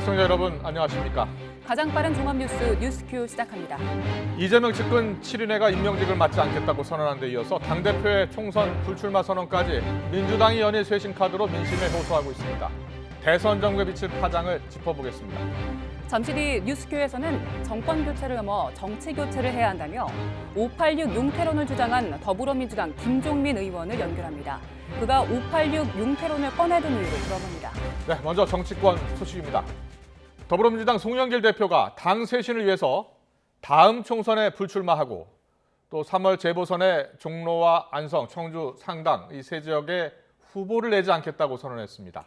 시청자 여러분 안녕하십니까? 가장 빠른 종합뉴스 뉴스큐 시작합니다. 이재명 측근 7인회가 임명직을 맡지 않겠다고 선언한 데 이어서 당대표의 총선 불출마 선언까지 민주당이 연일 쇄신 카드로 민심에 호소하고 있습니다. 대선 정부에 비칠 파장을 짚어보겠습니다. 잠시 뒤 뉴스큐에서는 정권 교체를 넘어 정치 교체를 해야 한다며 586 용태론을 주장한 더불어민주당 김종민 의원을 연결합니다. 그가 586 용태론을 꺼내든 이유를 들어봅니다. 네, 먼저 정치권 소식입니다. 더불어민주당 송영길 대표가 당 쇄신을 위해서 다음 총선에 불출마하고 또 3월 재보선에 종로와 안성, 청주, 상당 이 세 지역에 후보를 내지 않겠다고 선언했습니다.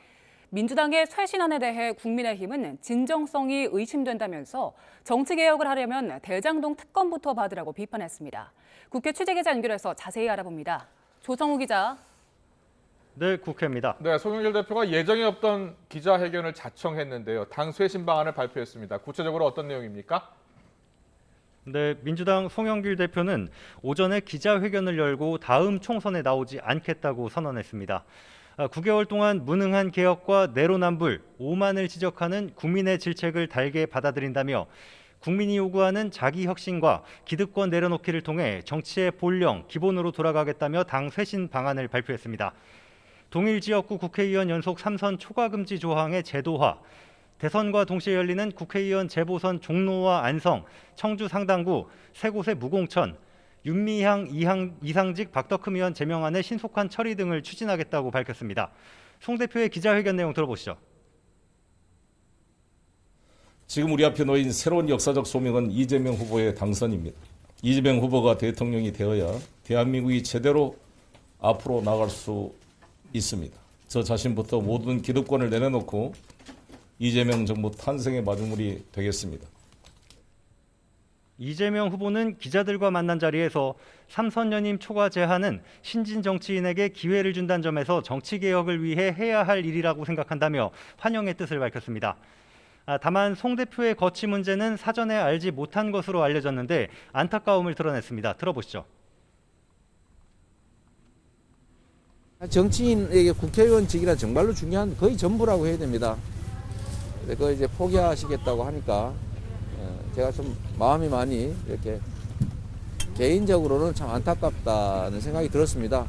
민주당의 쇄신안에 대해 국민의힘은 진정성이 의심된다면서 정치개혁을 하려면 대장동 특검부터 받으라고 비판했습니다. 국회 취재기자 연결해서 자세히 알아봅니다. 조성우 기자. 네, 국회입니다. 네, 송영길 대표가 예정에 없던 기자회견을 자청했는데요. 당 쇄신 방안을 발표했습니다. 구체적으로 어떤 내용입니까? 네, 민주당 송영길 대표는 오전에 기자회견을 열고 다음 총선에 나오지 않겠다고 선언했습니다. 9개월 동안 무능한 개혁과 내로남불, 오만을 지적하는 국민의 질책을 달게 받아들인다며 국민이 요구하는 자기혁신과 기득권 내려놓기를 통해 정치의 본령, 기본으로 돌아가겠다며 당 쇄신 방안을 발표했습니다. 동일 지역구 국회의원 연속 3선 초과금지 조항의 제도화, 대선과 동시에 열리는 국회의원 재보선 종로와 안성, 청주 상당구 세 곳의 무공천, 윤미향 이상직 박덕흠 의원 제명안의 신속한 처리 등을 추진하겠다고 밝혔습니다. 송 대표의 기자회견 내용 들어보시죠. 지금 우리 앞에 놓인 새로운 역사적 소명은 이재명 후보의 당선입니다. 이재명 후보가 대통령이 되어야 대한민국이 제대로 앞으로 나갈 수 있습니다. 저 자신부터 모든 기득권을 내려놓고 이재명 정부 탄생의 마중물이 되겠습니다. 이재명 후보는 기자들과 만난 자리에서 3선 연임 초과 제한은 신진 정치인에게 기회를 준다는 점에서 정치개혁을 위해 해야 할 일이라고 생각한다며 환영의 뜻을 밝혔습니다. 다만 송 대표의 거취 문제는 사전에 알지 못한 것으로 알려졌는데 안타까움을 드러냈습니다. 들어보시죠. 정치인에게 국회의원직이란 정말로 중요한 거의 전부라고 해야 됩니다. 그거 이제 포기하시겠다고 하니까 제가 좀 마음이 많이 이렇게 개인적으로는 참 안타깝다는 생각이 들었습니다.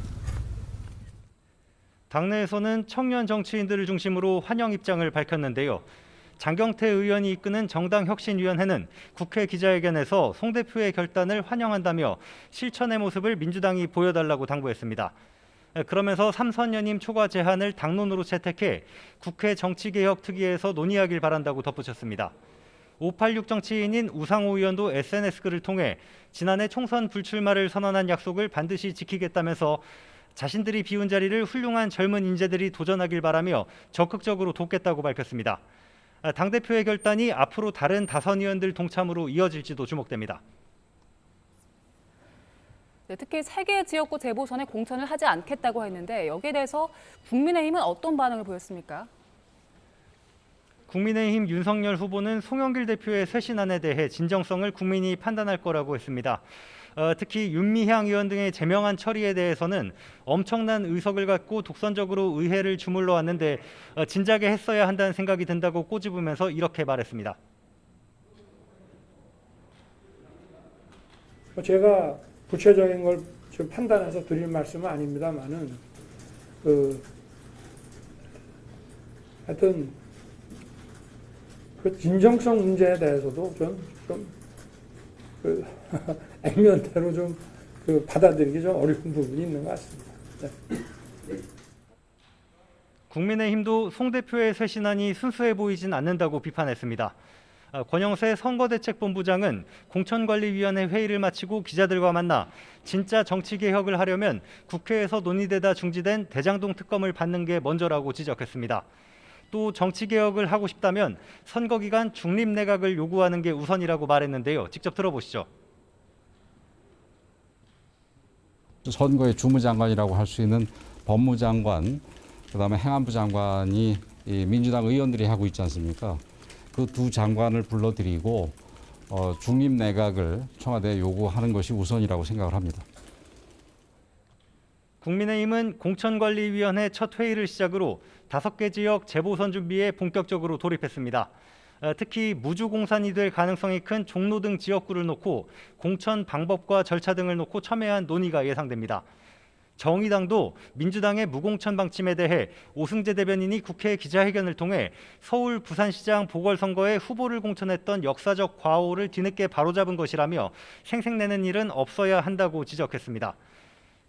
당내에서는 청년 정치인들을 중심으로 환영 입장을 밝혔는데요. 장경태 의원이 이끄는 정당혁신위원회는 국회 기자회견에서 송 대표의 결단을 환영한다며 실천의 모습을 민주당이 보여달라고 당부했습니다. 그러면서 3선 연임 초과 제한을 당론으로 채택해 국회 정치개혁특위에서 논의하길 바란다고 덧붙였습니다. 586 정치인인 우상호 의원도 SNS 글을 통해 지난해 총선 불출마를 선언한 약속을 반드시 지키겠다면서 자신들이 비운 자리를 훌륭한 젊은 인재들이 도전하길 바라며 적극적으로 돕겠다고 밝혔습니다. 당대표의 결단이 앞으로 다른 다선 의원들 동참으로 이어질지도 주목됩니다. 네, 특히 3개 지역구 재보선에 공천을 하지 않겠다고 했는데 여기에 대해서 국민의힘은 어떤 반응을 보였습니까? 국민의힘 윤석열 후보는 송영길 대표의 쇄신안에 대해 진정성을 국민이 판단할 거라고 했습니다. 특히 윤미향 의원 등의 제명안 처리에 대해서는 엄청난 의석을 갖고 독선적으로 의회를 주물러 왔는데 진작에 했어야 한다는 생각이 든다고 꼬집으면서 이렇게 말했습니다. 제가 구체적인 걸 좀 판단해서 드릴 말씀은 아닙니다만은 하여튼 그 진정성 문제에 대해서도 액면대로 좀 받아들이기 좀 어려운 부분이 있는 것 같습니다. 네. 국민의힘도 송 대표의 쇄신안이 순수해 보이진 않는다고 비판했습니다. 권영세 선거대책본부장은 공천관리위원회 회의를 마치고 기자들과 만나 진짜 정치개혁을 하려면 국회에서 논의되다 중지된 대장동 특검을 받는 게 먼저라고 지적했습니다. 또 정치개혁을 하고 싶다면 선거기간 중립내각을 요구하는 게 우선이라고 말했는데요. 직접 들어보시죠. 선거의 주무장관이라고 할 수 있는 법무장관, 그다음에 행안부 장관이 민주당 의원들이 하고 있지 않습니까? 그 두 장관을 불러들이고 중립내각을 청와대에 요구하는 것이 우선이라고 생각을 합니다. 국민의힘은 공천관리위원회 첫 회의를 시작으로 5개 지역 재보선 준비에 본격적으로 돌입했습니다. 특히 무주공산이 될 가능성이 큰 종로 등 지역구를 놓고 공천 방법과 절차 등을 놓고 첨예한 논의가 예상됩니다. 정의당도 민주당의 무공천 방침에 대해 오승재 대변인이 국회 기자회견을 통해 서울 부산시장 보궐선거에 후보를 공천했던 역사적 과오를 뒤늦게 바로잡은 것이라며 생색내는 일은 없어야 한다고 지적했습니다.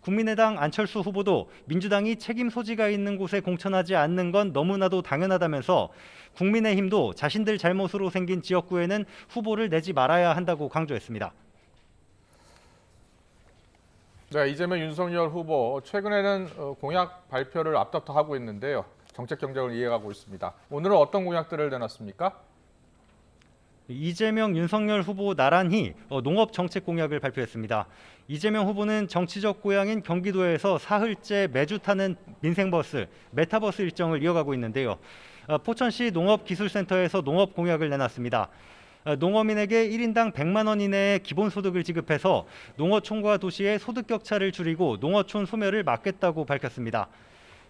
국민의당 안철수 후보도 민주당이 책임 소지가 있는 곳에 공천하지 않는 건 너무나도 당연하다면서 국민의힘도 자신들 잘못으로 생긴 지역구에는 후보를 내지 말아야 한다고 강조했습니다. 네, 이재명 윤석열 후보 최근에는 공약 발표를 앞다퉈 하고 있는데요. 정책 경쟁을 이어가고 있습니다. 오늘은 어떤 공약들을 내놨습니까? 이재명, 윤석열 후보 나란히 농업 정책 공약을 발표했습니다. 이재명 후보는 정치적 고향인 경기도에서 사흘째 매주 타는 민생버스, 메타버스 일정을 이어가고 있는데요. 포천시 농업기술센터에서 농업 공약을 내놨습니다. 농어민에게 1인당 100만 원 이내의 기본소득을 지급해서 농어촌과 도시의 소득 격차를 줄이고 농어촌 소멸을 막겠다고 밝혔습니다.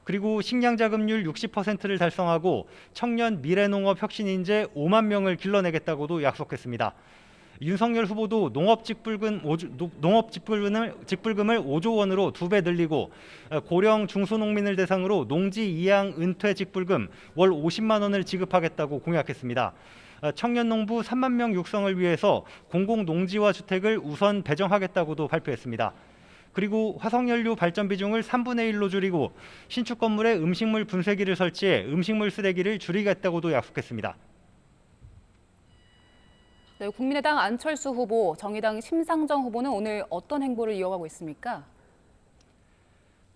그리고 식량자급률 60%를 달성하고 청년 미래농업 혁신인재 5만 명을 길러내겠다고도 약속했습니다. 윤석열 후보도 농업직불금을 5조 원으로 2배 늘리고 고령 중소농민을 대상으로 농지 이양 은퇴 직불금 월 50만 원을 지급하겠다고 공약했습니다. 청년 농부 3만 명 육성을 위해서 공공농지화 주택을 우선 배정하겠다고도 발표했습니다. 그리고 화석연료 발전 비중을 3분의 1로 줄이고 신축 건물에 음식물 분쇄기를 설치해 음식물 쓰레기를 줄이겠다고도 약속했습니다. 네, 국민의당 안철수 후보, 정의당 심상정 후보는 오늘 어떤 행보를 이어가고 있습니까?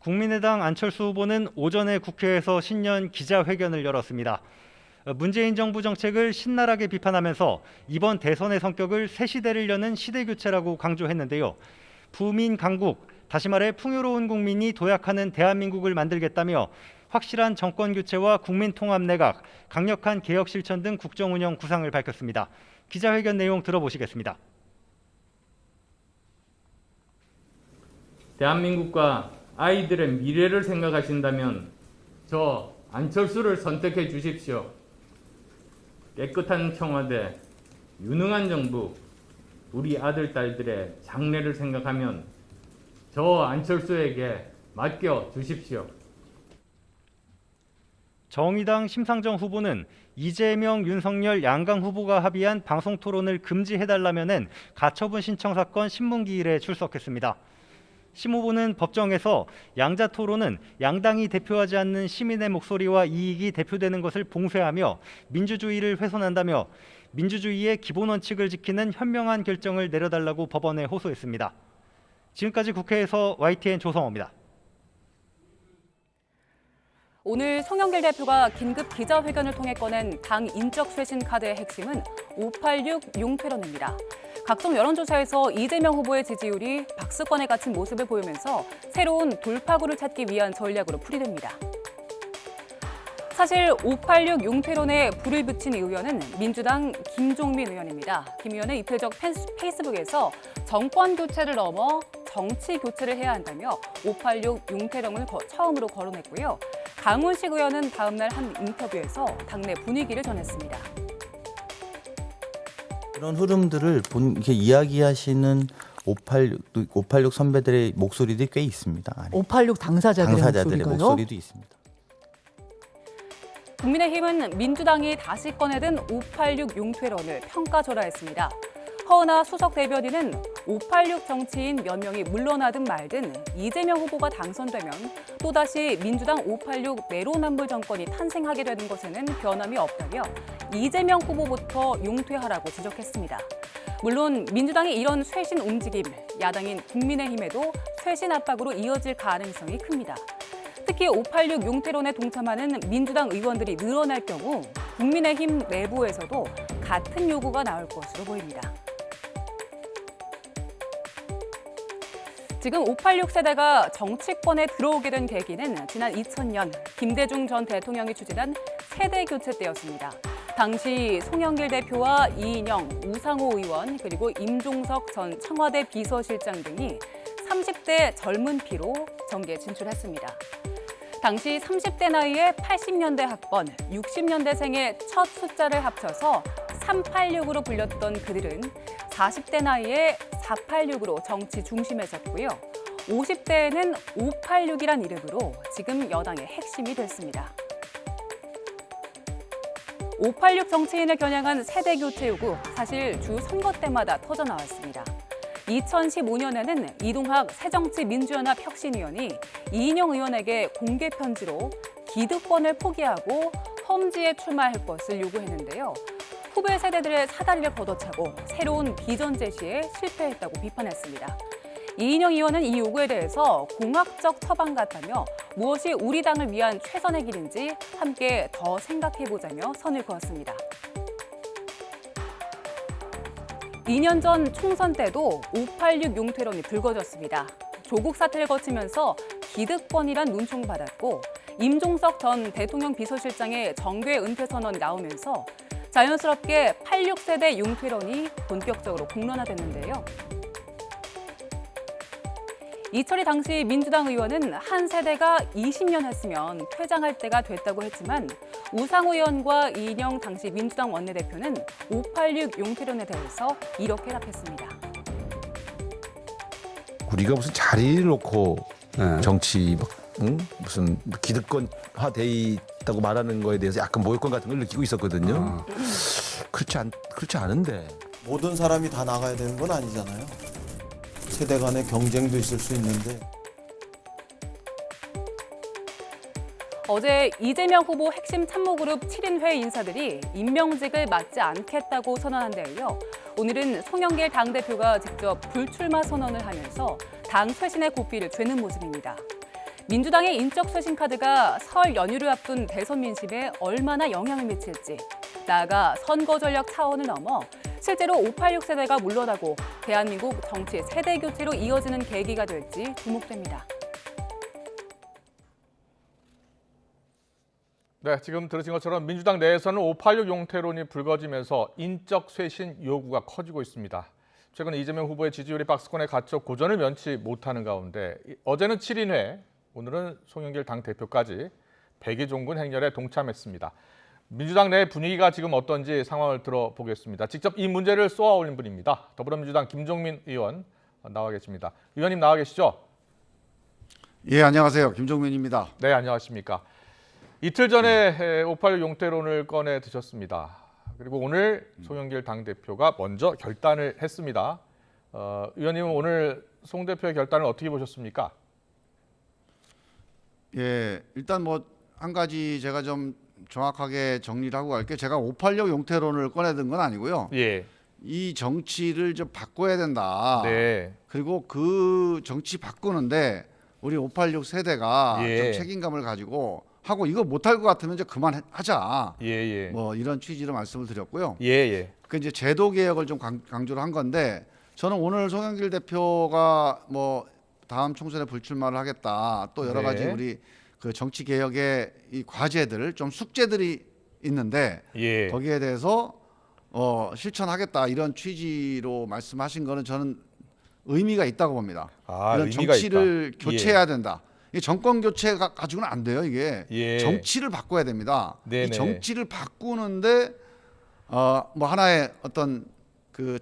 국민의당 안철수 후보는 오전에 국회에서 신년 기자회견을 열었습니다. 문재인 정부 정책을 신랄하게 비판하면서 이번 대선의 성격을 새 시대를 여는 시대교체라고 강조했는데요. 부민 강국, 다시 말해 풍요로운 국민이 도약하는 대한민국을 만들겠다며 확실한 정권 교체와 국민 통합 내각, 강력한 개혁 실천 등 국정 운영 구상을 밝혔습니다. 기자회견 내용 들어보시겠습니다. 대한민국과 아이들의 미래를 생각하신다면 저 안철수를 선택해 주십시오. 깨끗한 청와대, 유능한 정부, 우리 아들, 딸들의 장래를 생각하면 저 안철수에게 맡겨 주십시오. 정의당 심상정 후보는 이재명, 윤석열 양강 후보가 합의한 방송 토론을 금지해달라면은 가처분 신청 사건 신문기일에 출석했습니다. 심 후보는 법정에서 양자 토론은 양당이 대표하지 않는 시민의 목소리와 이익이 대표되는 것을 봉쇄하며 민주주의를 훼손한다며 민주주의의 기본 원칙을 지키는 현명한 결정을 내려달라고 법원에 호소했습니다. 지금까지 국회에서 YTN 조성호입니다. 오늘 송영길 대표가 긴급 기자회견을 통해 꺼낸 당 인적 쇄신 카드의 핵심은 586 용태론입니다. 각종 여론조사에서 이재명 후보의 지지율이 박스권에 갇힌 모습을 보이면서 새로운 돌파구를 찾기 위한 전략으로 풀이됩니다. 사실 586 용태론에 불을 붙인 의원은 민주당 김종민 의원입니다. 김 의원은 이틀 전 페이스북에서 정권 교체를 넘어 정치 교체를 해야 한다며 586 용태론을 처음으로 거론했고요. 강훈식 의원은 다음 날 한 인터뷰에서 당내 분위기를 전했습니다. 그런 흐름들을 이렇게 이야기하시는 586 선배들의 목소리들이 꽤 있습니다. 안에. 586 당사자들의 목소리도 있습니다. 국민의힘은 민주당이 다시 꺼내든 586 용태론을 평가절하했습니다. 허은하 수석 대변인은 586 정치인 몇 명이 물러나든 말든 이재명 후보가 당선되면 또다시 민주당 586 내로남불 정권이 탄생하게 되는 것에는 변함이 없다며 이재명 후보부터 용퇴하라고 지적했습니다. 물론 민주당의 이런 쇄신 움직임, 야당인 국민의힘에도 쇄신 압박으로 이어질 가능성이 큽니다. 특히 586 용태론에 동참하는 민주당 의원들이 늘어날 경우 국민의힘 내부에서도 같은 요구가 나올 것으로 보입니다. 지금 586 세대가 정치권에 들어오게 된 계기는 지난 2000년 김대중 전 대통령이 추진한 세대 교체 때였습니다. 당시 송영길 대표와 이인영, 우상호 의원 그리고 임종석 전 청와대 비서실장 등이 30대 젊은 피로 정계에 진출했습니다. 당시 30대 나이에 80년대 학번, 60년대생의 첫 숫자를 합쳐서 386으로 불렸던 그들은 40대 나이에 486으로 정치 중심에 섰고요. 50대에는 586이란 이름으로 지금 여당의 핵심이 됐습니다. 586 정치인을 겨냥한 세대 교체 요구, 사실 주 선거 때마다 터져나왔습니다. 2015년에는 이동학 새정치민주연합 혁신위원이 이인영 의원에게 공개 편지로 기득권을 포기하고 험지에 출마할 것을 요구했는데요. 후배 세대들의 사다리를 걷어차고 새로운 비전 제시에 실패했다고 비판했습니다. 이인영 의원은 이 요구에 대해서 공학적 처방 같다며 무엇이 우리 당을 위한 최선의 길인지 함께 더 생각해보자며 선을 그었습니다. 2년 전 총선 때도 586 용태론이 불거졌습니다. 조국 사태를 거치면서 기득권이란 눈총을 받았고 임종석 전 대통령 비서실장의 정계 은퇴 선언이 나오면서 자연스럽게 86세대 용태론이 본격적으로 공론화됐는데요. 이철희 당시 민주당 의원은 한 세대가 20년 했으면 퇴장할 때가 됐다고 했지만 우상호 의원과 이인영 당시 민주당 원내대표는 586 용태론에 대해서 이렇게 답했습니다. 우리가 무슨 자리를 놓고 정치 무슨 기득권화돼 있다고 말하는 거에 대해서 약간 모욕감 같은 걸 느끼고 있었거든요. 그렇지 않은데. 모든 사람이 다 나가야 되는 건 아니잖아요. 세대 간의 경쟁도 있을 수 있는데. 어제 이재명 후보 핵심 참모그룹 7인회 인사들이 임명직을 맡지 않겠다고 선언한 데 이어 오늘은 송영길 당대표가 직접 불출마 선언을 하면서 당 쇄신의 고삐를 죄는 모습입니다. 민주당의 인적 쇄신 카드가 설 연휴를 앞둔 대선 민심에 얼마나 영향을 미칠지, 나아가 선거 전략 차원을 넘어 실제로 586 세대가 물러나고 대한민국 정치 세대 교체로 이어지는 계기가 될지 주목됩니다. 네, 지금 들으신 것처럼 민주당 내에서는 586 용태론이 불거지면서 인적 쇄신 요구가 커지고 있습니다. 최근 이재명 후보의 지지율이 박스권에 갇혀 고전을 면치 못하는 가운데 어제는 7인회, 오늘은 송영길 당대표까지 백의종군 행렬에 동참했습니다. 민주당 내 분위기가 지금 어떤지 상황을 들어보겠습니다. 직접 이 문제를 쏘아 올린 분입니다. 더불어민주당 김종민 의원 나와 계십니다. 의원님 나와 계시죠? 예, 안녕하세요. 김종민입니다. 네, 안녕하십니까. 이틀 전에 586 용태론을 꺼내 드셨습니다. 그리고 오늘 송영길 당대표가 먼저 결단을 했습니다. 의원님은 오늘 송 대표의 결단을 어떻게 보셨습니까? 예, 일단 뭐 한 가지 제가 좀 정확하게 정리를 하고 갈게요. 제가 586 용태론을 꺼내든 건 아니고요. 예. 이 정치를 좀 바꿔야 된다. 네. 그리고 그 정치 바꾸는데 우리 586 세대가 예. 좀 책임감을 가지고 하고 이거 못할 것 같으면 이제 그만하자. 예. 뭐 이런 취지로 말씀을 드렸고요. 예. 그 이제 제도 개혁을 좀 강조를 한 건데 저는 오늘 송영길 대표가 뭐 다음 총선에 불출마를 하겠다. 또 여러 가지 우리 그 정치 개혁의 이 과제들 좀 숙제들이 있는데 예. 거기에 대해서 실천하겠다 이런 취지로 말씀하신 거는 저는 의미가 있다고 봅니다. 이런 정치를 있다. 교체해야 된다. 이 정권 교체가 가지고는 안 돼요. 이게 예. 정치를 바꿔야 됩니다. 네네. 이 정치를 바꾸는데 뭐 하나의 어떤 그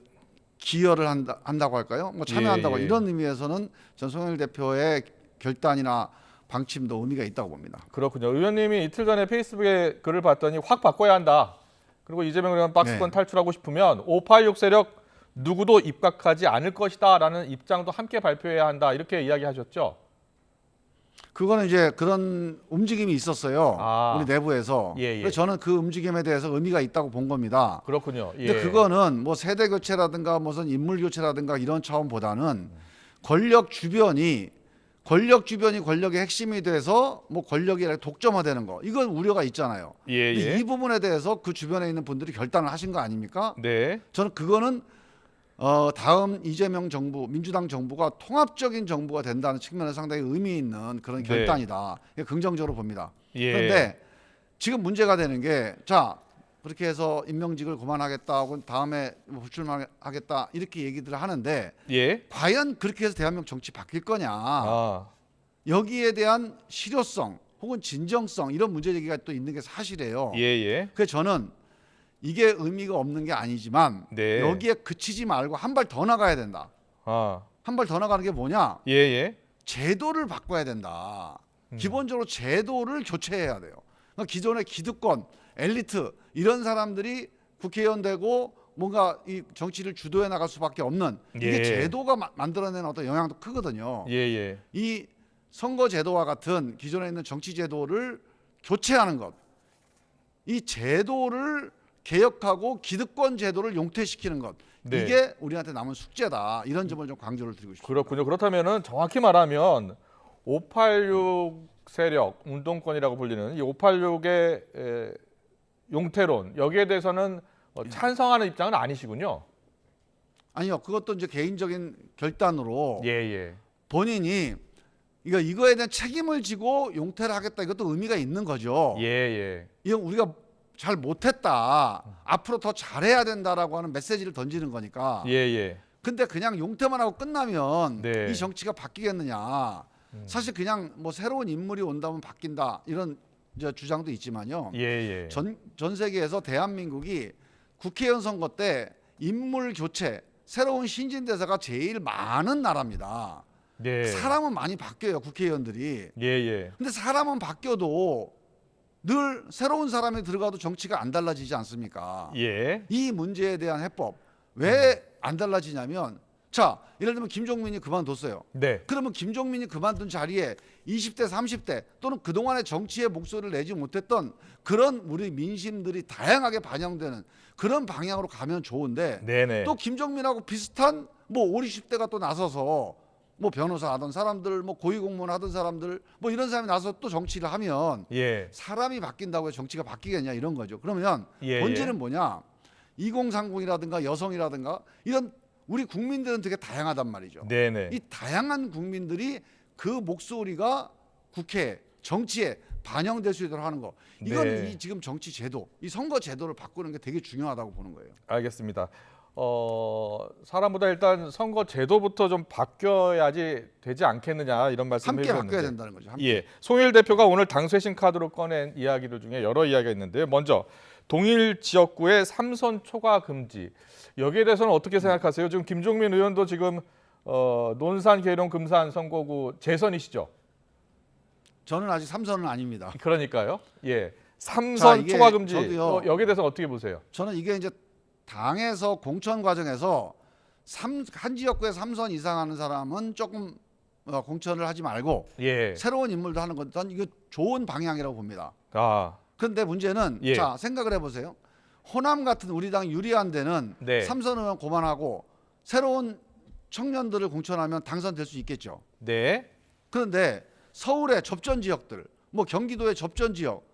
기여를 한다고 할까요? 뭐 참여한다고 예. 이런 의미에서는 전 송영길 대표의 결단이나 방침도 의미가 있다고 봅니다. 그렇군요. 의원님이 이틀 전에 페이스북에 글을 봤더니 확 바꿔야 한다. 그리고 이재명 의원 박스권 탈출하고 싶으면 586 세력 누구도 입각하지 않을 것이다라는 입장도 함께 발표해야 한다. 이렇게 이야기하셨죠? 그거는 이제 그런 움직임이 있었어요. 우리 내부에서. 예. 그래서 저는 그 움직임에 대해서 의미가 있다고 본 겁니다. 그렇군요. 예. 근데 그거는 뭐 세대 교체라든가 무슨 인물 교체라든가 이런 차원보다는 권력 주변이 권력의 핵심이 돼서 뭐 권력이 독점화되는 거 이건 우려가 있잖아요. 예. 근데 이 부분에 대해서 그 주변에 있는 분들이 결단을 하신 거 아닙니까? 네. 저는 그거는 다음 이재명 정부, 민주당 정부가 통합적인 정부가 된다는 측면에서 상당히 의미 있는 그런 결단이다. 긍정적으로 봅니다. 예. 그런데 지금 문제가 되는 게 자 그렇게 해서 임명직을 그만하겠다 혹은 다음에 뭐 불출마하겠다 이렇게 얘기들을 하는데 예. 과연 그렇게 해서 대한민국 정치 바뀔 거냐. 아. 여기에 대한 실효성 혹은 진정성 이런 문제 제기가 또 있는 게 사실이에요. 예, 예. 그래서 저는 이게 의미가 없는 게 아니지만 네. 여기에 그치지 말고 한 발 더 나가야 된다. 아. 한 발 더 나가는 게 뭐냐? 예, 예. 제도를 바꿔야 된다. 기본적으로 제도를 교체해야 돼요. 그러니까 기존의 기득권, 엘리트 이런 사람들이 국회의원 되고 뭔가 이 정치를 주도해 나갈 수밖에 없는 이게 예. 제도가 만들어내는 어떤 영향도 크거든요. 예, 예. 이 선거 제도와 같은 기존에 있는 정치 제도를 교체하는 것, 이 제도를 개혁하고 기득권 제도를 용퇴시키는 것, 네. 이게 우리한테 남은 숙제다. 이런 점을 좀 강조를 드리고 싶습니다. 그렇군요. 그렇다면은 정확히 말하면 586 세력 운동권이라고 불리는 이 586의 용태론 여기에 대해서는 찬성하는 입장은 아니시군요. 아니요, 그것도 이제 개인적인 결단으로 예, 예. 본인이 이거에 대한 책임을 지고 용퇴를 하겠다. 이것도 의미가 있는 거죠. 예, 예. 이건 우리가 잘 못했다. 앞으로 더 잘해야 된다라고 하는 메시지를 던지는 거니까. 예, 예. 근데 그냥 용퇴만 하고 끝나면 네. 이 정치가 바뀌겠느냐. 사실 그냥 뭐 새로운 인물이 온다면 바뀐다. 이런 이제 주장도 있지만요. 예, 예. 전 세계에서 대한민국이 국회의원 선거 때 인물 교체, 새로운 신진 대사가 제일 많은 나라입니다. 네. 사람은 많이 바뀌어요, 국회의원들이. 예, 예. 근데 사람은 바뀌어도 늘 새로운 사람이 들어가도 정치가 안 달라지지 않습니까? 예. 이 문제에 대한 해법 왜 안 달라지냐면, 자, 예를 들면 김종민이 그만뒀어요. 네. 그러면 김종민이 그만둔 자리에 20대, 30대 또는 그동안의 정치의 목소리를 내지 못했던 그런 우리 민심들이 다양하게 반영되는 그런 방향으로 가면 좋은데, 네네. 또 김종민하고 비슷한 뭐 50, 60대가 또 나서서 뭐 변호사 하던 사람들, 뭐 고위공무원 하던 사람들, 뭐 이런 사람이 나서 또 정치를 하면 예. 사람이 바뀐다고 해서 정치가 바뀌겠냐 이런 거죠. 그러면 예, 본질은 예. 뭐냐? 2030이라든가 여성이라든가 이런 우리 국민들은 되게 다양하단 말이죠. 네네. 이 다양한 국민들이 그 목소리가 국회 정치에 반영될 수 있도록 하는 거. 이건 네. 이 지금 정치 제도, 이 선거 제도를 바꾸는 게 되게 중요하다고 보는 거예요. 알겠습니다. 사람보다 일단 선거 제도부터 좀 바뀌어야지 되지 않겠느냐 이런 말씀을 함께 해주셨는데. 바뀌어야 된다는 거죠. 함께. 예, 송일 대표가 오늘 당 쇄신 카드로 꺼낸 이야기들 중에 여러 이야기가 있는데요. 먼저 동일 지역구의 삼선 초과 금지. 여기에 대해서는 어떻게 생각하세요? 지금 김종민 의원도 지금 논산, 계룡, 금산 선거구 재선이시죠? 저는 아직 3선은 아닙니다. 그러니까요. 예, 자, 삼선 이게 초과 금지. 저도요. 여기에 대해서 어떻게 보세요? 저는 이게 이제 당에서 공천 과정에서 한 지역구에 3선 이상 하는 사람은 조금 공천을 하지 말고 예. 새로운 인물도 하는 건 이거 좋은 방향이라고 봅니다. 아, 그런데 문제는 예. 자, 생각을 해보세요. 호남 같은 우리 당 유리한 데는 네. 3선 의원 고만하고 새로운 청년들을 공천하면 당선될 수 있겠죠. 네. 그런데 서울의 접전 지역들, 뭐 경기도의 접전 지역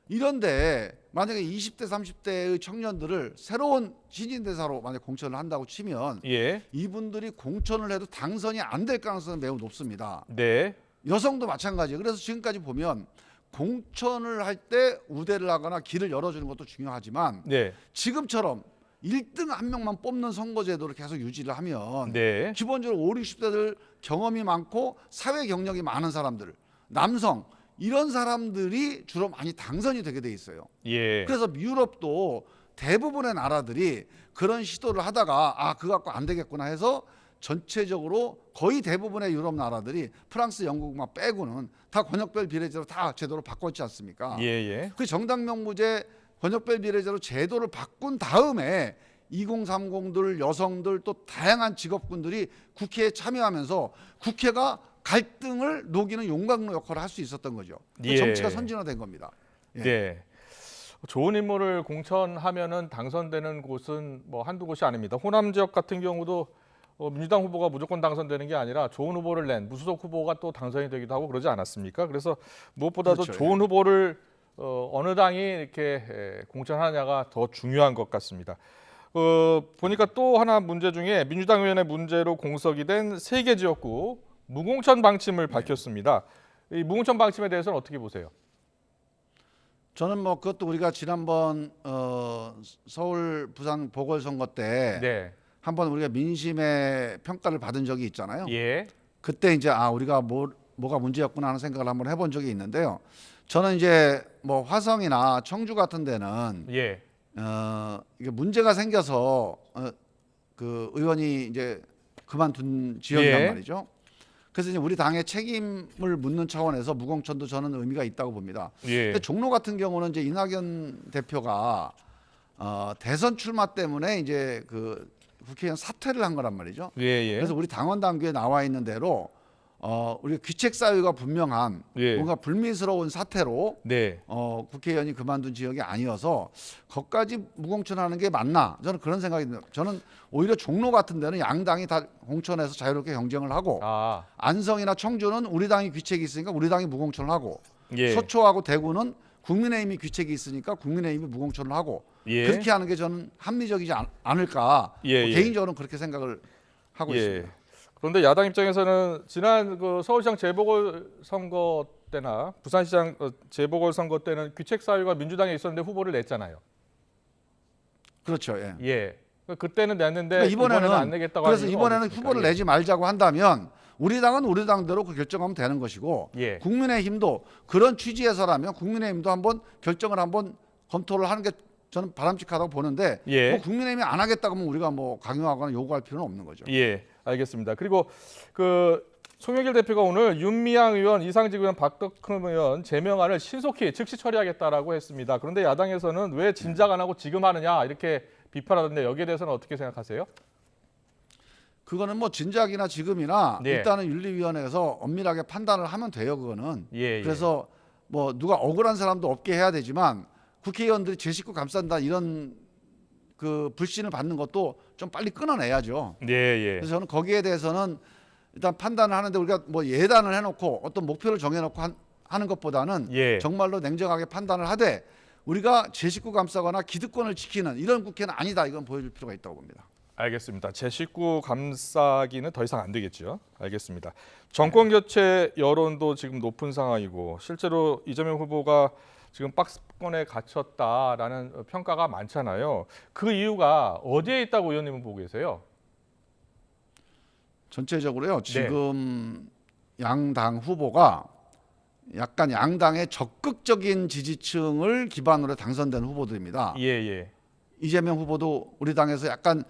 이런데 만약에 20대, 30대의 청년들을 새로운 신진 대사로 만약 공천을 한다고 치면 예. 이분들이 공천을 해도 당선이 안 될 가능성은 매우 높습니다. 네. 여성도 마찬가지예요. 그래서 지금까지 보면 공천을 할 때 우대를 하거나 길을 열어주는 것도 중요하지만 네. 지금처럼 1등 한 명만 뽑는 선거제도를 계속 유지를 하면 네. 기본적으로 5, 60대들 경험이 많고 사회 경력이 많은 사람들, 남성 이런 사람들이 주로 많이 당선이 되게 돼 있어요. 예. 그래서 유럽도 대부분의 나라들이 그런 시도를 하다가 그거 갖고 안 되겠구나 해서 전체적으로 거의 대부분의 유럽 나라들이 프랑스, 영국만 빼고는 다 권역별 비례제로 다 제도를 바꿨지 않습니까? 예, 예. 그 정당 명부제 권역별 비례제로 제도를 바꾼 다음에 2030들, 여성들 또 다양한 직업군들이 국회에 참여하면서 국회가 갈등을 녹이는 용광로 역할을 할 수 있었던 거죠. 예. 정치가 선진화된 겁니다. 예. 네. 좋은 인물을 공천하면은 당선되는 곳은 뭐 한두 곳이 아닙니다. 호남 지역 같은 경우도 민주당 후보가 무조건 당선되는 게 아니라 좋은 후보를 낸 무소속 후보가 또 당선이 되기도 하고 그러지 않았습니까? 그래서 무엇보다도 그렇죠. 좋은 후보를 어느 당이 이렇게 공천하느냐가 더 중요한 것 같습니다. 보니까 또 하나 문제 중에 민주당 의원의 문제로 공석이 된 3개 지역구 무공천 방침을 밝혔습니다. 이 무공천 방침에 대해서는 어떻게 보세요? 저는 뭐 그것도 우리가 지난번 서울 부산 보궐선거 때 네. 한번 우리가 민심의 평가를 받은 적이 있잖아요. 예. 그때 이제 우리가 뭐가 문제였구나 하는 생각을 한번 해본 적이 있는데요. 저는 이제 뭐 화성이나 청주 같은 데는 예. 이게 문제가 생겨서 그 의원이 이제 그만둔 지역이란 예. 말이죠. 그래서 이제 우리 당의 책임을 묻는 차원에서 무공천도 저는 의미가 있다고 봅니다. 예. 근데 종로 같은 경우는 이제 이낙연 대표가 대선 출마 때문에 이제 그 국회의원 사퇴를 한 거란 말이죠. 예, 예. 그래서 우리 당원 당규에 나와 있는 대로 우리가 귀책 사유가 분명한 예. 뭔가 불미스러운 사태로 네. 국회의원이 그만둔 지역이 아니어서 거기까지 무공천하는 게 맞나? 저는 그런 생각이 듭니다. 저는 오히려 종로 같은 데는 양당이 다 공천해서 자유롭게 경쟁을 하고 안성이나 청주는 우리 당이 귀책이 있으니까 우리 당이 무공천을 하고 예. 서초하고 대구는 국민의힘이 귀책이 있으니까 국민의힘이 무공천을 하고 예. 그렇게 하는 게 저는 합리적이지 않을까 예, 예. 개인적으로는 그렇게 생각을 하고 예. 있습니다. 그런데 야당 입장에서는 지난 그 서울시장 재보궐선거 때나 부산시장 재보궐선거 때는 귀책 사유가 민주당에 있었는데 후보를 냈잖아요. 그렇죠. 예. 예. 그때는 냈는데 그러니까 이번에는 안 내겠다고 그래서 하는 이유가 이번에는 어떻습니까? 후보를 예. 내지 말자고 한다면 우리 당은 우리 당대로 그 결정하면 되는 것이고 예. 국민의힘도 그런 취지에서라면 국민의힘도 한번 결정을 한번 검토를 하는 게 저는 바람직하다고 보는데 예. 뭐 국민의힘이 안 하겠다고 하면 우리가 뭐 강요하거나 요구할 필요는 없는 거죠. 예, 알겠습니다. 그리고 그 송영길 대표가 오늘 윤미향 의원, 이상직 의원, 박덕흠 의원 제명안을 신속히 즉시 처리하겠다라고 했습니다. 그런데 야당에서는 왜 진작 안 하고 지금 하느냐 이렇게 비판하던데 여기에 대해서는 어떻게 생각하세요? 그거는 뭐 진작이나 지금이나 예. 일단은 윤리위원회에서 엄밀하게 판단을 하면 돼요. 그거는. 예, 예. 그래서 뭐 누가 억울한 사람도 없게 해야 되지만 국회의원들이 제 식구 감싼다 이런 그 불신을 받는 것도 좀 빨리 끊어내야죠. 예, 예. 그래서 저는 거기에 대해서는 일단 판단을 하는데 우리가 뭐 예단을 해놓고 어떤 목표를 정해놓고 하는 것보다는 예. 정말로 냉정하게 판단을 하되 우리가 제 식구 감싸거나 기득권을 지키는 이런 국회는 아니다. 이건 보여줄 필요가 있다고 봅니다. 알겠습니다. 제 식구 감싸기는 더 이상 안 되겠죠. 알겠습니다. 정권 교체 여론도 지금 높은 상황이고 실제로 이재명 후보가 지금 박스권에 갇혔다라는 평가가 많잖아요. 그 이유가 어디에 있다고 의원님은 보고 계세요? 전체적으로요. 지금 양당 후보가 약간 양당의 적극적인 지지층을 기반으로 당선된 후보들입니다. 예, 예. 이재명 후보도 우리 당에서 약간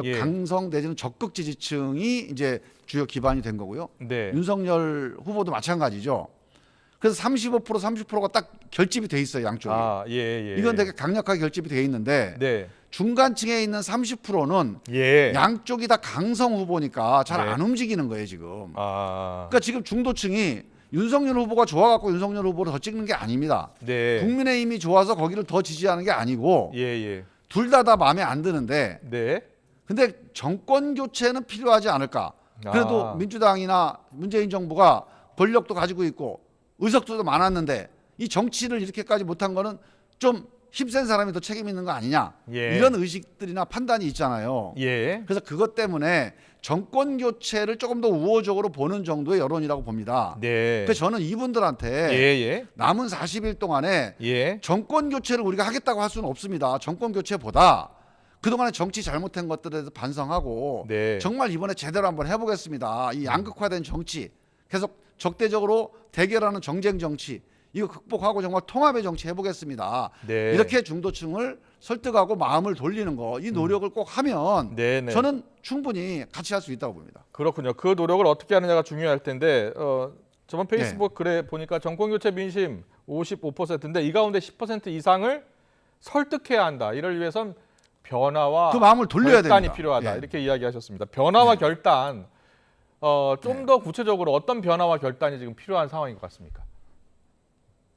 예. 강성 내지는 적극 지지층이 이제 주요 기반이 된 거고요. 네. 윤석열 후보도 마찬가지죠. 그래서 35% 30%가 딱 결집이 돼 있어요, 양쪽이. 예, 예. 이건 되게 강력하게 결집이 돼 있는데 네. 중간층에 있는 30%는 예. 양쪽이 다 강성 후보니까 잘 네. 안 움직이는 거예요, 지금. 아. 그러니까 지금 중도층이 윤석열 후보가 좋아갖고 윤석열 후보를 더 찍는 게 아닙니다. 네. 국민의힘이 좋아서 거기를 더 지지하는 게 아니고 예, 예. 둘 다 마음에 안 드는데 네. 근데 정권 교체는 필요하지 않을까. 그래도 민주당이나 문재인 정부가 권력도 가지고 있고 의석수도 많았는데 이 정치를 이렇게까지 못한 거는 좀 힘센 사람이 더 책임 있는 거 아니냐. 예. 이런 의식들이나 판단이 있잖아요. 예. 그래서 그것 때문에 정권 교체를 조금 더 우호적으로 보는 정도의 여론이라고 봅니다. 네. 그래서 저는 이분들한테 예. 남은 40일 동안에 예. 정권 교체를 우리가 하겠다고 할 수는 없습니다. 정권 교체보다 그동안에 정치 잘못된 것들에 대해서 반성하고 네. 정말 이번에 제대로 한번 해보겠습니다. 이 양극화된 정치, 계속 적대적으로 대결하는 정쟁 정치, 이거 극복하고 정말 통합의 정치 해보겠습니다. 네. 이렇게 중도층을 설득하고 마음을 돌리는 거, 이 노력을 꼭 하면 네. 저는 충분히 같이 할 수 있다고 봅니다. 그렇군요. 그 노력을 어떻게 하느냐가 중요할 텐데 저번 페이스북 글에 보니까 정권 교체 민심 55%인데 이 가운데 10% 이상을 설득해야 한다. 이를 위해선 변화와 그 마음을 돌려야 결단이 됩니다. 필요하다. 예. 이렇게 이야기하셨습니다. 변화와 결단. 좀 더 구체적으로 어떤 변화와 결단이 지금 필요한 상황인 것 같습니까?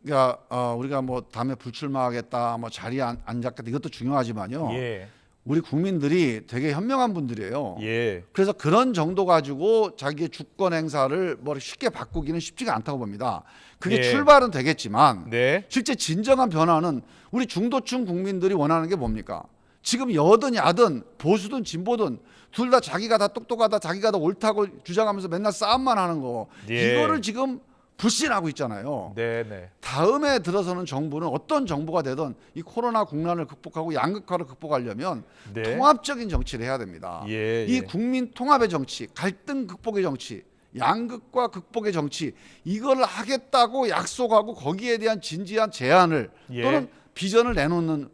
그러니까 우리가 뭐 다음에 불출마하겠다, 뭐 자리에 앉았겠다 이것도 중요하지만요. 예. 우리 국민들이 되게 현명한 분들이에요. 예. 그래서 그런 정도 가지고 자기의 주권 행사를 뭐 쉽게 바꾸기는 쉽지가 않다고 봅니다. 그게 예. 출발은 되겠지만 네. 실제 진정한 변화는 우리 중도층 국민들이 원하는 게 뭡니까? 지금 여든 야든 보수든 진보든 둘 다 자기가 다 똑똑하다, 자기가 다 옳다고 주장하면서 맨날 싸움만 하는 거. 예. 이거를 지금 불신하고 있잖아요. 네네. 다음에 들어서는 정부는 어떤 정부가 되든 이 코로나 국난을 극복하고 양극화를 극복하려면 네. 통합적인 정치를 해야 됩니다. 예, 이 예. 국민 통합의 정치, 갈등 극복의 정치, 양극화 극복의 정치 이걸 하겠다고 약속하고 거기에 대한 진지한 제안을 예. 또는 비전을 내놓는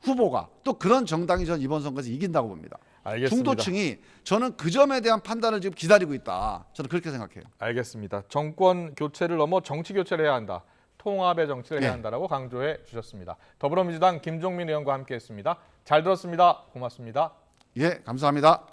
후보가 또 그런 정당이 전 이번 선거에서 이긴다고 봅니다. 알겠습니다. 중도층이 저는 그 점에 대한 판단을 지금 기다리고 있다. 저는 그렇게 생각해요. 알겠습니다. 정권 교체를 넘어 정치 교체를 해야 한다. 통합의 정치를 해야 네. 한다라고 강조해 주셨습니다. 더불어민주당 김종민 의원과 함께했습니다. 잘 들었습니다. 고맙습니다. 예, 감사합니다.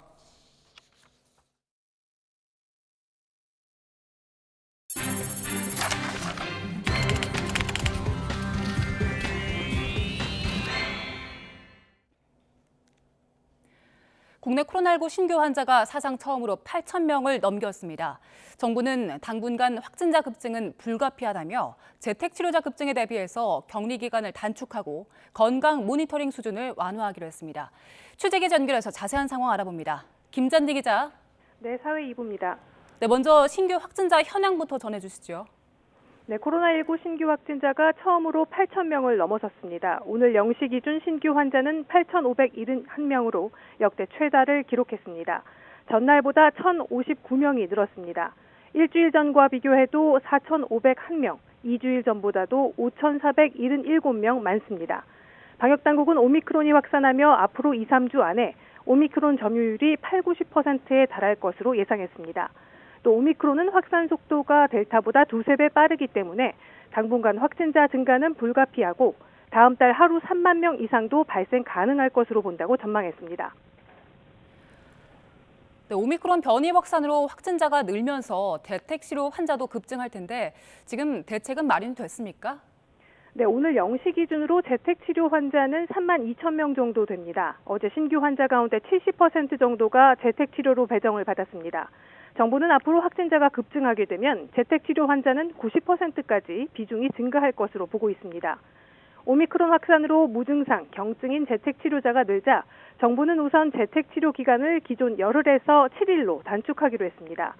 국내 코로나19 신규 환자가 사상 처음으로 8,000명을 넘겼습니다. 정부는 당분간 확진자 급증은 불가피하다며 재택치료자 급증에 대비해서 격리 기간을 단축하고 건강 모니터링 수준을 완화하기로 했습니다. 취재기자 연결해서 자세한 상황 알아봅니다. 김잔디 기자. 네, 사회 2부입니다. 네, 먼저 신규 확진자 현황부터 전해주시죠. 네, 코로나19 신규 확진자가 처음으로 8,000명을 넘어섰습니다. 오늘 0시 기준 신규 환자는 8,571명으로 역대 최다를 기록했습니다. 전날보다 1,059명이 늘었습니다. 일주일 전과 비교해도 4,501명, 2주일 전보다도 5,477명 많습니다. 방역당국은 오미크론이 확산하며 앞으로 2, 3주 안에 오미크론 점유율이 80~90%에 달할 것으로 예상했습니다. 또 오미크론은 확산 속도가 델타보다 2~3배 빠르기 때문에 당분간 확진자 증가는 불가피하고 다음 달 하루 3만 명 이상도 발생 가능할 것으로 본다고 전망했습니다. 네, 오미크론 변이 확산으로 확진자가 늘면서 재택치료 환자도 급증할 텐데 지금 대책은 마련됐습니까? 네, 오늘 0시 기준으로 재택치료 환자는 32,000명 정도 됩니다. 어제 신규 환자 가운데 70% 정도가 재택치료로 배정을 받았습니다. 정부는 앞으로 확진자가 급증하게 되면 재택치료 환자는 90%까지 비중이 증가할 것으로 보고 있습니다. 오미크론 확산으로 무증상, 경증인 재택치료자가 늘자 정부는 우선 재택치료 기간을 기존 열흘에서 7일로 단축하기로 했습니다.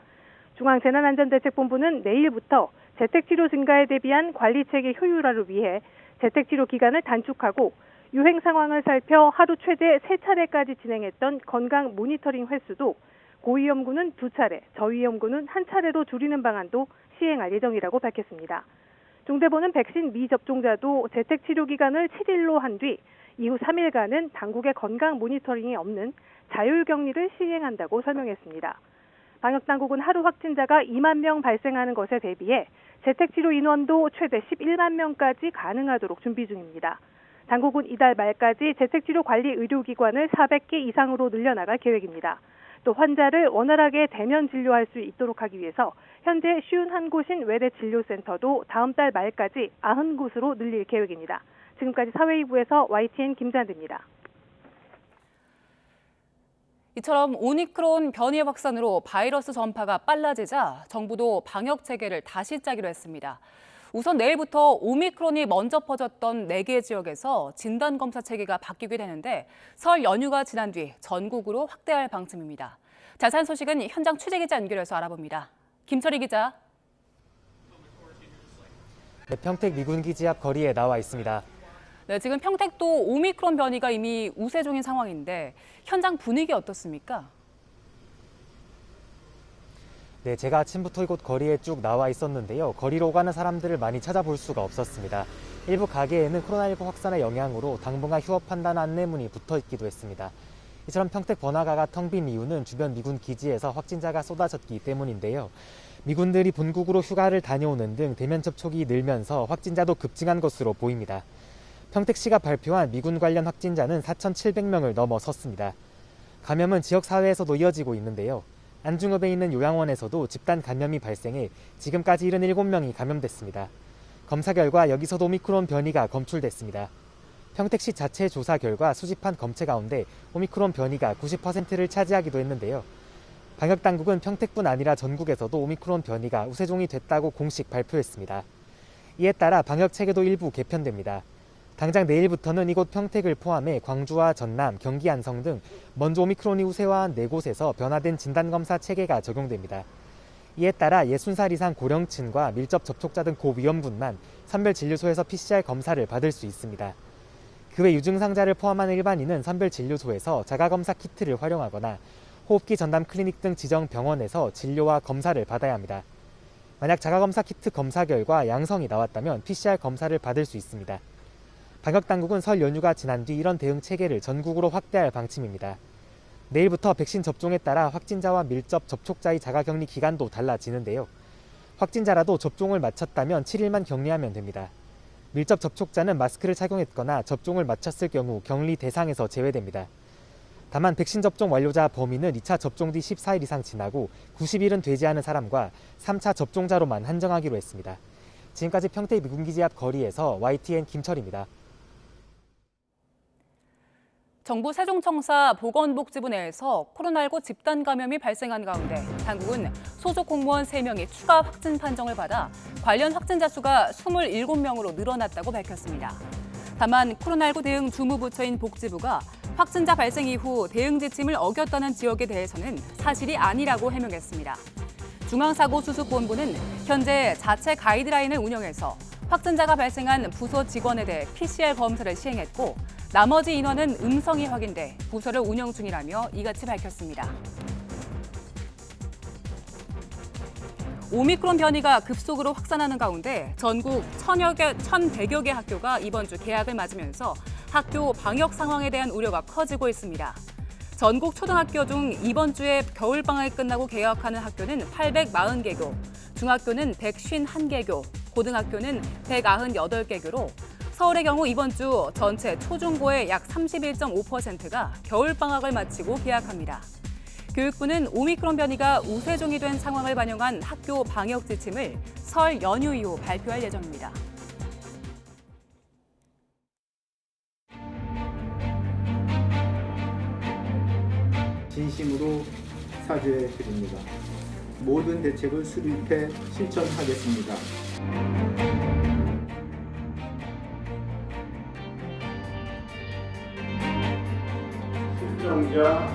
중앙재난안전대책본부는 내일부터 재택치료 증가에 대비한 관리체계 효율화를 위해 재택치료 기간을 단축하고 유행 상황을 살펴 하루 최대 3차례까지 진행했던 건강 모니터링 횟수도 고위험군은 2차례, 저위험군은 1차례로 줄이는 방안도 시행할 예정이라고 밝혔습니다. 중대본은 백신 미접종자도 재택치료 기간을 7일로 한 뒤 이후 3일간은 당국의 건강 모니터링이 없는 자율격리를 시행한다고 설명했습니다. 방역당국은 하루 확진자가 2만 명 발생하는 것에 대비해 재택치료 인원도 최대 11만 명까지 가능하도록 준비 중입니다. 당국은 이달 말까지 재택치료 관리 의료기관을 400개 이상으로 늘려나갈 계획입니다. 또 환자를 원활하게 대면 진료할 수 있도록 하기 위해서 현재 51곳인 외래진료센터도 다음 달 말까지 90곳으로 늘릴 계획입니다. 지금까지 사회이부에서 YTN 김잔디입니다. 이처럼 오미크론 변이 확산으로 바이러스 전파가 빨라지자 정부도 방역 체계를 다시 짜기로 했습니다. 우선 내일부터 오미크론이 먼저 퍼졌던 4개 지역에서 진단검사 체계가 바뀌게 되는데 설 연휴가 지난 뒤 전국으로 확대할 방침입니다. 자세한 소식은 현장 취재기자 연결해서 알아봅니다. 김철희 기자. 네, 평택 미군기지 앞 거리에 나와 있습니다. 네, 지금 평택도 오미크론 변이가 이미 우세 중인 상황인데 현장 분위기 어떻습니까? 네, 제가 아침부터 이곳 거리에 쭉 나와 있었는데요. 거리로 가는 사람들을 많이 찾아볼 수가 없었습니다. 일부 가게에는 코로나19 확산의 영향으로 당분간 휴업한다는 안내문이 붙어 있기도 했습니다. 이처럼 평택 번화가가 텅 빈 이유는 주변 미군 기지에서 확진자가 쏟아졌기 때문인데요. 미군들이 본국으로 휴가를 다녀오는 등 대면 접촉이 늘면서 확진자도 급증한 것으로 보입니다. 평택시가 발표한 미군 관련 확진자는 4,700명을 넘어섰습니다. 감염은 지역사회에서도 이어지고 있는데요. 안중읍에 있는 요양원에서도 집단 감염이 발생해 지금까지 77명이 감염됐습니다. 검사 결과 여기서도 오미크론 변이가 검출됐습니다. 평택시 자체 조사 결과 수집한 검체 가운데 오미크론 변이가 90%를 차지하기도 했는데요. 방역당국은 평택뿐 아니라 전국에서도 오미크론 변이가 우세종이 됐다고 공식 발표했습니다. 이에 따라 방역체계도 일부 개편됩니다. 당장 내일부터는 이곳 평택을 포함해 광주와 전남, 경기 안성 등 먼저 오미크론이 우세화한 4곳에서 변화된 진단검사 체계가 적용됩니다. 이에 따라 60살 이상 고령층과 밀접 접촉자 등 고위험군만 선별진료소에서 PCR 검사를 받을 수 있습니다. 그 외 유증상자를 포함한 일반인은 선별진료소에서 자가검사 키트를 활용하거나 호흡기 전담 클리닉 등 지정 병원에서 진료와 검사를 받아야 합니다. 만약 자가검사 키트 검사 결과 양성이 나왔다면 PCR 검사를 받을 수 있습니다. 방역당국은 설 연휴가 지난 뒤 이런 대응 체계를 전국으로 확대할 방침입니다. 내일부터 백신 접종에 따라 확진자와 밀접 접촉자의 자가격리 기간도 달라지는데요. 확진자라도 접종을 마쳤다면 7일만 격리하면 됩니다. 밀접 접촉자는 마스크를 착용했거나 접종을 마쳤을 경우 격리 대상에서 제외됩니다. 다만 백신 접종 완료자 범위는 2차 접종 뒤 14일 이상 지나고 90일은 되지 않은 사람과 3차 접종자로만 한정하기로 했습니다. 지금까지 평택 미군기지 앞 거리에서 YTN 김철입니다. 정부 세종청사 보건복지부 내에서 코로나19 집단 감염이 발생한 가운데 당국은 소속 공무원 3명이 추가 확진 판정을 받아 관련 확진자 수가 27명으로 늘어났다고 밝혔습니다. 다만 코로나19 대응 주무부처인 복지부가 확진자 발생 이후 대응 지침을 어겼다는 지역에 대해서는 사실이 아니라고 해명했습니다. 중앙사고수습본부는 현재 자체 가이드라인을 운영해서 확진자가 발생한 부서 직원에 대해 PCR 검사를 시행했고 나머지 인원은 음성이 확인돼 부서를 운영 중이라며 이같이 밝혔습니다. 오미크론 변이가 급속으로 확산하는 가운데 전국 1,100여 개 학교가 이번 주 개학을 맞으면서 학교 방역 상황에 대한 우려가 커지고 있습니다. 전국 초등학교 중 이번 주에 겨울방학이 끝나고 개학하는 학교는 840개교, 중학교는 151개교, 고등학교는 198개교로 서울의 경우 이번 주 전체 초중고의 약 31.5%가 겨울방학을 마치고 개학합니다. 교육부는 오미크론 변이가 우세종이 된 상황을 반영한 학교 방역 지침을 설 연휴 이후 발표할 예정입니다. 진심으로 사죄드립니다. 모든 대책을 수립해 실천하겠습니다. 실종자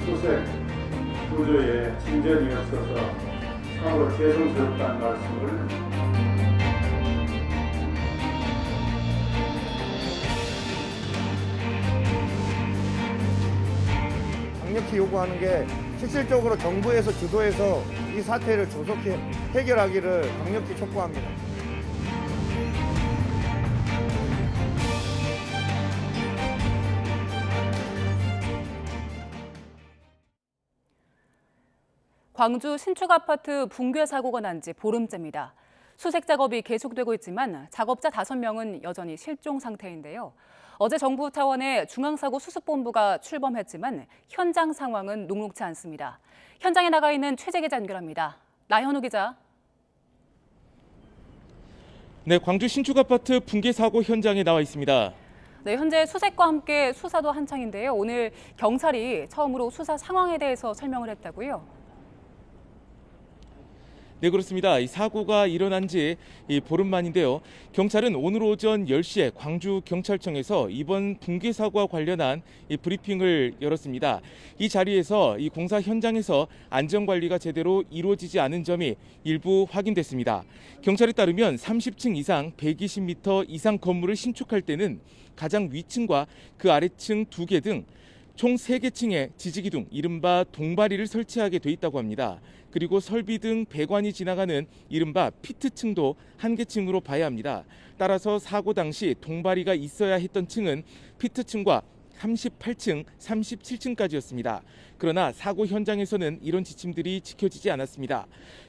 수색 구조에 진전이 없어서 참으로 죄송스럽다는 말씀을 강력히 요구하는 게 실질적으로 정부에서 주도해서 이 사태를 조속히 해결하기를 강력히 촉구합니다. 광주 신축 아파트 붕괴 사고가 난 지 보름째입니다. 수색 작업이 계속되고 있지만 작업자 5명은 여전히 실종 상태인데요. 어제 정부 차원의 중앙사고수습본부가 출범했지만 현장 상황은 녹록지 않습니다. 현장에 나가 있는 최재 기자 연결합니다. 나현우 기자. 네, 광주 신축 아파트 붕괴 사고 현장에 나와 있습니다. 네, 현재 수색과 함께 수사도 한창인데요. 오늘 경찰이 처음으로 수사 상황에 대해서 설명을 했다고요? 네, 그렇습니다. 이 사고가 일어난 지 보름 만인데요. 경찰은 오늘 오전 10시에 광주경찰청에서 이번 붕괴 사고와 관련한 브리핑을 열었습니다. 이 자리에서 이 공사 현장에서 안전관리가 제대로 이루어지지 않은 점이 일부 확인됐습니다. 경찰에 따르면 30층 이상 120m 이상 건물을 신축할 때는 가장 위층과 그 아래층 2개 등 총 3개 층에 지지기둥, 이른바 동바리를 설치하게 돼 있다고 합니다. 그리고 설비 등 배관이 지나가는 이른바 피트층도 1개 층으로 봐야 합니다. 따라서 사고 당시 동바리가 있어야 했던 층은 피트층과 38층, 37층까지였습니다. 그러나 사고 현장에서는 이런 지침들이 지켜지지 않았습니다.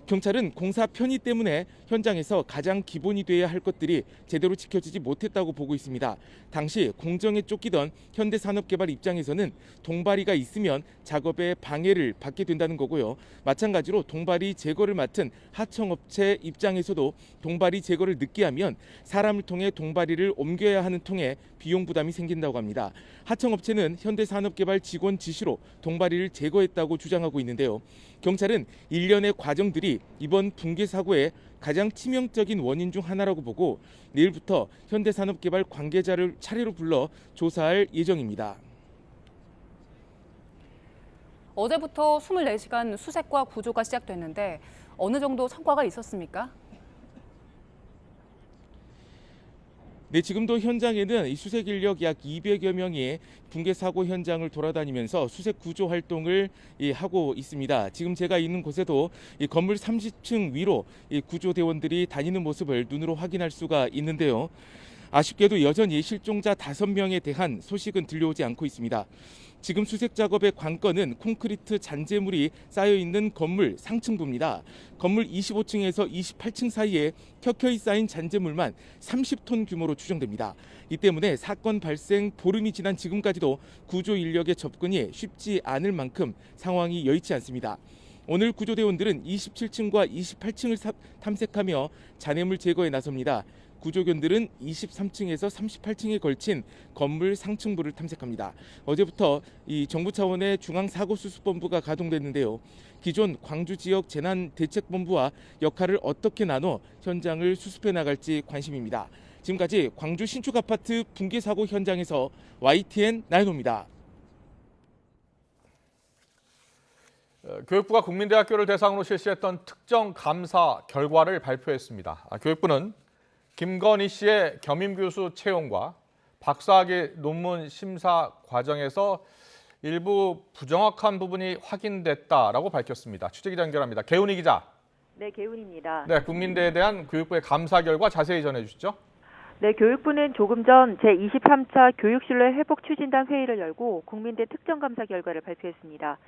경찰은 공사 편의 때문에 현장에서 가장 기본이 돼야 할 것들이 제대로 지켜지지 못했다고 보고 있습니다. 당시 공정에 쫓기던 현대산업개발 입장에서는 동바리가 있으면 작업에 방해를 받게 된다는 거고요. 마찬가지로 동바리 제거를 맡은 하청업체 입장에서도 동바리 제거를 늦게 하면 사람을 통해 동바리를 옮겨야 하는 통에 비용 부담이 생긴다고 합니다. 하청업체는 현대산업개발 직원 지시로 동바리를 제거했다고 주장하고 있는데요. 경찰은 일련의 과정들이 이번 붕괴 사고의 가장 치명적인 원인 중 하나라고 보고 내일부터 현대산업개발 관계자를 차례로 불러 조사할 예정입니다. 어제부터 24시간 수색과 구조가 시작됐는데 어느 정도 성과가 있었습니까? 네, 지금도 현장에는 이 수색 인력 약 200여 명이 붕괴 사고 현장을 돌아다니면서 수색 구조 활동을 하고 있습니다. 지금 제가 있는 곳에도 이 건물 30층 위로 이 구조대원들이 다니는 모습을 눈으로 확인할 수가 있는데요. 아쉽게도 여전히 실종자 5명에 대한 소식은 들려오지 않고 있습니다. 지금 수색 작업의 관건은 콘크리트 잔재물이 쌓여있는 건물 상층부입니다. 건물 25층에서 28층 사이에 켜켜이 쌓인 잔재물만 30톤 규모로 추정됩니다. 이 때문에 사건 발생 보름이 지난 지금까지도 구조 인력의 접근이 쉽지 않을 만큼 상황이 여의치 않습니다. 오늘 구조대원들은 27층과 28층을 탐색하며 잔해물 제거에 나섭니다. 구조견들은 23층에서 38층에 걸친 건물 상층부를 탐색합니다. 어제부터 이 정부 차원의 중앙사고수습본부가 가동됐는데요. 기존 광주 지역 재난대책본부와 역할을 어떻게 나눠 현장을 수습해 나갈지 관심입니다. 지금까지 광주 신축 아파트 붕괴 사고 현장에서 YTN 나인호입니다. 교육부가 국민대학교를 대상으로 실시했던 특정 감사 결과를 발표했습니다. 교육부는 김건희 씨의 겸임 교수 채용과 박사학위 논문 심사 과정에서 일부 부정확한 부분이 확인됐다라고 밝혔습니다. 취재기자 연결합니다. 개훈이 기자. 네, 개훈입니다. 네, 국민대에 대한 교육부의 감사 결과 자세히 전해주시죠. 네, 교육부는 조금 전 제23차 교육신뢰 회복 추진단 회의를 열고 국민대 특정감사 결과를 발표했습니다.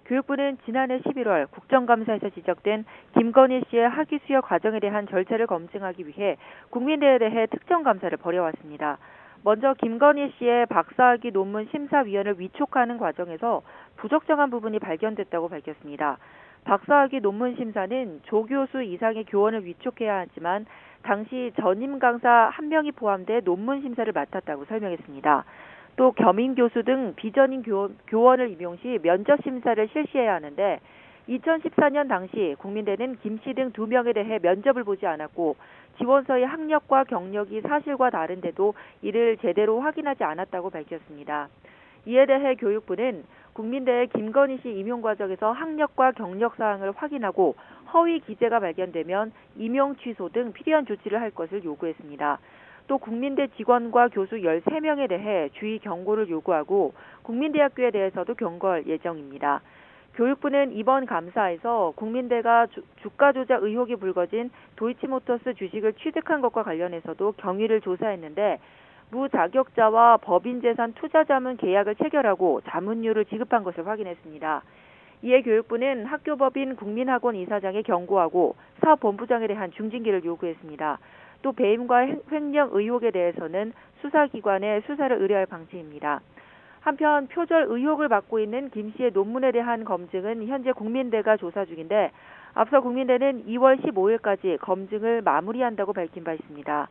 교육부는 지난해 11월 국정감사에서 지적된 김건희 씨의 학위 수여 과정에 대한 절차를 검증하기 위해 국민대에 대해 특정감사를 벌여왔습니다. 먼저 김건희 씨의 박사학위 논문 심사위원을 위촉하는 과정에서 부적정한 부분이 발견됐다고 밝혔습니다. 박사학위 논문 심사는 조 교수 이상의 교원을 위촉해야 하지만 당시 전임 강사 1명이 포함돼 논문 심사를 맡았다고 설명했습니다. 또 겸임 교수 등 비전임 교원을 임용 시 면접 심사를 실시해야 하는데 2014년 당시 국민대는 김 씨 등 2명에 대해 면접을 보지 않았고 지원서의 학력과 경력이 사실과 다른데도 이를 제대로 확인하지 않았다고 밝혔습니다. 이에 대해 교육부는 국민대의 김건희 씨 임용 과정에서 학력과 경력 사항을 확인하고 허위 기재가 발견되면 임용 취소 등 필요한 조치를 할 것을 요구했습니다. 또 국민대 직원과 교수 13명에 대해 주의 경고를 요구하고 국민대학교에 대해서도 경고할 예정입니다. 교육부는 이번 감사에서 국민대가 주가 조작 의혹이 불거진 도이치모터스 주식을 취득한 것과 관련해서도 경위를 조사했는데 무자격자와 법인재산 투자자문 계약을 체결하고 자문료를 지급한 것을 확인했습니다. 이에 교육부는 학교법인 국민학원 이사장에 경고하고 사업본부장에 대한 중징계를 요구했습니다. 또 배임과 횡령 의혹에 대해서는 수사기관에 수사를 의뢰할 방침입니다. 한편 표절 의혹을 받고 있는 김 씨의 논문에 대한 검증은 현재 국민대가 조사 중인데 앞서 국민대는 2월 15일까지 검증을 마무리한다고 밝힌 바 있습니다.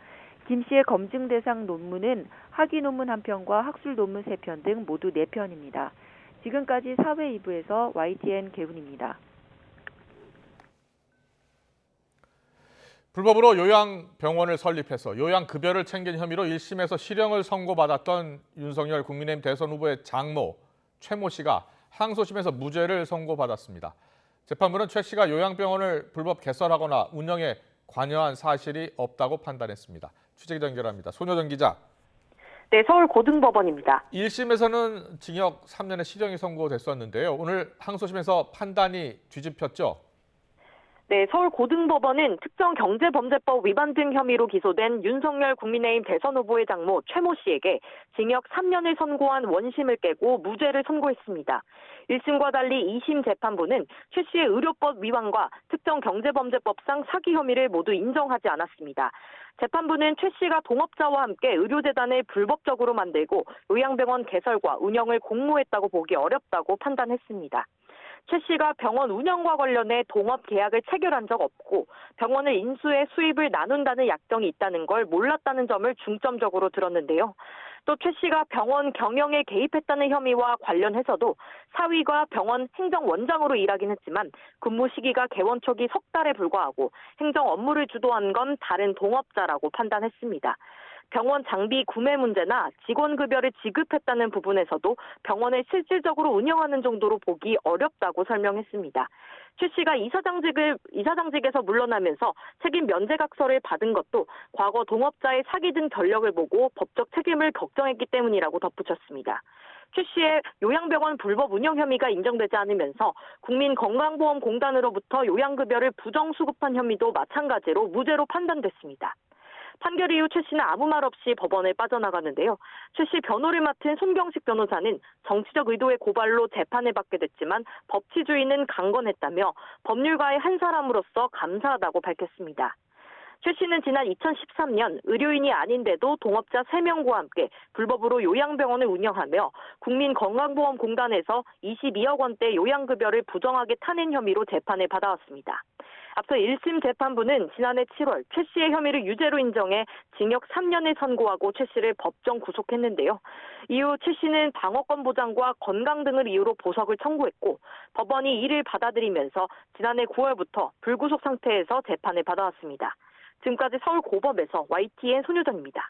김 씨의 검증 대상 논문은 학위 논문 1편과 학술 논문 3편 등 모두 4편입니다. 지금까지 사회 2부에서 YTN 개훈입니다. 불법으로 요양병원을 설립해서 요양급여를 챙긴 혐의로 1심에서 실형을 선고받았던 윤석열 국민의힘 대선 후보의 장모 최모 씨가 항소심에서 무죄를 선고받았습니다. 재판부는 최 씨가 요양병원을 불법 개설하거나 운영에 관여한 사실이 없다고 판단했습니다. 취재기자 연결합니다. 손효정 기자. 네, 서울고등법원입니다. 1심에서는 징역 3년의 실형이 선고됐었는데요. 오늘 항소심에서 판단이 뒤집혔죠? 네, 서울고등법원은 특정경제범죄법 위반 등 혐의로 기소된 윤석열 국민의힘 대선 후보의 장모 최모 씨에게 징역 3년을 선고한 원심을 깨고 무죄를 선고했습니다. 1심과 달리 2심 재판부는 최 씨의 의료법 위반과 특정경제범죄법상 사기 혐의를 모두 인정하지 않았습니다. 재판부는 최 씨가 동업자와 함께 의료재단을 불법적으로 만들고 요양병원 개설과 운영을 공모했다고 보기 어렵다고 판단했습니다. 최 씨가 병원 운영과 관련해 동업 계약을 체결한 적 없고 병원을 인수해 수입을 나눈다는 약정이 있다는 걸 몰랐다는 점을 중점적으로 들었는데요. 또 최 씨가 병원 경영에 개입했다는 혐의와 관련해서도 사위가 병원 행정원장으로 일하긴 했지만 근무 시기가 개원 초기 석 달에 불과하고 행정 업무를 주도한 건 다른 동업자라고 판단했습니다. 병원 장비 구매 문제나 직원 급여를 지급했다는 부분에서도 병원을 실질적으로 운영하는 정도로 보기 어렵다고 설명했습니다. 최 씨가 이사장직에서 물러나면서 책임 면제각서를 받은 것도 과거 동업자의 사기 등 전력을 보고 법적 책임을 걱정했기 때문이라고 덧붙였습니다. 최 씨의 요양병원 불법 운영 혐의가 인정되지 않으면서 국민건강보험공단으로부터 요양급여를 부정수급한 혐의도 마찬가지로 무죄로 판단됐습니다. 판결 이후 최 씨는 아무 말 없이 법원을 빠져나가는데요. 최 씨 변호를 맡은 손경식 변호사는 정치적 의도의 고발로 재판을 받게 됐지만 법치주의는 강건했다며 법률가의 한 사람으로서 감사하다고 밝혔습니다. 최 씨는 지난 2013년 의료인이 아닌데도 동업자 3명과 함께 불법으로 요양병원을 운영하며 국민건강보험공단에서 22억 원대 요양급여를 부정하게 타낸 혐의로 재판을 받아왔습니다. 앞서 1심 재판부는 지난해 7월 최 씨의 혐의를 유죄로 인정해 징역 3년을 선고하고 최 씨를 법정 구속했는데요. 이후 최 씨는 방어권 보장과 건강 등을 이유로 보석을 청구했고 법원이 이를 받아들이면서 지난해 9월부터 불구속 상태에서 재판을 받아왔습니다. 지금까지 서울고법에서 YTN 손유정입니다.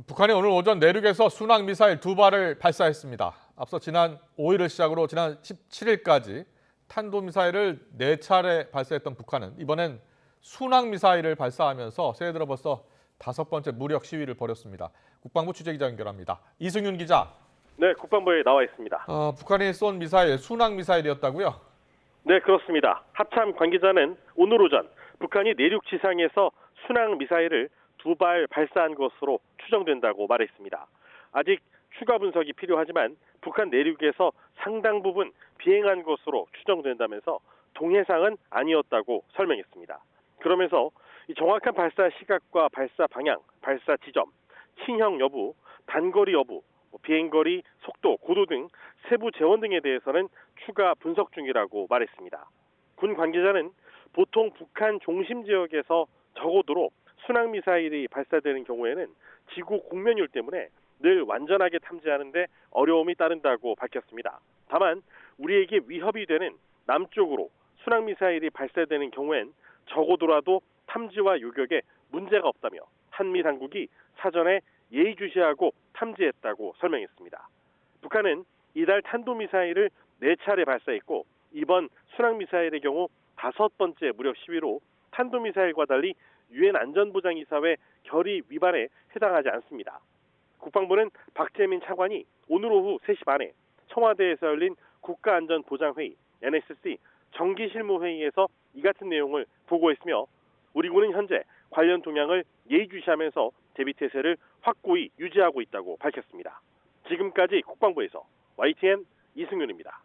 북한이 오늘 오전 내륙에서 순항미사일 2발을 발사했습니다. 앞서 지난 5일을 시작으로 지난 17일까지 탄도미사일을 4차례 발사했던 북한은 이번엔 순항미사일을 발사하면서 새해 들어 벌써 5번째 무력 시위를 벌였습니다. 국방부 취재기자 연결합니다. 이승윤 기자. 네, 국방부에 나와 있습니다. 북한이 쏜 미사일 순항미사일이었다고요? 네, 그렇습니다. 합참 관계자는 오늘 오전 북한이 내륙 지상에서 순항미사일을 2발 발사한 것으로 추정된다고 말했습니다. 아직 추가 분석이 필요하지만 북한 내륙에서 상당 부분 비행한 것으로 추정된다면서 동해상은 아니었다고 설명했습니다. 그러면서 이 정확한 발사 시각과 발사 방향, 발사 지점, 신형 여부, 단거리 여부, 비행거리, 속도, 고도 등 세부 재원 등에 대해서는 추가 분석 중이라고 말했습니다. 군 관계자는 보통 북한 중심 지역에서 저고도로 순항미사일이 발사되는 경우에는 지구 공면율 때문에 늘 완전하게 탐지하는 데 어려움이 따른다고 밝혔습니다. 다만 우리에게 위협이 되는 남쪽으로 순항미사일이 발사되는 경우엔 적어도라도 탐지와 요격에 문제가 없다며 한미 당국이 사전에 예의주시하고 탐지했다고 설명했습니다. 북한은 이달 탄도미사일을 4차례 발사했고 이번 순항미사일의 경우 5번째 무력 시위로 탄도미사일과 달리 유엔 안전보장이사회 결의 위반에 해당하지 않습니다. 국방부는 박재민 차관이 오늘 오후 3시 반에 청와대에서 열린 국가안전보장회의 NSC 정기실무회의에서 이 같은 내용을 보고했으며 우리 군은 현재 관련 동향을 예의주시하면서 대비태세를 확고히 유지하고 있다고 밝혔습니다. 지금까지 국방부에서 YTN 이승윤입니다.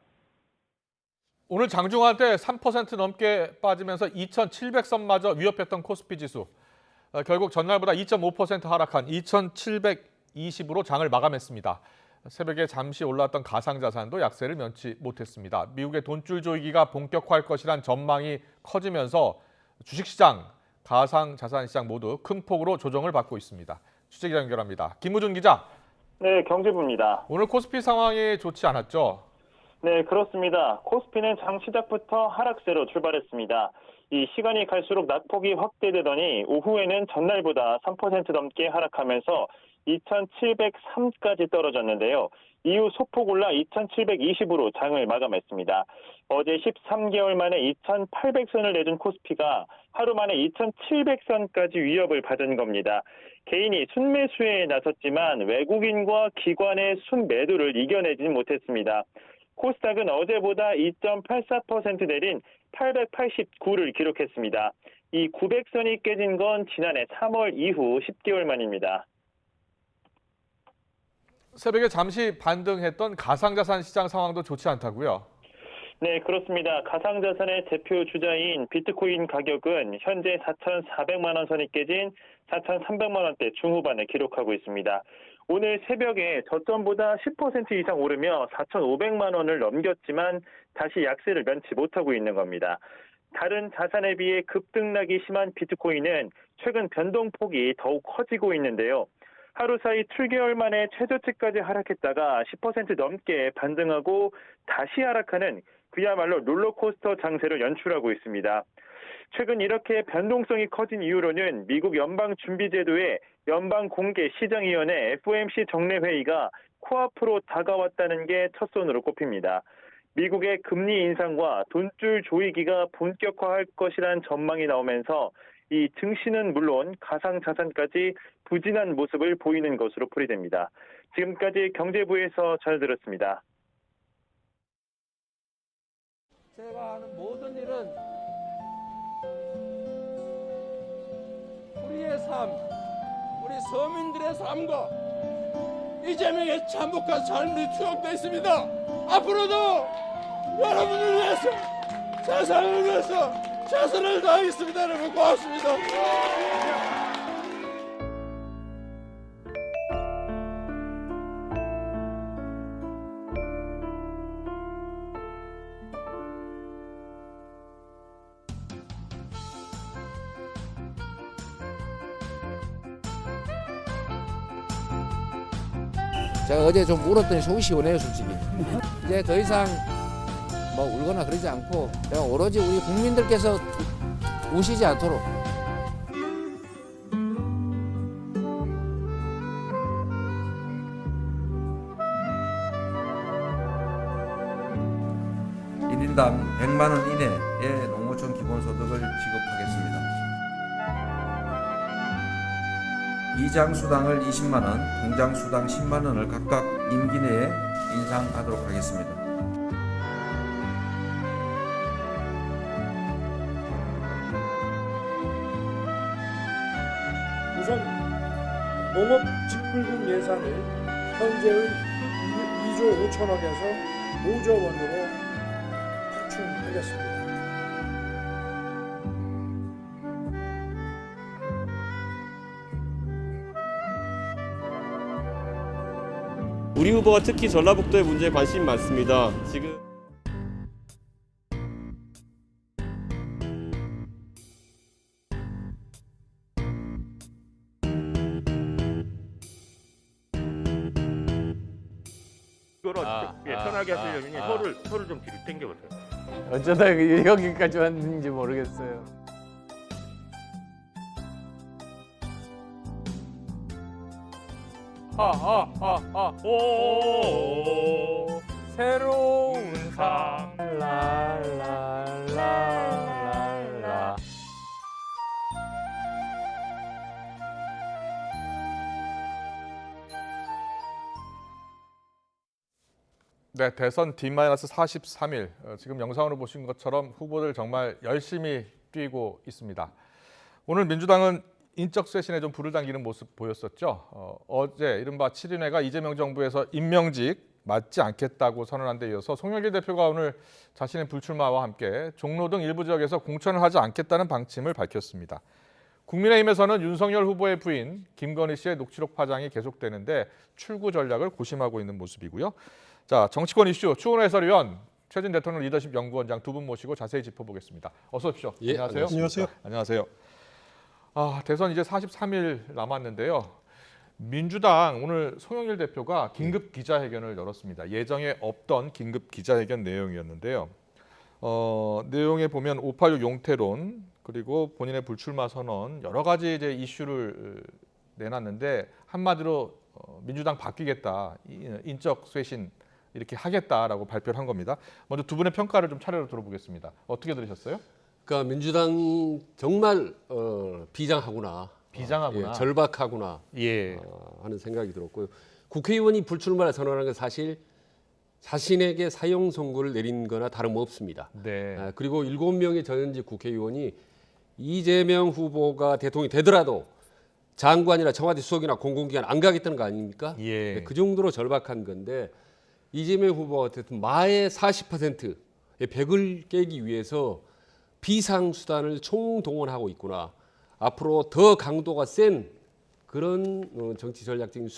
오늘 장중한테 3% 넘게 빠지면서 2,700선마저 위협했던 코스피 지수. 결국 전날보다 2.5% 하락한 2,720으로 장을 마감했습니다. 새벽에 잠시 올랐던 가상자산도 약세를 면치 못했습니다. 미국의 돈줄 조이기가 본격화할 것이란 전망이 커지면서 주식시장, 가상자산시장 모두 큰 폭으로 조정을 받고 있습니다. 취재기자 연결합니다. 김우준 기자. 네, 경제부입니다. 오늘 코스피 상황이 좋지 않았죠? 네, 그렇습니다. 코스피는 장 시작부터 하락세로 출발했습니다. 이 시간이 갈수록 낙폭이 확대되더니 오후에는 전날보다 3% 넘게 하락하면서 2,703까지 떨어졌는데요. 이후 소폭 올라 2,720으로 장을 마감했습니다. 어제 13개월 만에 2,800선을 내준 코스피가 하루 만에 2,700선까지 위협을 받은 겁니다. 개인이 순매수에 나섰지만 외국인과 기관의 순매도를 이겨내지는 못했습니다. 코스닥은 어제보다 2.84% 내린 889를 기록했습니다. 이 900선이 깨진 건 지난해 3월 이후 10개월 만입니다. 새벽에 잠시 반등했던 가상자산 시장 상황도 좋지 않다고요? 네, 그렇습니다. 가상자산의 대표 주자인 비트코인 가격은 현재 4,400만 원 선이 깨진 4,300만 원대 중후반을 기록하고 있습니다. 오늘 새벽에 저점보다 10% 이상 오르며 4,500만 원을 넘겼지만 다시 약세를 면치 못하고 있는 겁니다. 다른 자산에 비해 급등락이 심한 비트코인은 최근 변동폭이 더욱 커지고 있는데요. 하루 사이 7개월 만에 최저치까지 하락했다가 10% 넘게 반등하고 다시 하락하는 그야말로 롤러코스터 장세를 연출하고 있습니다. 최근 이렇게 변동성이 커진 이유로는 미국 연방준비제도의 연방공개시장위원회 FOMC 정례회의가 코앞으로 다가왔다는 게 첫손으로 꼽힙니다. 미국의 금리 인상과 돈줄 조이기가 본격화할 것이란 전망이 나오면서 이 증시는 물론 가상자산까지 부진한 모습을 보이는 것으로 풀이됩니다. 지금까지 경제부에서 전해드렸습니다. 제가 하는 모든 일은 우리의 삶, 우리 서민들의 삶과 이재명의 참혹한 삶이 추억되어 있습니다. 앞으로도 여러분을 위해서, 세상을 위해서 최선을 다하겠습니다. 여러분 고맙습니다. 제가 어제 좀 울었더니 속이 시원해요, 솔직히. 이제 더 이상 뭐 울거나 그러지 않고 그냥 오로지 우리 국민들께서 우시지 않도록 (1인당) 100만 원 이내의 농어촌 기본소득을 지급하겠습니다. 비장수당을 20만 원, 통장수당 10만 원을 각각 임기 내에 인상하도록 하겠습니다. 우선 농업직불금 예산을 현재의 2조 5천억에서 5조 원으로 확충하겠습니다. 우리 후보가 특히 전라북도의 문제에 관심이 많습니다. 지금 이거를 편하게 하시려면 혀를 좀 뒤로 당겨보세요. 어쩌다 여기까지 왔는지 모르겠어요. 오 새로운 삶 랄랄랄랄라. 네, 대선 D-43일. 지금 영상으로 보신 것처럼 후보들 정말 열심히 뛰고 있습니다. 오늘 민주당은 인적 쇄신에 좀 불을 당기는 모습 보였었죠. 어제 이른바 7인회가 이재명 정부에서 임명직 맞지 않겠다고 선언한 데 이어서 송영길 대표가 오늘 자신의 불출마와 함께 종로 등 일부 지역에서 공천을 하지 않겠다는 방침을 밝혔습니다. 국민의힘에서는 윤석열 후보의 부인 김건희 씨의 녹취록 파장이 계속되는데 출구 전략을 고심하고 있는 모습이고요. 자, 정치권 이슈 추은호 해설위원, 최진 대통령 리더십 연구원장 두 분 모시고 자세히 짚어보겠습니다. 어서 오십시오. 예, 안녕하세요. 안녕하세요. 안녕하세요. 대선 이제 43일 남았는데요. 민주당 오늘 송영길 대표가 긴급 기자회견을 열었습니다. 예정에 없던 긴급 기자회견 내용이었는데요. 내용에 보면 586 용태론 그리고 본인의 불출마 선언 여러 가지 이제 이슈를 내놨는데 한마디로 민주당 바뀌겠다, 인적 쇄신 이렇게 하겠다라고 발표를 한 겁니다. 먼저 두 분의 평가를 좀 차례로 들어보겠습니다. 어떻게 들으셨어요? 그러니까 민주당 정말 비장하구나. 비장하구나. 절박하구나. 예. 하는 생각이 들었고요. 국회의원이 불출마를 선언한 건 사실 자신에게 사형 선고를 내린 거나 다름없습니다. 네. 그리고 7명의 전현직 국회의원이 이재명 후보가 대통령이 되더라도 장관이나 청와대 수석이나 공공기관 안 가겠다는 거 아닙니까? 예. 그 정도로 절박한 건데 이재명 후보가 어쨌든 마의 40%의 벽을 깨기 위해서 비상수단을 총동원하고 있구나. 앞으로 더 강도가 센 그런 정치 전략적인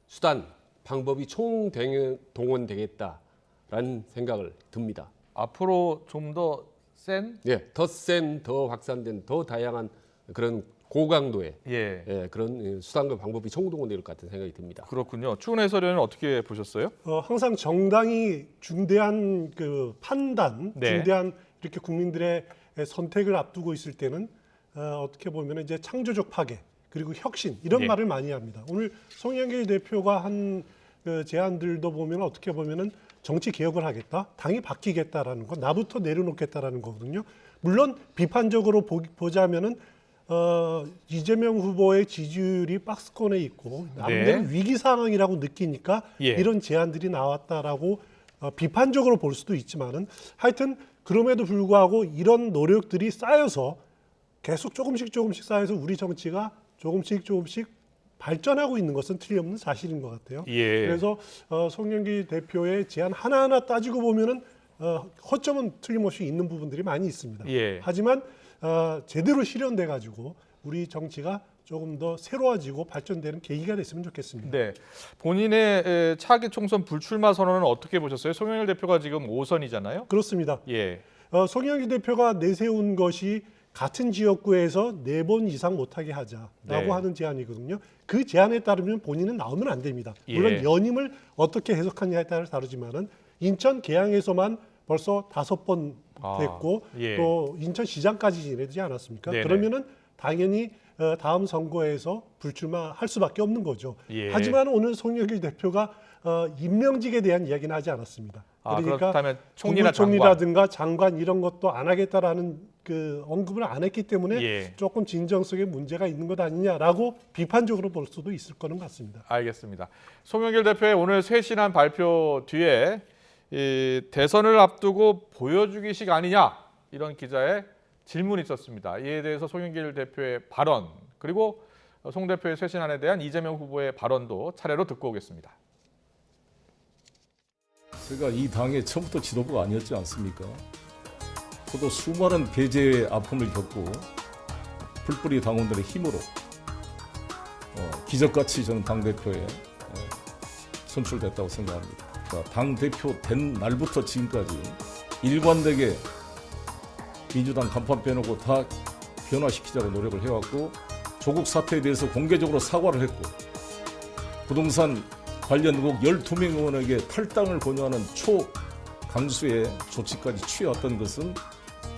수단, 방법이 총동원되겠다라는 생각을 듭니다. 앞으로 좀 더 센? 예, 더 센, 더 확산된, 더 다양한 그런 고강도의 그런 수단과 방법이 총동원될 것 같은 생각이 듭니다. 그렇군요. 추은호 해설위원은 어떻게 보셨어요? 항상 정당이 중대한 그 판단, 네. 중대한 이렇게 국민들의 선택을 앞두고 있을 때는 어떻게 보면 이제 창조적 파괴 그리고 혁신 이런 말을 많이 합니다. 오늘 송영길 대표가 한 제안들도 보면 어떻게 보면은 정치 개혁을 하겠다, 당이 바뀌겠다라는 거, 나부터 내려놓겠다라는 거거든요. 물론 비판적으로 보자면은 이재명 후보의 지지율이 박스권에 있고 남대로 위기 상황이라고 느끼니까 이런 제안들이 나왔다라고 비판적으로 볼 수도 있지만은 하여튼 그럼에도 불구하고 이런 노력들이 쌓여서 계속 조금씩 쌓여서 우리 정치가 조금씩 발전하고 있는 것은 틀림없는 사실인 것 같아요. 그래서 송영길 대표의 제안 하나하나 따지고 보면은 허점은 틀림없이 있는 부분들이 많이 있습니다. 하지만 제대로 실현돼 가지고 우리 정치가 조금 더 새로워지고 발전되는 계기가 됐으면 좋겠습니다. 네, 본인의 차기 총선 불출마 선언은 어떻게 보셨어요? 송영길 대표가 지금 5선이잖아요. 그렇습니다. 송영길 대표가 내세운 것이 같은 지역구에서 4번 이상 못하게 하자라고 하는 제안이거든요. 그 제안에 따르면 본인은 나오면 안 됩니다. 물론 연임을 어떻게 해석하느냐에 따라 다르지만은 인천 계양에서만 벌써 5번 됐고 또 인천시장까지 지내지 않았습니까? 그러면은 당연히 다음 선거에서 불출마할 수밖에 없는 거죠. 하지만 오늘 송영길 대표가 임명직에 대한 이야기는 하지 않았습니다. 그러니까 그렇다면 총리나 국무총리라든가 장관 이런 것도 안 하겠다라는 그 언급을 안 했기 때문에 조금 진정성에 문제가 있는 것 아니냐라고 비판적으로 볼 수도 있을 거는 같습니다. 알겠습니다. 송영길 대표의 오늘 쇄신안 발표 뒤에 이 대선을 앞두고 보여주기식 아니냐 이런 기자의 질문이 있었습니다. 이에 대해서 송영길 대표의 발언 그리고 송 대표의 쇄신안에 대한 이재명 후보의 발언도 차례로 듣고 오겠습니다. 제가 이 당의 처음부터 지도부가 아니었지 않습니까? 저도 수많은 배제의 아픔을 겪고 풀뿌리 당원들의 힘으로 기적같이 저는 당대표에 선출됐다고 생각합니다. 그러니까 당대표 된 날부터 지금까지 일관되게 민주당 간판 빼놓고 다 변화시키자고 노력을 해왔고 조국 사태에 대해서 공개적으로 사과를 했고 부동산 관련 의혹 12명 의원에게 탈당을 권유하는 초강수의 조치까지 취해왔던 것은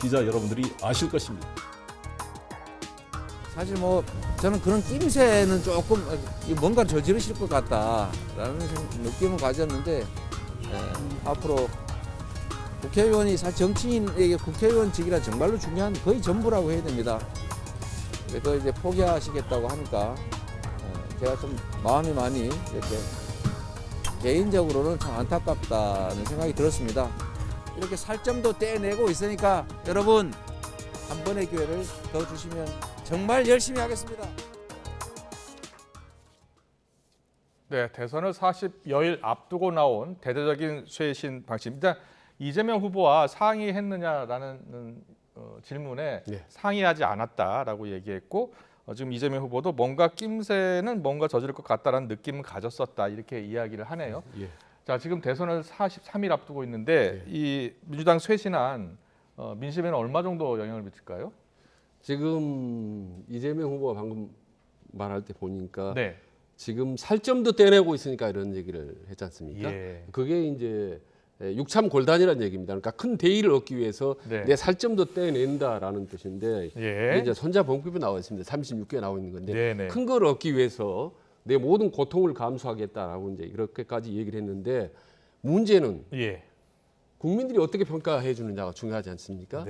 기자 여러분들이 아실 것입니다. 사실 뭐 저는 그런 낌새는 조금 뭔가 저지르실 것 같다라는 느낌을 가졌는데 앞으로 국회의원이 사실 정치인에게 국회의원직이라 정말로 중요한 거의 전부라고 해야 됩니다. 그래서 이제 포기하시겠다고 하니까 제가 좀 마음이 많이 이렇게 개인적으로는 참 안타깝다는 생각이 들었습니다. 이렇게 살점도 떼내고 있으니까 여러분 한 번의 기회를 더 주시면 정말 열심히 하겠습니다. 네, 대선을 40여일 앞두고 나온 대대적인 쇄신 방식입니다. 이재명 후보와 상의했느냐라는 질문에 상의하지 않았다라고 얘기했고 지금 이재명 후보도 뭔가 낌새는 뭔가 저지를 것 같다라는 느낌을 가졌었다 이렇게 이야기를 하네요. 자, 지금 대선을 43일 앞두고 있는데 이 민주당 쇄신안 민심에는 얼마 정도 영향을 미칠까요? 지금 이재명 후보가 방금 말할 때 보니까 지금 살점도 떼내고 있으니까 이런 얘기를 했지 않습니까? 그게 이제 육참 골단이라는 얘기입니다. 그러니까 큰 대의를 얻기 위해서 내 살점도 떼낸다라는 뜻인데 이제 손자 봉급이 나와 있습니다. 36개 나와 있는 건데 큰 걸 얻기 위해서 내 모든 고통을 감수하겠다라고 이제 이렇게까지 얘기를 했는데 문제는 국민들이 어떻게 평가해 주느냐가 중요하지 않습니까?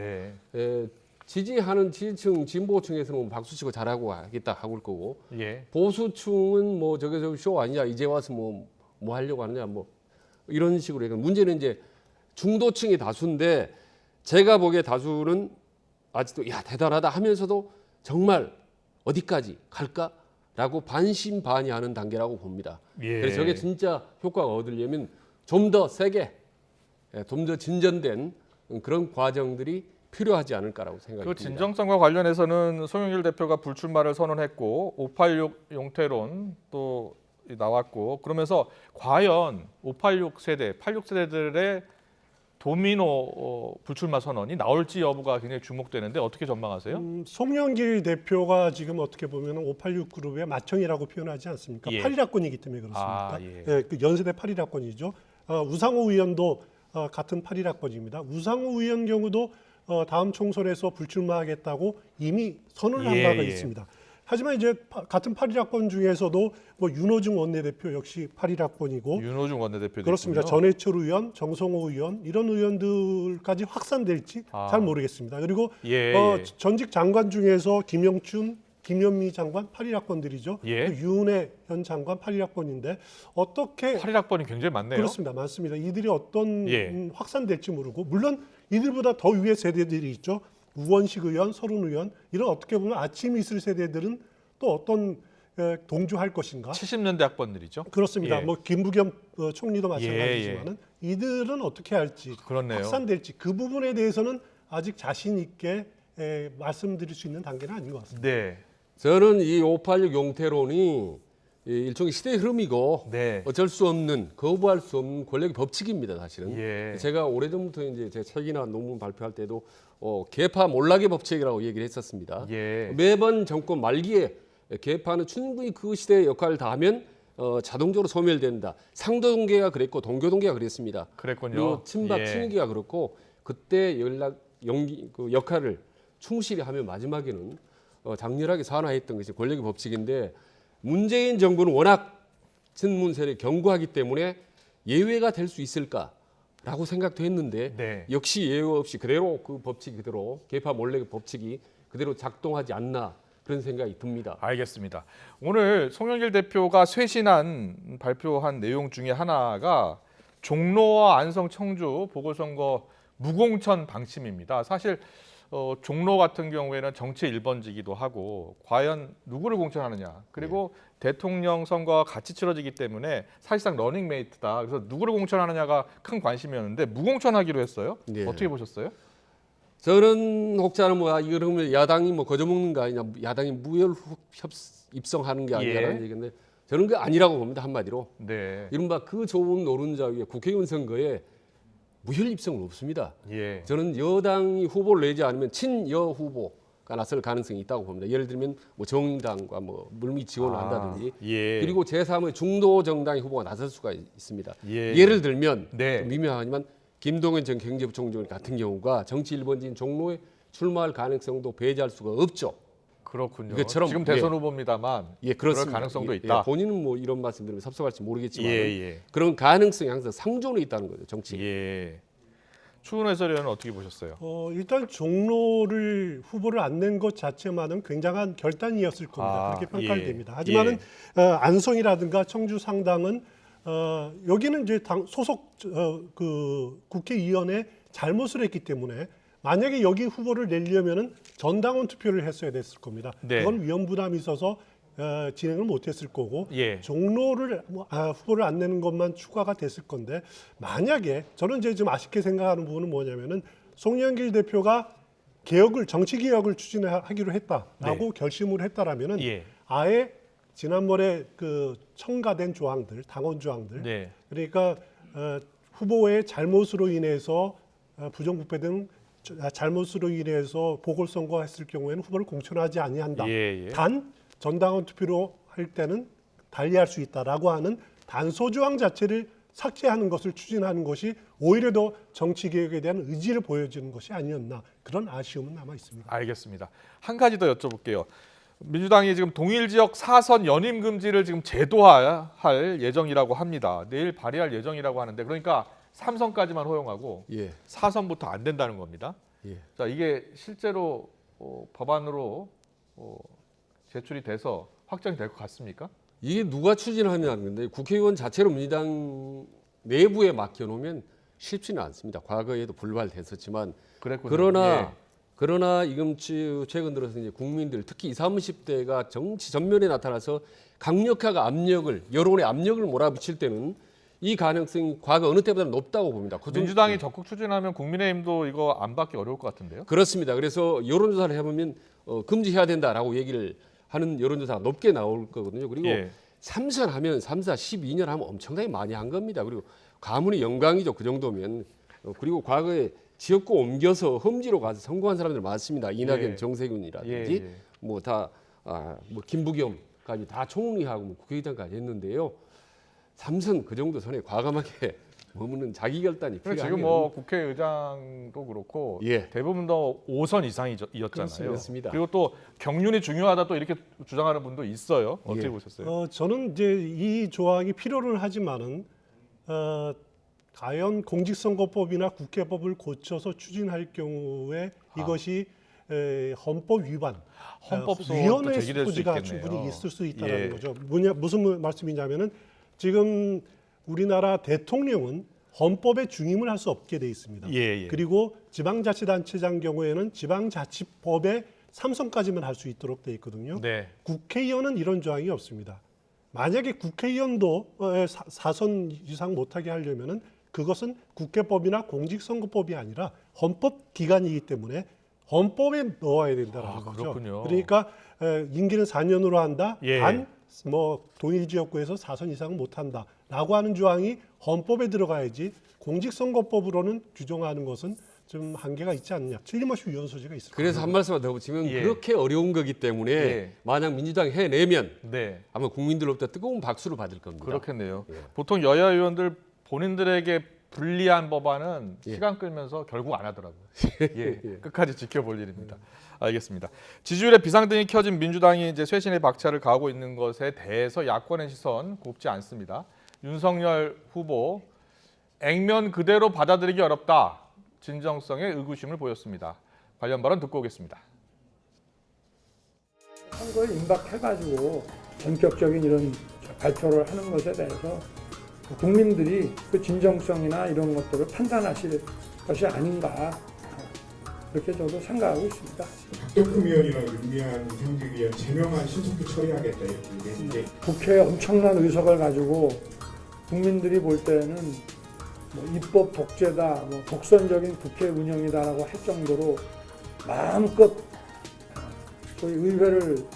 지지하는 지지층 진보층에서는 박수치고 잘하고 하겠다 하고 올 거고 보수층은 뭐 저게 쇼 아니냐 이제 와서 뭐 하려고 하느냐 뭐 이런 식으로 해요. 문제는 이제 중도층이 다수인데 제가 보기에 다수는 아직도 야 대단하다 하면서도 정말 어디까지 갈까라고 반신반의하는 단계라고 봅니다. 그래서 저게 진짜 효과가 얻으려면 좀 더 세게, 좀 더 진전된 그런 과정들이 필요하지 않을까라고 생각이 듭니다. 진정성과 관련해서는 송영길 대표가 불출마를 선언했고 586 용태론 또 나왔고 그러면서 과연 586 세대, 86세대들의 도미노 불출마 선언이 나올지 여부가 굉장히 주목되는데 어떻게 전망하세요? 송영길 대표가 지금 어떻게 보면 586 그룹의 맏형이라고 표현하지 않습니까? 8일학번이기 때문에 그렇습니까? 그 연세대 8일학번이죠. 우상호 의원도 같은 8일학번입니다. 우상호 의원 경우도 다음 총선에서 불출마하겠다고 이미 선언을 한 바가 있습니다. 하지만 이제 같은 8.1학번 중에서도 뭐 윤호중 원내대표 역시 8.1학번이고 윤호중 원내대표도 그렇습니다. 있군요. 전해철 의원, 정성호 의원 이런 의원들까지 확산될지 잘 모르겠습니다. 그리고 전직 장관 중에서 김영춘, 김현미 장관 8.1학번들이죠. 유은혜 현 장관 8.1학번인데 어떻게 8.1학번이 굉장히 많네요. 그렇습니다. 많습니다. 이들이 어떤 확산될지 모르고 물론 이들보다 더 위의 세대들이 있죠. 우원식 의원, 서른 의원 이런 어떻게 보면 아침이 있을 세대들은 또 어떤 동조할 것인가? 70년대 학번들이죠. 그렇습니다. 뭐 김부겸 총리도 마찬가지지만은 이들은 어떻게 할지, 그렇네요. 확산될지 그 부분에 대해서는 아직 자신 있게 말씀드릴 수 있는 단계는 아닌 것 같습니다. 네. 저는 이 586 용태론이 일종의 시대의 흐름이고 어쩔 수 없는, 거부할 수 없는 권력의 법칙입니다. 사실은 제가 오래전부터 이제 제 책이나 논문 발표할 때도 계파 몰락의 법칙이라고 얘기를 했었습니다. 매번 정권 말기에 계파는 충분히 그 시대의 역할을 다하면 자동적으로 소멸된다. 상도동계가 그랬고 동교동계가 그랬습니다. 그랬군요. 그리고 친박 친이계가 그렇고 그때 그 역할을 충실히 하면 마지막에는 장렬하게 산화했던 것이 권력의 법칙인데 문재인 정부는 워낙 친문세를 경고하기 때문에 예외가 될 수 있을까라고 생각도 했는데 역시 예외 없이 그대로 그 법칙이 그대로 계파 몰락의 법칙이 그대로 작동하지 않나 그런 생각이 듭니다. 알겠습니다. 오늘 송영길 대표가 쇄신안 발표한 내용 중에 하나가 종로와 안성, 청주 보궐선거 무공천 방침입니다. 사실 종로 같은 경우에는 정치 1번지기도 하고 과연 누구를 공천하느냐 그리고 대통령 선거가 같이 치러지기 때문에 사실상 러닝메이트다. 그래서 누구를 공천하느냐가 큰 관심이었는데 무공천하기로 했어요. 어떻게 보셨어요? 저는 혹자는 이거 그러면 야당이 거저먹는 거 아니냐, 야당이 무혈 입성하는 게 아니냐라는 얘기인데 저는 그게 아니라고 봅니다. 한마디로. 이른바 그 좋은 노른자 위에 국회의원 선거에 무혈 입성은 없습니다. 저는 여당이 후보를 내지 않으면 친여 후보가 나설 가능성이 있다고 봅니다. 예를 들면 정의당과 물밑 지원을 한다든지 그리고 제3의 중도 정당의 후보가 나설 수가 있습니다. 예를 들면 좀 미묘하지만 김동연 전 경제부총리 같은 경우가 정치 1번지인 종로에 출마할 가능성도 배제할 수가 없죠. 그렇군요. 이것처럼 지금 대선 후보입니다만 그럴 가능성도 있다. 본인은 이런 말씀 드리면 섭섭할지 모르겠지만 그런 가능성이 항상 상존해 있다는 거죠. 정치. 추은호 해설위원은 어떻게 보셨어요? 일단 종로를 후보를 안 낸 것 자체만은 굉장한 결단이었을 겁니다. 그렇게 평가를 됩니다. 하지만은 안성이라든가 청주 상당은 여기는 이제 소속 그 국회의원의 잘못을 했기 때문에 만약에 여기 후보를 내려면은 전당원 투표를 했어야 됐을 겁니다. 그건 위험 부담이 있어서 진행을 못했을 거고 종로를 후보를 안 내는 것만 추가가 됐을 건데 만약에 저는 이제 좀 아쉽게 생각하는 부분은 뭐냐면은 송영길 대표가 정치 개혁을 추진하기로 했다라고 결심을 했다라면은 아예 지난번에 그 첨가된 조항들, 당원 조항들 그러니까 후보의 잘못으로 인해서 부정부패 등 잘못으로 인해서 보궐선거했을 경우에는 후보를 공천하지 아니한다. 단 전당원 투표로 할 때는 달리할 수 있다라고 하는 단서 조항 자체를 삭제하는 것을 추진하는 것이 오히려 더 정치 개혁에 대한 의지를 보여주는 것이 아니었나 그런 아쉬움은 남아 있습니다. 알겠습니다. 한 가지 더 여쭤볼게요. 민주당이 지금 동일 지역 사선 연임 금지를 지금 제도화할 예정이라고 합니다. 내일 발의할 예정이라고 하는데 그러니까 3선까지만 허용하고 4선부터 안 된다는 겁니다. 자, 이게 실제로 법안으로 제출이 돼서 확정이 될 것 같습니까? 이게 누가 추진하냐는 건데 국회의원 자체로 민주당 내부에 맡겨놓으면 쉽지는 않습니다. 과거에도 불발됐었지만 그러나 지금 최근 들어서 이제 국민들 특히 20, 30대가 정치 전면에 나타나서 강력하게 여론의 압력을 몰아붙일 때는 이 가능성이 과거 어느 때보다 높다고 봅니다. 민주당이 적극 추진하면 국민의힘도 이거 안 받기 어려울 것 같은데요? 그렇습니다. 그래서 여론조사를 해보면 금지해야 된다라고 얘기를 하는 여론조사가 높게 나올 거거든요. 그리고 3선 하면 3사 12년 하면 엄청나게 많이 한 겁니다. 그리고 가문의 영광이죠. 그 정도면. 그리고 과거에 지역구 옮겨서 험지로 가서 성공한 사람들 많습니다. 이낙연, 정세균이라든지 김부겸까지 다 총리하고 국회의장까지 했는데요. 3선 그 정도 선에 과감하게 머무는 자기 결단이 필요하면 지금 뭐 국회의장도 그렇고 대부분 다 5선 이상이었잖아요. 그렇습니다. 그리고 또 경륜이 중요하다 또 이렇게 주장하는 분도 있어요. 어떻게 보셨어요? 저는 이제 이 조항이 필요는 하지만은 과연 공직선거법이나 국회법을 고쳐서 추진할 경우에 이것이 헌법 위반, 위헌의 소지가 충분히 있을 수 있다는 거죠. 무슨 말씀이냐면은 지금 우리나라 대통령은 헌법에 중임을 할 수 없게 돼 있습니다. 그리고 지방자치단체장 경우에는 지방자치법에 3선까지만 할 수 있도록 돼 있거든요. 국회의원은 이런 조항이 없습니다. 만약에 국회의원도 4선 이상 못하게 하려면은 그것은 국회법이나 공직선거법이 아니라 헌법기관이기 때문에 헌법에 넣어야 된다는 거죠. 그렇군요. 그러니까 임기는 4년으로 한다. 단 뭐 동일 지역구에서 4선 이상은 못한다. 라고 하는 조항이 헌법에 들어가야지 공직선거법으로는 규정하는 것은 좀 한계가 있지 않느냐. 틀림없이 위헌 소지가 있을 그래서 한 말씀만 더 붙이면 그렇게 어려운 거기 때문에 만약 민주당이 해내면 아마 국민들로부터 뜨거운 박수를 받을 겁니다. 그렇겠네요. 보통 여야 의원들 본인들에게 불리한 법안은 시간 끌면서 결국 안 하더라고요. 끝까지 지켜볼 일입니다. 알겠습니다. 지지율에 비상등이 켜진 민주당이 이제 쇄신의 박차를 가하고 있는 것에 대해서 야권의 시선 곱지 않습니다. 윤석열 후보 액면 그대로 받아들이기 어렵다. 진정성의 의구심을 보였습니다. 관련 발언 듣고 오겠습니다. 선거에 임박해가지고 전격적인 이런 발표를 하는 것에 대해서 국민들이 그 진정성이나 이런 것들을 판단하실 것이 아닌가 그렇게 저도 생각하고 있습니다. 박덕흠 의원이나 윤미향 상직위원 제명안 신속히 처리하겠다 이렇게 얘기했는데 국회에 엄청난 의석을 가지고 국민들이 볼 때는 뭐 입법 독재다, 뭐 독선적인 국회 운영이다라고 할 정도로 마음껏 소위 의회를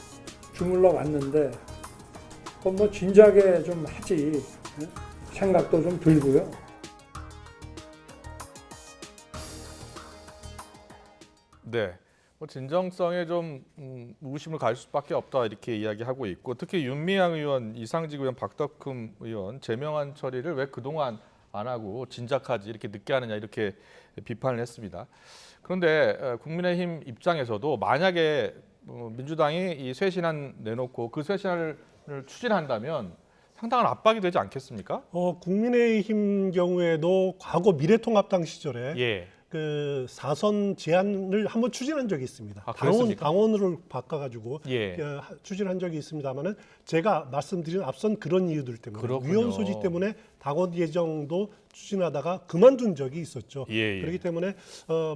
주물러 왔는데 뭐 진작에 좀 하지 생각도 좀 들고요. 네, 뭐 진정성에 좀 의구심을 가질 수밖에 없다 이렇게 이야기하고 있고 특히 윤미향 의원, 이상직 의원, 박덕흠 의원 제명안 처리를 왜 그동안 안 하고 진작하지 이렇게 늦게 하느냐 이렇게 비판을 했습니다. 그런데 국민의힘 입장에서도 만약에 민주당이 이 쇄신안 내놓고 그 쇄신안을 추진한다면 상당한 압박이 되지 않겠습니까? 국민의힘 경우에도 과거 미래통합당 시절에 그 4선 제안을 한번 추진한 적이 있습니다. 당원으로 바꿔가지고 추진한 적이 있습니다만은 제가 말씀드린 앞선 그런 이유들 때문에 위헌 소지 때문에 당원 예정도 추진하다가 그만둔 적이 있었죠. 그렇기 때문에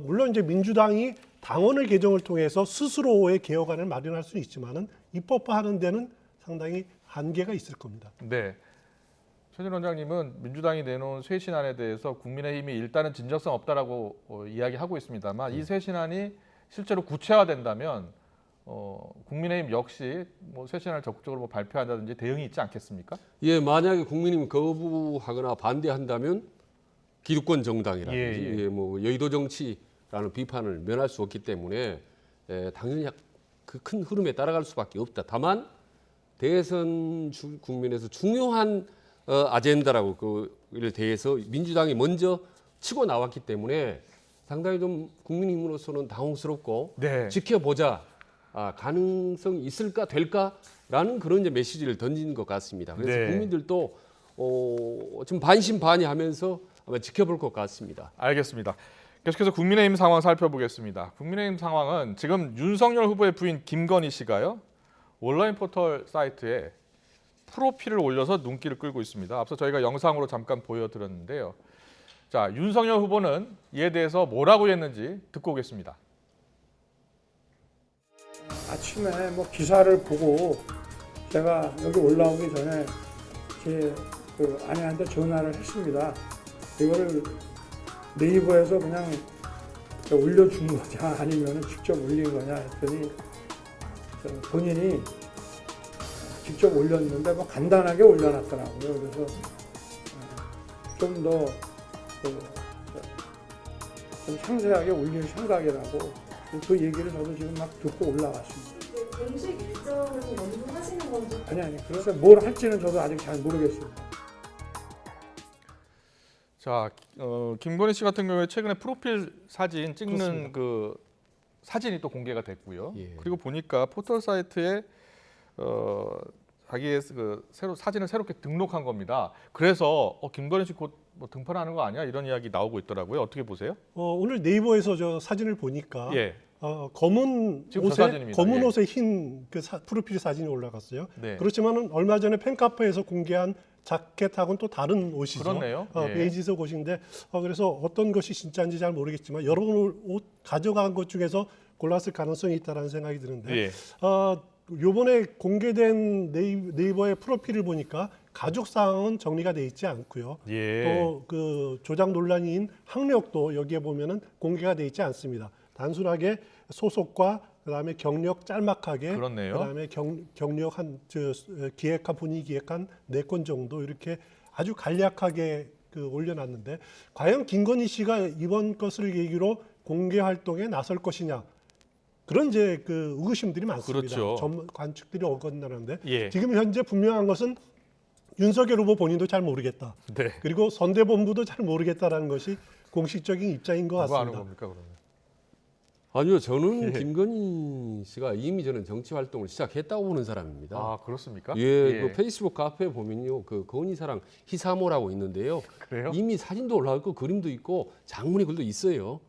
물론 이제 민주당이 당원을 개정을 통해서 스스로의 개혁안을 마련할 수는 있지만은 입법화하는 데는 상당히 한계가 있을 겁니다. 네. 최진 원장님은 민주당이 내놓은 쇄신안에 대해서 국민의힘이 일단은 진정성 없다라고 이야기하고 있습니다만 이 쇄신안이 실제로 구체화된다면 국민의힘 역시 뭐 쇄신안을 적극적으로 발표한다든지 대응이 있지 않겠습니까? 만약에 국민의힘이 거부하거나 반대한다면 기득권 정당이라든지 뭐 여의도 정치라는 비판을 면할 수 없기 때문에 당연히 그 큰 흐름에 따라갈 수밖에 없다. 다만 대선 국면에서 중요한 아젠다라고 그에 대해서 민주당이 먼저 치고 나왔기 때문에 상당히 좀 국민의힘으로서는 당혹스럽고 지켜보자 가능성이 있을까 될까라는 그런 이제 메시지를 던진 것 같습니다. 그래서 국민들도 좀 반신반의하면서 아마 지켜볼 것 같습니다. 알겠습니다. 계속해서 국민의힘 상황 살펴보겠습니다. 국민의힘 상황은 지금 윤석열 후보의 부인 김건희 씨가요. 온라인 포털 사이트에 프로필을 올려서 눈길을 끌고 있습니다. 앞서 저희가 영상으로 잠깐 보여드렸는데요. 자, 윤석열 후보는 이에 대해서 뭐라고 했는지 듣고 오겠습니다. 아침에 뭐 기사를 보고 제가 여기 올라오기 전에 제 그 아내한테 전화를 했습니다. 이거를 네이버에서 그냥 올려준 거냐 아니면 직접 올린 거냐 했더니 본인이 직접 올렸는데 뭐 간단하게 올려놨더라고요. 그래서 좀 더 좀 상세하게 올릴 생각이라고 그 얘기를 저도 지금 막 듣고 올라왔습니다. 공식 일정을 연구하시는 건지? 아니 그래서 뭘 할지는 저도 아직 잘 모르겠습니다. 자, 김건희 씨 같은 경우에 최근에 프로필 사진 찍는 그렇습니다. 그 사진이 또 공개가 됐고요. 예. 그리고 보니까 포털 사이트에 자기의 그 사진을 새롭게 등록한 겁니다. 그래서 김건희 씨 곧 뭐 등판하는 거 아니야? 이런 이야기 나오고 있더라고요. 어떻게 보세요? 오늘 네이버에서 저 사진을 보니까 예. 검은 지금 저 사진입니다. 검은 예. 옷에 흰 그 프로필 사진이 올라갔어요. 네. 그렇지만은 얼마 전에 팬카페에서 공개한 자켓하고는 또 다른 옷이죠. 그렇네요. 예. 베이지색 옷인데 그래서 어떤 것이 진짜인지 잘 모르겠지만 여러 옷 가져간 것 중에서 골랐을 가능성이 있다라는 생각이 드는데 예. 요번에 공개된 네이버의 프로필을 보니까 가족 사항은 정리가 돼 있지 않고요. 예. 또 그 조작 논란인 학력도 여기에 보면은 공개가 돼 있지 않습니다. 단순하게 소속과 그다음에 경력 짤막하게 그렇네요. 그다음에 경력 기획한 본인이 기획한 4건 정도 이렇게 아주 간략하게 올려놨는데 과연 김건희 씨가 이번 것을 계기로 공개 활동에 나설 것이냐 그런 이제 의구심들이 많습니다. 그렇죠. 관측들이 어긋나는데 예. 지금 현재 분명한 것은 윤석열 후보 본인도 잘 모르겠다. 네. 그리고 선대본부도 잘 모르겠다라는 것이 공식적인 입장인 것 누가 아는 같습니다. 겁니까 그러면? 아니요, 저는 예. 김건희 씨가 이미 저는 정치 활동을 시작했다고 보는 사람입니다. 아 그렇습니까? 예, 그 페이스북 카페에 보면요, 그 건희사랑 희사모라고 있는데요. 그래요? 이미 사진도 올라있고 그림도 있고 장문의 글도 있어요.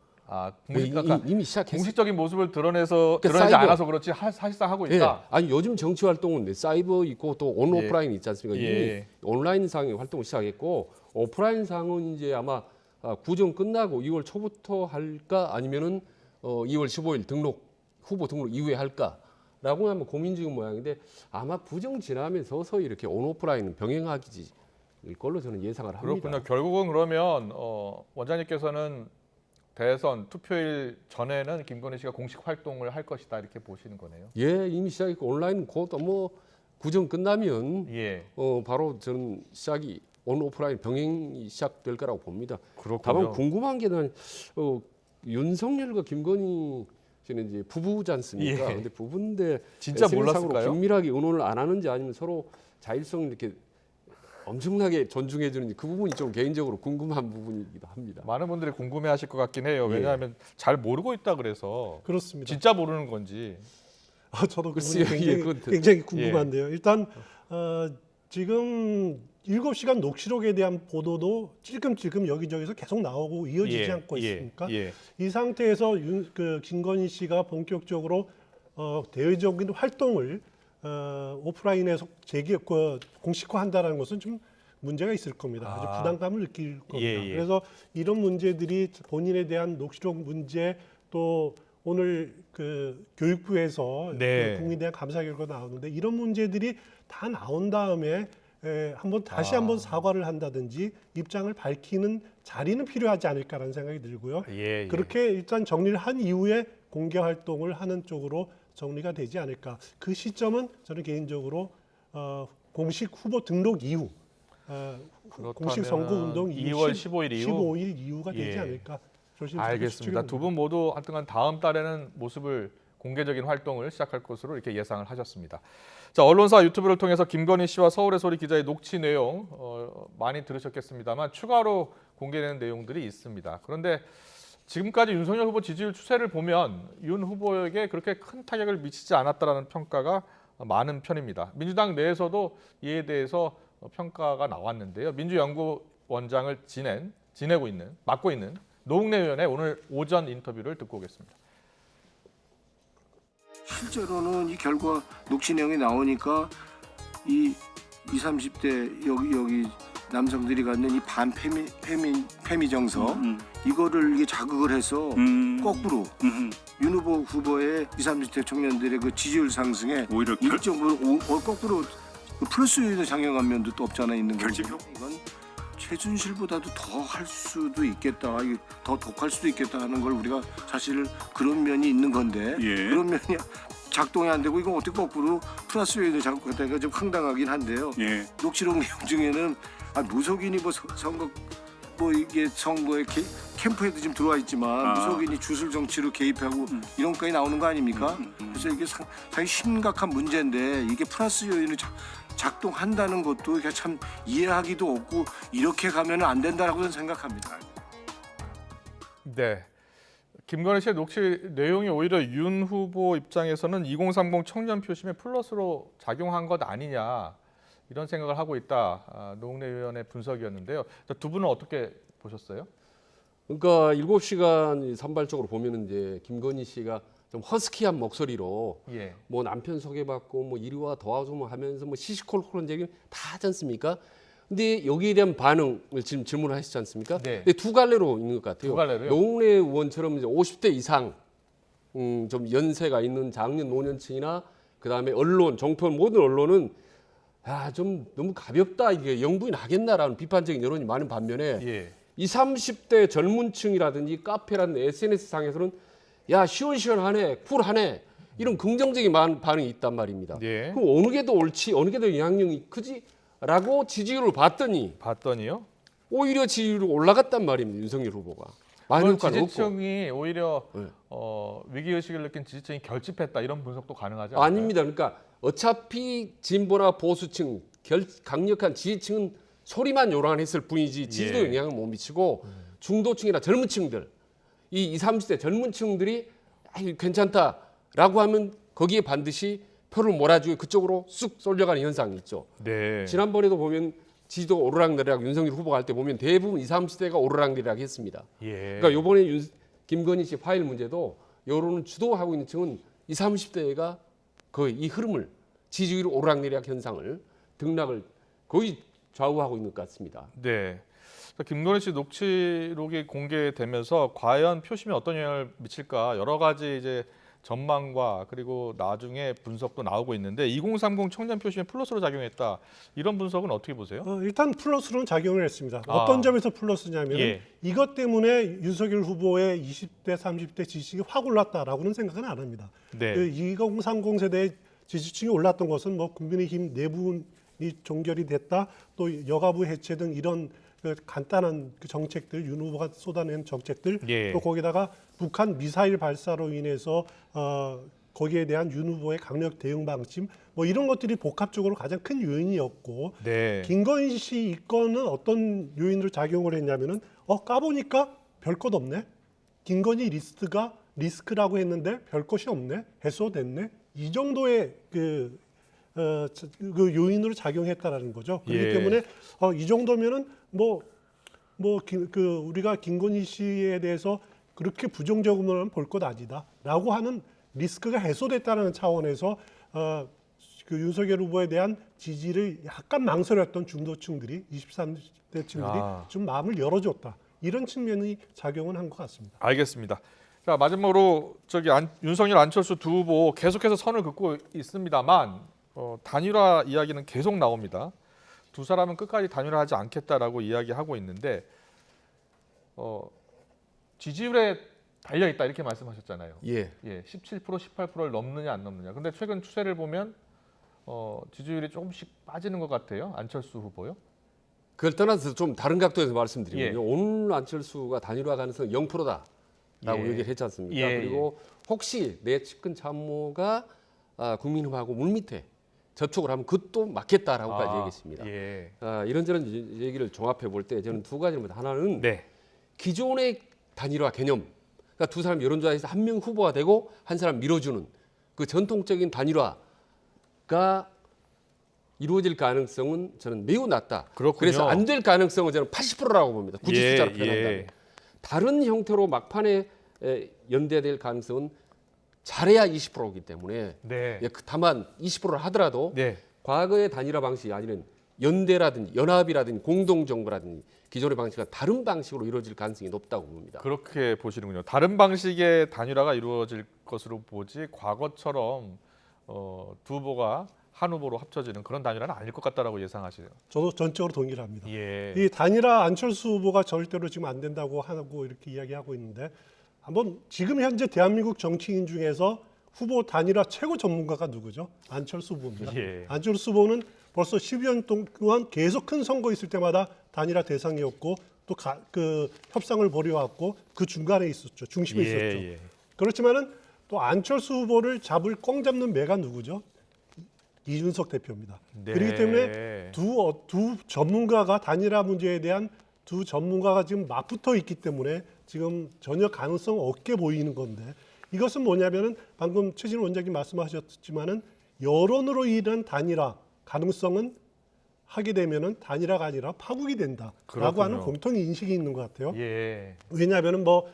이미 시작했어요. 공식적인 모습을 드러내지 사이버. 않아서 그렇지 사실상 하고 있다. 예. 아니 요즘 정치 활동은 사이버 있고 또 온오프라인 있지 않습니까? 예. 이미 온라인 상의 활동을 시작했고 오프라인 상은 이제 아마 구정 끝나고 2월 초부터 할까 아니면은 2월 15일 후보 등록 이후에 할까라고 한번 고민 중인 모양인데 아마 구정 지나면 서서히 이렇게 온오프라인 병행하기 걸로 저는 예상을 합니다. 그렇군요. 결국은 그러면 원장님께서는 대선 투표일 전에는 김건희 씨가 공식 활동을 할 것이다 이렇게 보시는 거네요. 예, 이미 시작했고 온라인 곧 뭐 구정 끝나면 예. 바로 저는 시작이 온오프라인 병행이 시작될 거라고 봅니다. 그렇군요. 다만 궁금한 게는 윤석열과 김건희 씨는 이제 부부지 않습니까? 예. 근데 부부인데 진짜 SNS상으로 몰랐을까요? 긴밀하게 의논을 안 하는지 아니면 서로 자율성을 이렇게 엄청나게 존중해 주는지 그 부분이 좀 개인적으로 궁금한 부분이기도 합니다. 많은 분들이 궁금해하실 것 같긴 해요. 예. 왜냐하면 잘 모르고 있다 그래서 그렇습니다. 진짜 모르는 건지. 저도 그 글쎄요, 부분이 예, 굉장히 궁금한데요. 일단 지금 7시간 녹취록에 대한 보도도 찔끔찔끔 여기저기서 계속 나오고 이어지지 않고 있으니까 이 상태에서 김건희 씨가 본격적으로 대외적인 활동을 오프라인에서 공식화한다는 것은 좀 문제가 있을 겁니다. 아주 부담감을 느낄 겁니다. 그래서 이런 문제들이 본인에 대한 녹취록 문제 또 오늘 교육부에서 국민에 대한 감사 결과 나오는데 이런 문제들이 다 나온 다음에 다시 한번 사과를 한다든지 입장을 밝히는 자리는 필요하지 않을까라는 생각이 들고요. 그렇게 일단 정리를 한 이후에 공개 활동을 하는 쪽으로 정리가 되지 않을까. 그 시점은 저는 개인적으로 공식 후보 등록 이후, 공식 선거 운동 이후 2월 15일 이후 15일 이후가 되지 않을까. 알겠습니다. 두 분 모두 하여튼간 다음 달에는 모습을 공개적인 활동을 시작할 것으로 이렇게 예상을 하셨습니다. 자, 언론사 유튜브를 통해서 김건희 씨와 서울의 소리 기자의 녹취 내용 많이 들으셨겠습니다만 추가로 공개되는 내용들이 있습니다. 그런데 지금까지 윤석열 후보 지지율 추세를 보면 윤 후보에게 그렇게 큰 타격을 미치지 않았다라는 평가가 많은 편입니다. 민주당 내에서도 이에 대해서 평가가 나왔는데요. 민주연구원장을 맡고 있는 노웅래 의원의 오늘 오전 인터뷰를 듣고 오겠습니다. 실제로는 이 결과 녹취 내용이 나오니까 이 20, 30대 여기 남성들이 갖는 이 반페미 정서 이거를 이게 자극을 해서 거꾸로 윤 후보의 20, 30대 청년들의 그 지지율 상승에 오히려 일정으로 거꾸로 그 플러스 요인을 작용한 면도 또 없잖아 있는 거죠. 이건 최순실보다도 더 할 수도 있겠다, 더 독할 수도 있겠다 하는 걸 우리가 사실 그런 면이 있는 건데 그런 면이 작동이 안 되고 이거 어떻게 거꾸로 플러스 요인을 작용했다니까 좀 황당하긴 한데요. 녹취록 내용 중에는 무속인이 선거 이게 선거에 캠프에도 지금 들어와 있지만 무속인이 주술 정치로 개입하고 이런 것까지 나오는 거 아닙니까? 그래서 이게 상당히 심각한 문제인데 이게 플러스 요인을 작동한다는 것도 이게 참 이해하기도 없고 이렇게 가면 안 된다라고 생각합니다. 네. 김건희 씨의 녹취 내용이 오히려 윤 후보 입장에서는 2030 청년 표심의 플러스로 작용한 것 아니냐 이런 생각을 하고 있다. 노웅래 의원의 분석이었는데요. 두 분은 어떻게 보셨어요? 그러니까 7시간 산발적으로 보면은 이제 김건희 씨가 좀 허스키한 목소리로 예. 뭐 남편 소개받고 뭐 이리 와 도와줘 하면서 뭐 시시콜콜한 얘기 다 하지 않습니까? 근데 여기에 대한 반응을 지금 질문을 하시지 않습니까? 네. 근데 두 갈래로 있는 것 같아요. 두 갈래로요? 노웅래 의원처럼 이제 50대 이상 좀 연세가 있는 장년 노년층이나 그다음에 언론, 정통 모든 언론은 좀 너무 가볍다 이게 영부인 하겠나라는 비판적인 여론이 많은 반면에 예. 20, 30대 젊은층이라든지 카페라든지 SNS 상에서는 야 시원시원하네, 쿨하네 이런 긍정적인 반응이 있단 말입니다. 예. 그럼 어느 게 더 옳지, 어느 게 더 영향력이 크지라고 지지율을 봤더니요. 오히려 지지율이 올라갔단 말입니다. 윤석열 후보가. 많은 효과는 없고. 지지층이 오히려 위기의식을 느낀 지지층이 결집했다 이런 분석도 가능하지 않나요? 아닙니다. 그러니까 어차피 진보나 보수층, 강력한 지지층은 소리만 요란했을 뿐이지 지지도 예. 영향을 못 미치고 중도층이나 젊은 층들, 이 20, 30대 젊은 층들이 괜찮다라고 하면 거기에 반드시 표를 몰아주고 그쪽으로 쑥 쏠려가는 현상이 있죠. 네. 지난번에도 보면 지지도 오르락내리락 윤석열 후보가 할 때 보면 대부분 20, 30대가 오르락내리락 했습니다. 예. 그러니까 이번에 김건희 씨 파일 문제도 여론을 주도하고 있는 층은 20, 30대가 거의 이 흐름을 지지율 오르락내리락 현상을 등락을 거의 좌우하고 있는 것 같습니다. 네. 김건희 씨 녹취록이 공개되면서 과연 표심에 어떤 영향을 미칠까 여러 가지 이제 전망과 그리고 나중에 분석도 나오고 있는데 2030 청년 표심에 플러스로 작용했다. 이런 분석은 어떻게 보세요? 일단 플러스로는 작용을 했습니다. 어떤 점에서 플러스냐면 예. 이것 때문에 윤석열 후보의 20대, 30대 지지층이 확 올랐다라고는 생각은 안 합니다. 네. 2030 세대의 지지층이 올랐던 것은 뭐 국민의힘 내분이 종결이 됐다, 또 여가부 해체 등 이런 간단한 정책들, 윤 후보가 쏟아낸 정책들, 예. 또 거기다가 북한 미사일 발사로 인해서 거기에 대한 윤 후보의 강력 대응 방침, 뭐 이런 것들이 복합적으로 가장 큰 요인이었고, 네. 김건희 씨 이 건은 어떤 요인으로 작용을 했냐면은 까보니까 별 것 없네. 김건희 리스크라고 했는데 별 것이 없네. 해소됐네. 이 정도의 그 요인으로 작용했다라는 거죠. 그렇기 예. 때문에 이 정도면은 우리가 김건희 씨에 대해서 그렇게 부정적으로는 볼 것 아니다라고 하는 리스크가 해소됐다는 차원에서 그 윤석열 후보에 대한 지지를 약간 망설였던 중도층들이 20, 30대 층들이 좀 마음을 열어줬다. 이런 측면이 작용은 한 것 같습니다. 알겠습니다. 자, 마지막으로 윤석열, 안철수 두 후보 계속해서 선을 긋고 있습니다만 단일화 이야기는 계속 나옵니다. 두 사람은 끝까지 단일화하지 않겠다라고 이야기하고 있는데 지지율에 달려 있다 이렇게 말씀하셨잖아요. 예. 17%, 18%를 넘느냐 안 넘느냐. 근데 최근 추세를 보면 지지율이 조금씩 빠지는 것 같아요. 안철수 후보요. 그걸 떠나서 좀 다른 각도에서 말씀드리면요. 예. 오늘 안철수가 단일화 가능성 0%다라고 예. 얘기를 했지 않습니까? 예. 그리고 혹시 내 측근 참모가 국민의힘하고 물밑에 접촉을 하면 그것도 맞겠다라고까지 얘기했습니다. 예. 이런저런 얘기를 종합해 볼 때 저는 두 가지입니다. 하나는 네. 기존의 단일화 개념, 그러니까 두 사람 여론조사에서 한 명 후보가 되고 한 사람 밀어주는 그 전통적인 단일화가 이루어질 가능성은 저는 매우 낮다. 그렇군요. 그래서 안 될 가능성은 저는 80%라고 봅니다. 굳이 숫자로 표현한다면. 예. 다른 형태로 막판에 연대될 가능성은 잘해야 20%이기 때문에 네. 다만 20%를 하더라도 네. 과거의 단일화 방식이 아니는 연대라든지 연합이라든지 공동정부라든지 기존의 방식과 다른 방식으로 이루어질 가능성이 높다고 봅니다. 그렇게 보시는군요. 다른 방식의 단일화가 이루어질 것으로 보지 과거처럼 두 후보가 한 후보로 합쳐지는 그런 단일화는 아닐 것 같다라고 예상하시네요. 저도 전적으로 동의를 합니다. 예. 이 단일화 안철수 후보가 절대로 지금 안 된다고 하고 이렇게 이야기하고 있는데 한번 지금 현재 대한민국 정치인 중에서 후보 단일화 최고 전문가가 누구죠? 안철수 후보입니다. 예. 안철수 후보는 벌써 10여 년 동안 계속 큰 선거 있을 때마다 단일화 대상이었고 또 그 협상을 벌여왔고 그 중간에 있었죠. 중심에 있었죠. 예. 그렇지만은 또 안철수 후보를 꽝 잡는 매가 누구죠? 이준석 대표입니다. 네. 그렇기 때문에 두 전문가가 단일화 문제에 대한 두 전문가가 지금 맞붙어 있기 때문에 지금 전혀 가능성 없게 보이는 건데 이것은 뭐냐면은 방금 최진우 원장님 말씀하셨지만은 여론으로 인한 단일화 가능성은 하게 되면은 단일화가 아니라 파국이 된다라고 그렇군요. 하는 공통 인식이 있는 것 같아요. 예. 왜냐하면은 뭐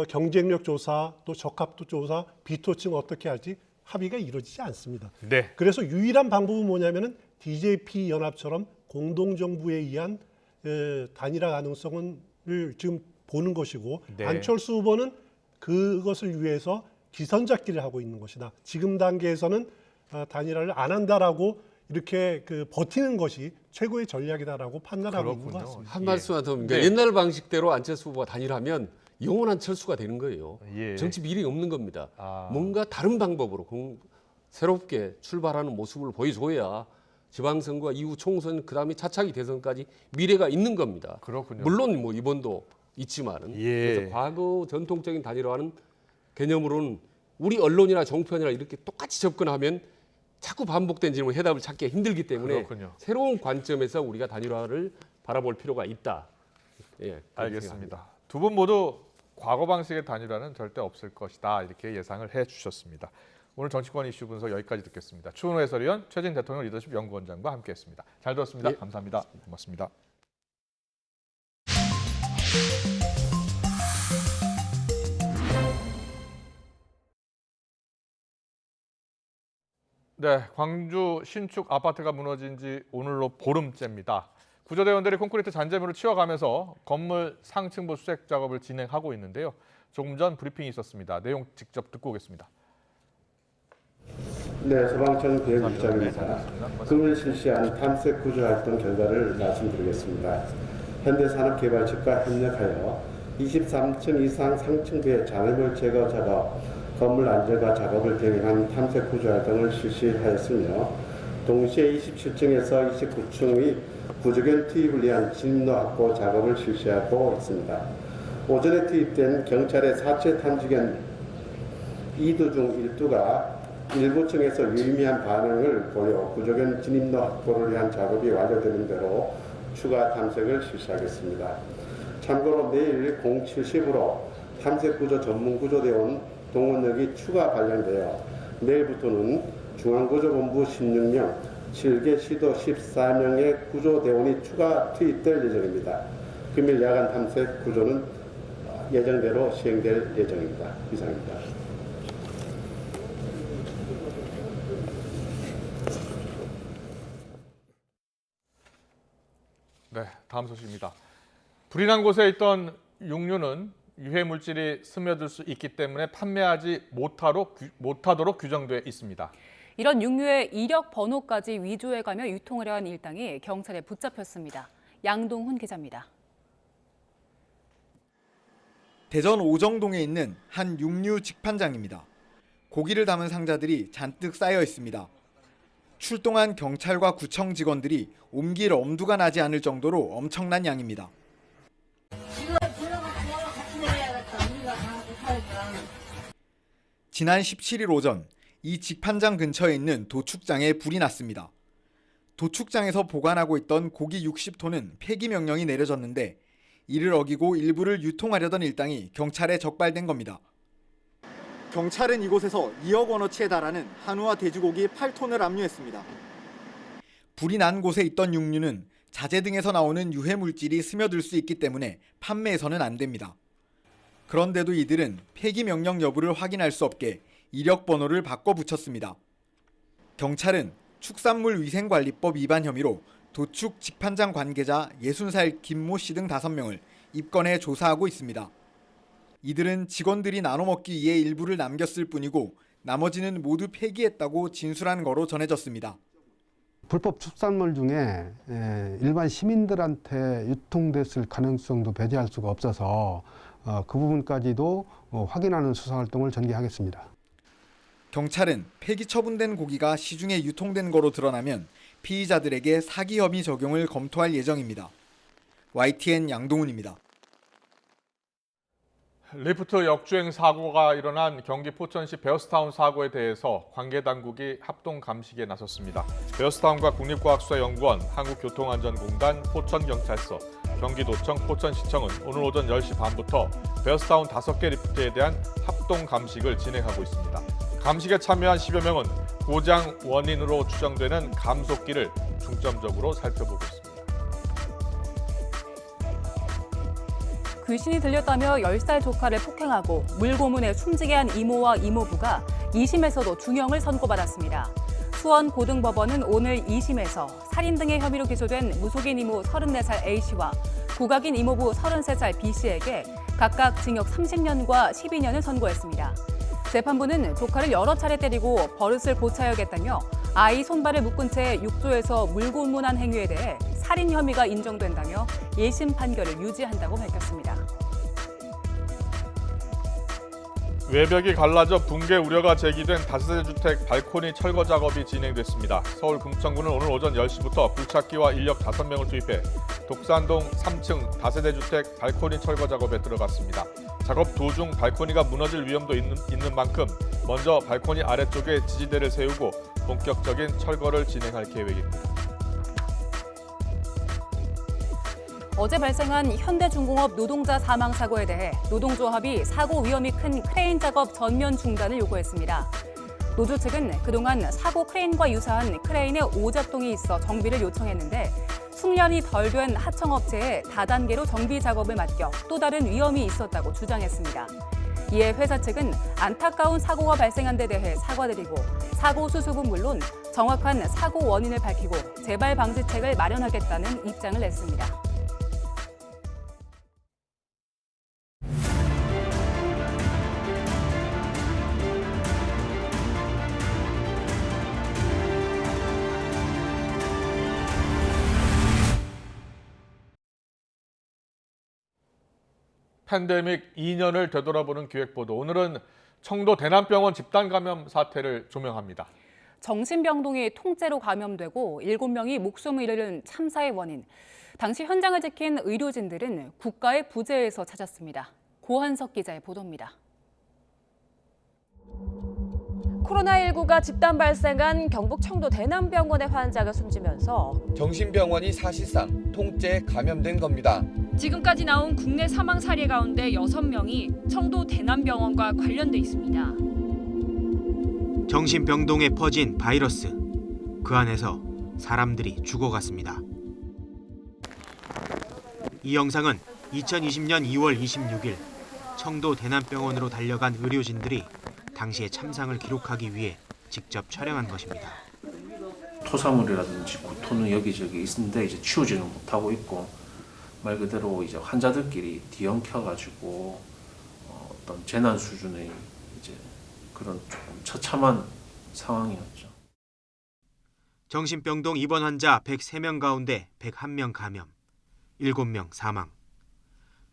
경쟁력 조사 또 적합도 조사 비토층 어떻게 할지 합의가 이루어지지 않습니다. 네. 그래서 유일한 방법은 뭐냐면은 DJP 연합처럼 공동정부에 의한 단일화 가능성을 지금 보는 것이고 네. 안철수 후보는 그것을 위해서 기선잡기를 하고 있는 것이다. 지금 단계에서는 단일화를 안 한다라고 이렇게 버티는 것이 최고의 전략이다라고 판단하고 있는 것 같습니다. 한 말씀만 더 네. 옛날 방식대로 안철수 후보가 단일하면 영원한 철수가 되는 거예요. 예. 정치 미래이 없는 겁니다. 뭔가 다른 방법으로 새롭게 출발하는 모습을 보여줘야 지방선거 이후 총선 그다음에 차차기 대선까지 미래가 있는 겁니다. 그렇군요. 물론 뭐 이번도 있지만은 예. 그래서 과거 전통적인 단일화는 개념으로는 우리 언론이나 정편이나 이렇게 똑같이 접근하면 자꾸 반복된 질문 해답을 찾기 힘들기 때문에 그렇군요. 새로운 관점에서 우리가 단일화를 바라볼 필요가 있다. 예, 알겠습니다. 두 분 모두 과거 방식의 단일화는 절대 없을 것이다 이렇게 예상을 해주셨습니다. 오늘 정치권 이슈 분석 여기까지 듣겠습니다. 추은호 해설위원, 최진 대통령 리더십 연구원장과 함께했습니다. 잘 들었습니다. 예. 감사합니다. 고맙습니다. 네, 광주 신축 아파트가 무너진 지 오늘로 보름째입니다. 구조대원들이 콘크리트 잔재물을 치워가면서 건물 상층부 수색 작업을 진행하고 있는데요. 조금 전 브리핑이 있었습니다. 내용 직접 듣고 오겠습니다. 네, 소방청 비행국장입니다. 금일 실시한 탐색 구조 활동 결과를 말씀드리겠습니다. 현대산업개발 측과 협력하여 23층 이상 상층부의 장애물 제거 작업, 건물 안전화 작업을 병행한 탐색 구조 활동을 실시하였으며 동시에 27층에서 29층의 구조견 투입을 위한 진입로 확보 작업을 실시하고 있습니다. 오전에 투입된 경찰의 사체 탐지견 2두 중 1두가 일부 층에서 유의미한 반응을 보여 구조견 진입로 확보를 위한 작업이 완료되는 대로 추가 탐색을 실시하겠습니다. 참고로 내일 07시부로 탐색구조 전문구조대원 동원력이 추가 발령되어 내일부터는 중앙구조본부 16명, 7개 시도 14명의 구조대원이 추가 투입될 예정입니다. 금일 야간 탐색 구조는 예정대로 시행될 예정입니다. 이상입니다. 네, 다음 소식입니다. 불이 난 곳에 있던 육류는 유해 물질이 스며들 수 있기 때문에 판매하지 못하도록 규정돼 있습니다. 이런 육류의 이력 번호까지 위조해가며 유통을 한 일당이 경찰에 붙잡혔습니다. 양동훈 기자입니다. 대전 오정동에 있는 한 육류 직판장입니다. 고기를 담은 상자들이 잔뜩 쌓여 있습니다. 출동한 경찰과 구청 직원들이 옮길 엄두가 나지 않을 정도로 엄청난 양입니다. 지난 17일 오전 이 직판장 근처에 있는 도축장에 불이 났습니다. 도축장에서 보관하고 있던 고기 60톤은 폐기 명령이 내려졌는데 이를 어기고 일부를 유통하려던 일당이 경찰에 적발된 겁니다. 경찰은 이곳에서 2억 원어치에 달하는 한우와 돼지고기 8톤을 압류했습니다. 불이 난 곳에 있던 육류는 자재 등에서 나오는 유해 물질이 스며들 수 있기 때문에 판매해서는 안 됩니다. 그런데도 이들은 폐기 명령 여부를 확인할 수 없게 이력 번호를 바꿔 붙였습니다. 경찰은 축산물위생관리법 위반 혐의로 도축 직판장 관계자 60살 김모 씨 등 5명을 입건해 조사하고 있습니다. 이들은 직원들이 나눠 먹기 위해 일부를 남겼을 뿐이고 나머지는 모두 폐기했다고 진술한 거로 전해졌습니다. 불법 축산물 중에 일반 시민들한테 유통됐을 가능성도 배제할 수가 없어서 그 부분까지도 확인하는 수사 활동을 전개하겠습니다. 경찰은 폐기 처분된 고기가 시중에 유통된 거로 드러나면 피의자들에게 사기 혐의 적용을 검토할 예정입니다. YTN 양동훈입니다. 리프트 역주행 사고가 일어난 경기 포천시 베어스타운 사고에 대해서 관계 당국이 합동 감식에 나섰습니다. 베어스타운과 국립과학수사연구원, 한국교통안전공단, 포천경찰서, 경기도청, 포천시청은 오늘 오전 10시 반부터 베어스타운 5개 리프트에 대한 합동 감식을 진행하고 있습니다. 감식에 참여한 10여 명은 고장 원인으로 추정되는 감속기를 중점적으로 살펴보고 있습니다. 귀신이 들렸다며 10살 조카를 폭행하고 물고문에 숨지게 한 이모와 이모부가 2심에서도 중형을 선고받았습니다. 수원고등법원은 오늘 2심에서 살인 등의 혐의로 기소된 무속인 이모 34살 A씨와 국악인 이모부 33살 B씨에게 각각 징역 30년과 12년을 선고했습니다. 재판부는 조카를 여러 차례 때리고 버릇을 고쳐야겠다며 아이 손발을 묶은 채 육조에서 물고문한 행위에 대해 살인 혐의가 인정된다며 1심 판결을 유지한다고 밝혔습니다. 외벽이 갈라져 붕괴 우려가 제기된 다세대 주택 발코니 철거 작업이 진행됐습니다. 서울 금천구는 오늘 오전 10시부터 굴착기와 인력 5명을 투입해 독산동 3층 다세대 주택 발코니 철거 작업에 들어갔습니다. 작업 도중 발코니가 무너질 위험도 있는 만큼 먼저 발코니 아래쪽에 지지대를 세우고 본격적인 철거를 진행할 계획입니다. 어제 발생한 현대중공업 노동자 사망 사고에 대해 노동조합이 사고 위험이 큰 크레인 작업 전면 중단을 요구했습니다. 노조 측은 그동안 사고 크레인과 유사한 크레인의 오작동이 있어 정비를 요청했는데 숙련이 덜 된 하청업체에 다단계로 정비 작업을 맡겨 또 다른 위험이 있었다고 주장했습니다. 이에 회사 측은 안타까운 사고가 발생한 데 대해 사과드리고 사고 수습은 물론 정확한 사고 원인을 밝히고 재발 방지책을 마련하겠다는 입장을 냈습니다. 팬데믹 2년을 되돌아보는 기획보도. 오늘은 청도 대남병원 집단 감염 사태를 조명합니다. 정신병동이 통째로 감염되고 7명이 목숨을 잃은 참사의 원인. 당시 현장을 지킨 의료진들은 국가의 부재에서 찾았습니다. 고한석 기자의 보도입니다. 코로나19가 집단 발생한 경북 청도 대남병원의 환자가 숨지면서 정신병원이 사실상 통째 감염된 겁니다. 지금까지 나온 국내 사망 사례 가운데 6명이 청도 대남병원과 관련돼 있습니다. 정신병동에 퍼진 바이러스. 그 안에서 사람들이 죽어갔습니다. 이 영상은 2020년 2월 26일 청도 대남병원으로 달려간 의료진들이 당시의 참상을 기록하기 위해 직접 촬영한 것입니다. 토사물이라든지 구토는 여기저기 있는데 이제 치우지는 못하고 있고 말 그대로 이제 환자들끼리 뒤엉켜가지고 어떤 재난 수준의 이제 그런 조금 처참한 상황이었죠. 정신병동 입원 환자 103명 가운데 101명 감염, 7명 사망.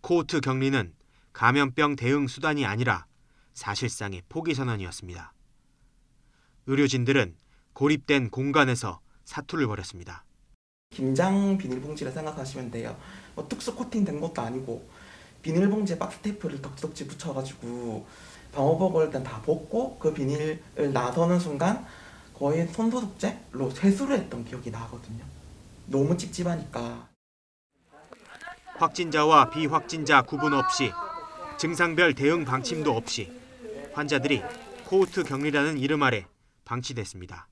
코호트 격리는 감염병 대응 수단이 아니라 사실상의 포기 선언이었습니다. 의료진들은 고립된 공간에서 사투를 벌였습니다. 김장 비닐봉지를 생각하시면 돼요. 뭐 특수 코팅된 것도 아니고 비닐봉지에 박스 테이프를 덕지덕지 붙여가지고 방호복을 일단 다 벗고 그 비닐을 나서는 순간 거의 손소독제로 세수를 했던 기억이 나거든요. 너무 찝찝하니까. 확진자와 비확진자 구분 없이 증상별 대응 방침도 없이 환자들이 코호트 격리라는 이름 아래 방치됐습니다.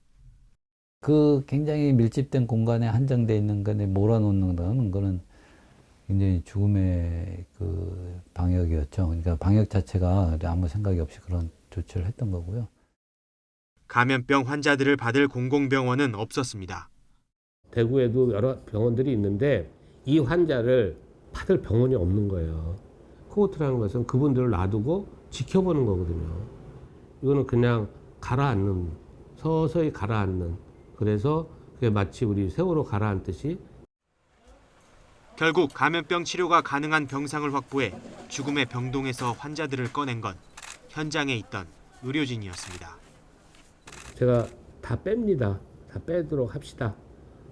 그 굉장히 밀집된 공간에 한정돼 있는 것에 몰아놓는 거는 굉장히 죽음의 그 방역이었죠. 그러니까 방역 자체가 아무 생각이 없이 그런 조치를 했던 거고요. 감염병 환자들을 받을 공공병원은 없었습니다. 대구에도 여러 병원들이 있는데 이 환자를 받을 병원이 없는 거예요. 코호트라는 것은 그분들을 놔두고 지켜보는 거거든요. 이거는 그냥 가라앉는, 서서히 가라앉는. 그래서 그게 마치 우리 세월호 가라앉듯이. 결국 감염병 치료가 가능한 병상을 확보해 죽음의 병동에서 환자들을 꺼낸 건 현장에 있던 의료진이었습니다. 제가 다 뺍니다. 다 빼도록 합시다.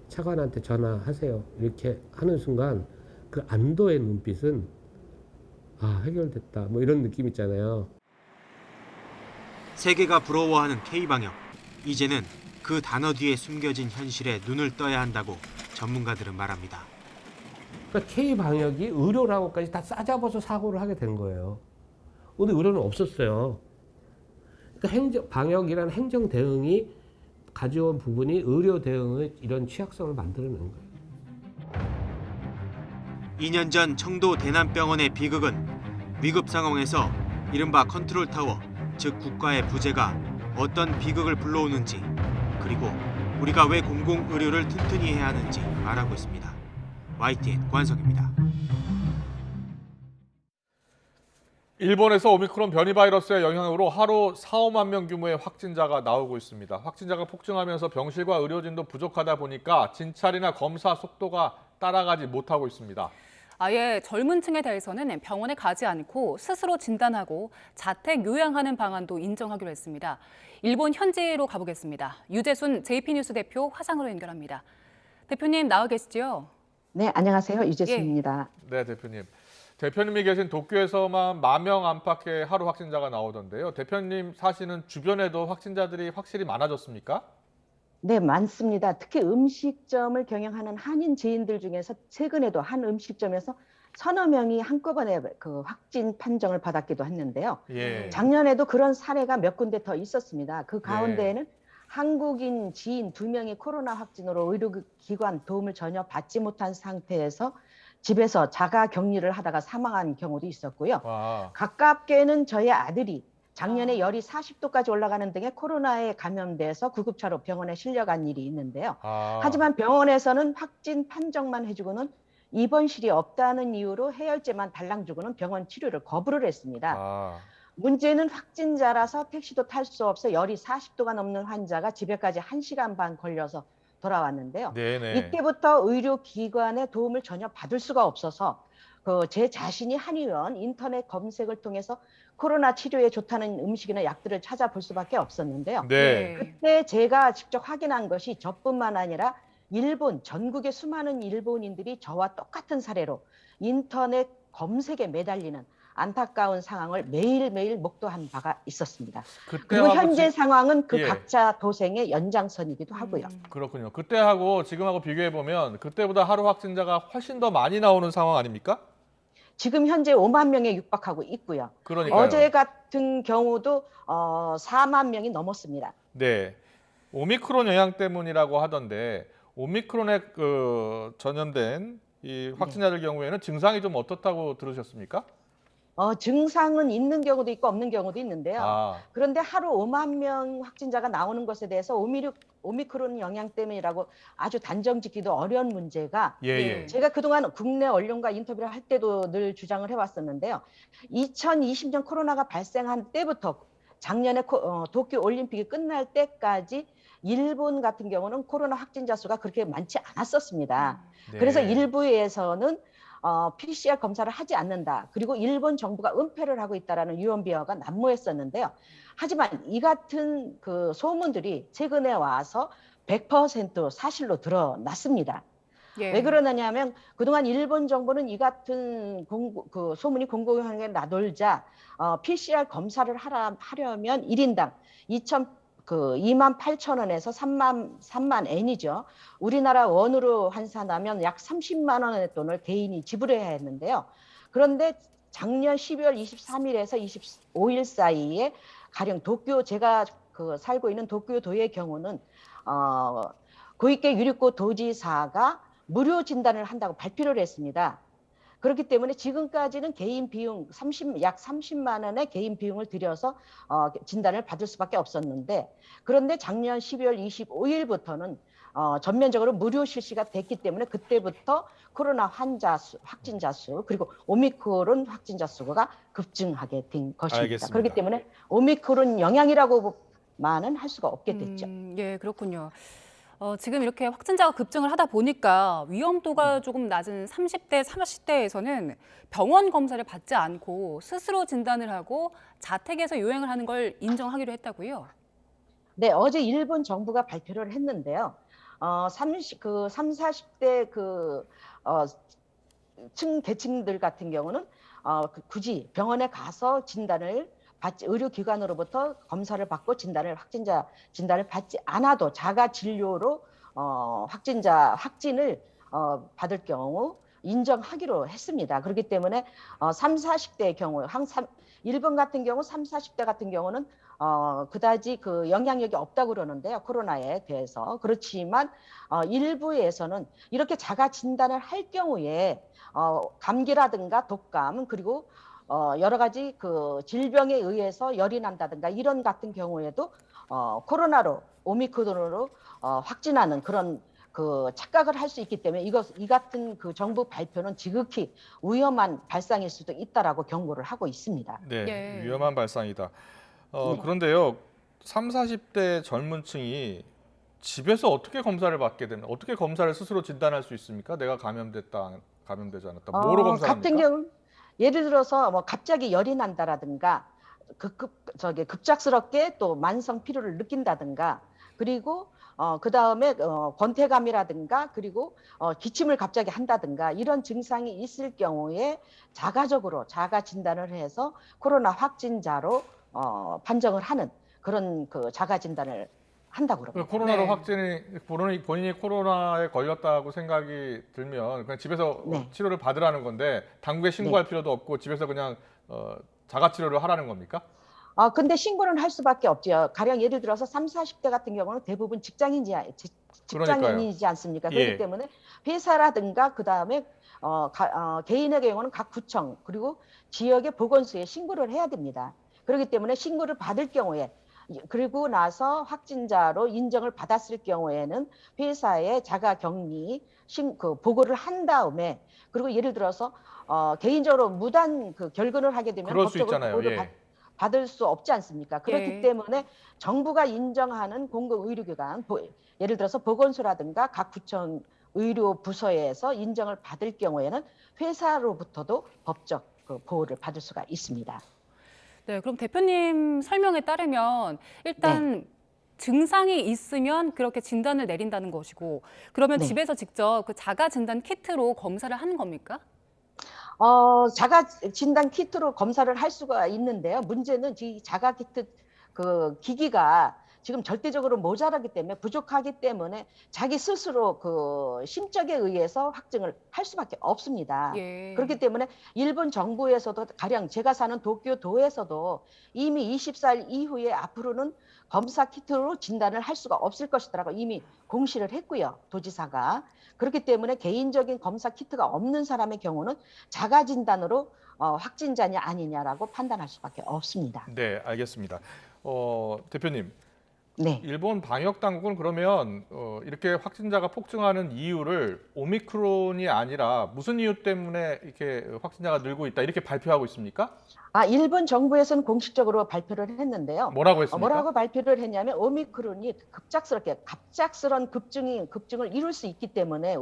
차관한테 전화하세요. 이렇게 하는 순간 그 안도의 눈빛은 아, 해결됐다. 뭐 이런 느낌 있잖아요. 세계가 부러워하는 K방역. 이제는 그 단어 뒤에 숨겨진 현실에 눈을 떠야 한다고 전문가들은 말합니다. 그러니까 K방역이 의료라고까지 다 싸잡아서 사고를 하게 된 거예요. 오늘 의료는 없었어요. 그러니까 방역이라는 행정 대응이 가져온 부분이 의료 대응의 이런 취약성을 만들어낸 거예요. 2년 전 청도 대남병원의 비극은 위급 상황에서 이른바 컨트롤타워, 즉 국가의 부재가 어떤 비극을 불러오는지, 그리고 우리가 왜 공공의료를 튼튼히 해야 하는지 말하고 있습니다. YTN 관석입니다. 일본에서 오미크론 변이 바이러스의 영향으로 하루 4, 5만 명 규모의 확진자가 나오고 있습니다. 확진자가 폭증하면서 병실과 의료진도 부족하다 보니까 진찰이나 검사 속도가 따라가지 못하고 있습니다. 아예 젊은 층에 대해서는 병원에 가지 않고 스스로 진단하고 자택 요양하는 방안도 인정하기로 했습니다. 일본 현지로 가보겠습니다. 유재순 JP뉴스 대표 화상으로 연결합니다. 대표님 나와 계시죠? 네, 안녕하세요. 유재순입니다. 네, 대표님. 대표님이 계신 도쿄에서만 10,000명 안팎의 하루 확진자가 나오던데요. 대표님 사시는 주변에도 확진자들이 확실히 많아졌습니까? 네, 많습니다. 특히 음식점을 경영하는 한인 지인들 중에서 최근에도 한 음식점에서 서너 명이 한꺼번에 그 확진 판정을 받았기도 했는데요. 예. 작년에도 그런 사례가 몇 군데 더 있었습니다. 그 가운데에는 한국인 지인 2명이 코로나 확진으로 의료기관 도움을 전혀 받지 못한 상태에서 집에서 자가 격리를 하다가 사망한 경우도 있었고요. 가깝게는 저희 아들이 작년에 열이 40도까지 올라가는 등의 코로나에 감염돼서 구급차로 병원에 실려간 일이 있는데요. 하지만 병원에서는 확진 판정만 해주고는 입원실이 없다는 이유로 해열제만 달랑 주고는 병원 치료를 거부를 했습니다. 문제는 확진자라서 택시도 탈 수 없어 열이 40도가 넘는 환자가 집에까지 1시간 반 걸려서 돌아왔는데요. 네네. 이때부터 의료기관의 도움을 전혀 받을 수가 없어서 제 자신이 한의원 인터넷 검색을 통해서 코로나 치료에 좋다는 음식이나 약들을 찾아볼 수밖에 없었는데요. 네. 그때 제가 직접 확인한 것이 저뿐만 아니라 일본 전국의 수많은 일본인들이 저와 똑같은 사례로 인터넷 검색에 매달리는 안타까운 상황을 매일매일 목도한 바가 있었습니다. 그리고 현재 상황은 그 각자 도생의 연장선이기도 하고요. 그렇군요. 그때하고 지금하고 비교해보면 그때보다 하루 확진자가 훨씬 더 많이 나오는 상황 아닙니까? 지금 현재 5만 명에 육박하고 있고요. 그러니까요. 어제 같은 경우도 4만 명이 넘었습니다. 네, 오미크론 영향 때문이라고 하던데 오미크론에 전염된 이 확진자들 경우에는 증상이 좀 어떻다고 들으셨습니까? 증상은 있는 경우도 있고 없는 경우도 있는데요. 그런데 하루 5만 명 확진자가 나오는 것에 대해서 오미크론 영향 때문이라고 아주 단정 짓기도 어려운 문제가 제가 그동안 국내 언론과 인터뷰를 할 때도 늘 주장을 해왔었는데요. 2020년 코로나가 발생한 때부터 작년에 도쿄 올림픽이 끝날 때까지 일본 같은 경우는 코로나 확진자 수가 그렇게 많지 않았었습니다. 그래서 일부에서는 PCR 검사를 하지 않는다. 그리고 일본 정부가 은폐를 하고 있다라는 유언비어가 난무했었는데요. 하지만 이 같은 그 소문들이 최근에 와서 100% 사실로 드러났습니다. 왜 그러느냐면 그동안 일본 정부는 이 같은 소문이 공공연하게 나돌자 PCR 검사를 하려면 1인당 28,000원에서 3만 엔이죠. 우리나라 원으로 환산하면 약 30만 원의 돈을 개인이 지불해야 했는데요. 그런데 작년 12월 23일에서 25일 사이에 가령 도쿄, 제가 살고 있는 도쿄도의 경우는 고이케 유리코 도지사가 무료 진단을 한다고 발표를 했습니다. 그렇기 때문에 지금까지는 개인 비용 약 30만 원의 개인 비용을 들여서 진단을 받을 수밖에 없었는데, 그런데 작년 12월 25일부터는 전면적으로 무료 실시가 됐기 때문에 그때부터 코로나 확진자 수 그리고 오미크론 확진자 수가 급증하게 된 것입니다. 알겠습니다. 그렇기 때문에 오미크론 영향이라고만은 할 수가 없게 됐죠. 예, 그렇군요. 지금 이렇게 확진자가 급증을 하다 보니까 위험도가 조금 낮은 30대, 40대에서는 병원 검사를 받지 않고 스스로 진단을 하고 자택에서 요양을 하는 걸 인정하기로 했다고요? 네, 어제 일본 정부가 발표를 했는데요. 40대 계층들 같은 경우는 굳이 병원에 가서 진단을 받지, 의료기관으로부터 검사를 받고 확진자 진단을 받지 않아도 자가 진료로 확진을 받을 경우 인정하기로 했습니다. 그렇기 때문에 3, 40대의 경우, 일본 같은 경우 3, 40대 같은 경우는 그다지 그 영향력이 없다고 그러는데요. 코로나에 대해서. 그렇지만 일부에서는 이렇게 자가 진단을 할 경우에 감기라든가 독감 그리고 여러 가지 그 질병에 의해서 열이 난다든가 이런 같은 경우에도 코로나로 오미크론으로 확진하는 그런 그 착각을 할 수 있기 때문에 이 같은 그 정부 발표는 지극히 위험한 발상일 수도 있다라고 경고를 하고 있습니다. 네, 예. 위험한 발상이다. 네. 그런데요, 3, 40대 젊은층이 집에서 어떻게 검사를 받게 되는, 어떻게 검사를 스스로 진단할 수 있습니까? 내가 감염되지 않았다. 뭐로 검사합니까? 같은 경우 예를 들어서 뭐 갑자기 열이 난다라든가 급작스럽게 또 만성 피로를 느낀다든가 그리고 그 다음에 권태감이라든가 그리고 기침을 갑자기 한다든가 이런 증상이 있을 경우에 자가적으로 자가 진단을 해서 코로나 확진자로 판정을 하는 그런 그 자가 진단을 한다고 그럽니다. 코로나로 본인이 코로나에 걸렸다고 생각이 들면 그냥 집에서 치료를 받으라는 건데 당국에 신고할 필요도 없고 집에서 그냥 자가 치료를 하라는 겁니까? 근데 신고는 할 수밖에 없죠. 가령 예를 들어서 3, 40대 같은 경우는 대부분 직장인이지 않습니까? 그렇기 때문에 회사라든가 그다음에 개인의 경우는 각 구청 그리고 지역의 보건소에 신고를 해야 됩니다. 그렇기 때문에 신고를 받을 경우에 그리고 나서 확진자로 인정을 받았을 경우에는 회사에 자가 격리 보고를 한 다음에 그리고 예를 들어서 개인적으로 무단 결근을 하게 되면 법적으로 보호를 받을 수 없지 않습니까? 그렇기 때문에 정부가 인정하는 공공의료기관, 예를 들어서 보건소라든가 각 구청 의료부서에서 인정을 받을 경우에는 회사로부터도 법적 보호를 받을 수가 있습니다. 네, 그럼 대표님 설명에 따르면 일단 증상이 있으면 그렇게 진단을 내린다는 것이고 그러면 집에서 직접 그 자가 진단 키트로 검사를 하는 겁니까? 자가 진단 키트로 검사를 할 수가 있는데요. 문제는 이 자가 키트 그 기기가 지금 절대적으로 모자라기 때문에 부족하기 때문에 자기 스스로 그 심적에 의해서 확증을 할 수밖에 없습니다. 그렇기 때문에 일본 정부에서도 가령 제가 사는 도쿄도에서도 이미 24일 이후에 앞으로는 검사 키트로 진단을 할 수가 없을 것이라고 이미 공시를 했고요. 도지사가. 그렇기 때문에 개인적인 검사 키트가 없는 사람의 경우는 자가 진단으로 확진자냐 아니냐라고 판단할 수밖에 없습니다. 네, 알겠습니다. 대표님. 네. 일본 방역 당국은 그러면 이렇게 확진자가 폭증하는 이유를 오미크론이 아니라 무슨 이유 때문에 이렇게 확진자가 늘고 있다 이렇게 발표하고 있습니까? 일본 정부에서는 공식적으로 발표를 했는데요. 뭐라고 했습니까? 뭐라고 발표를 했냐면 오미크론이 갑작스런 급증을 이룰 수 있기 때문에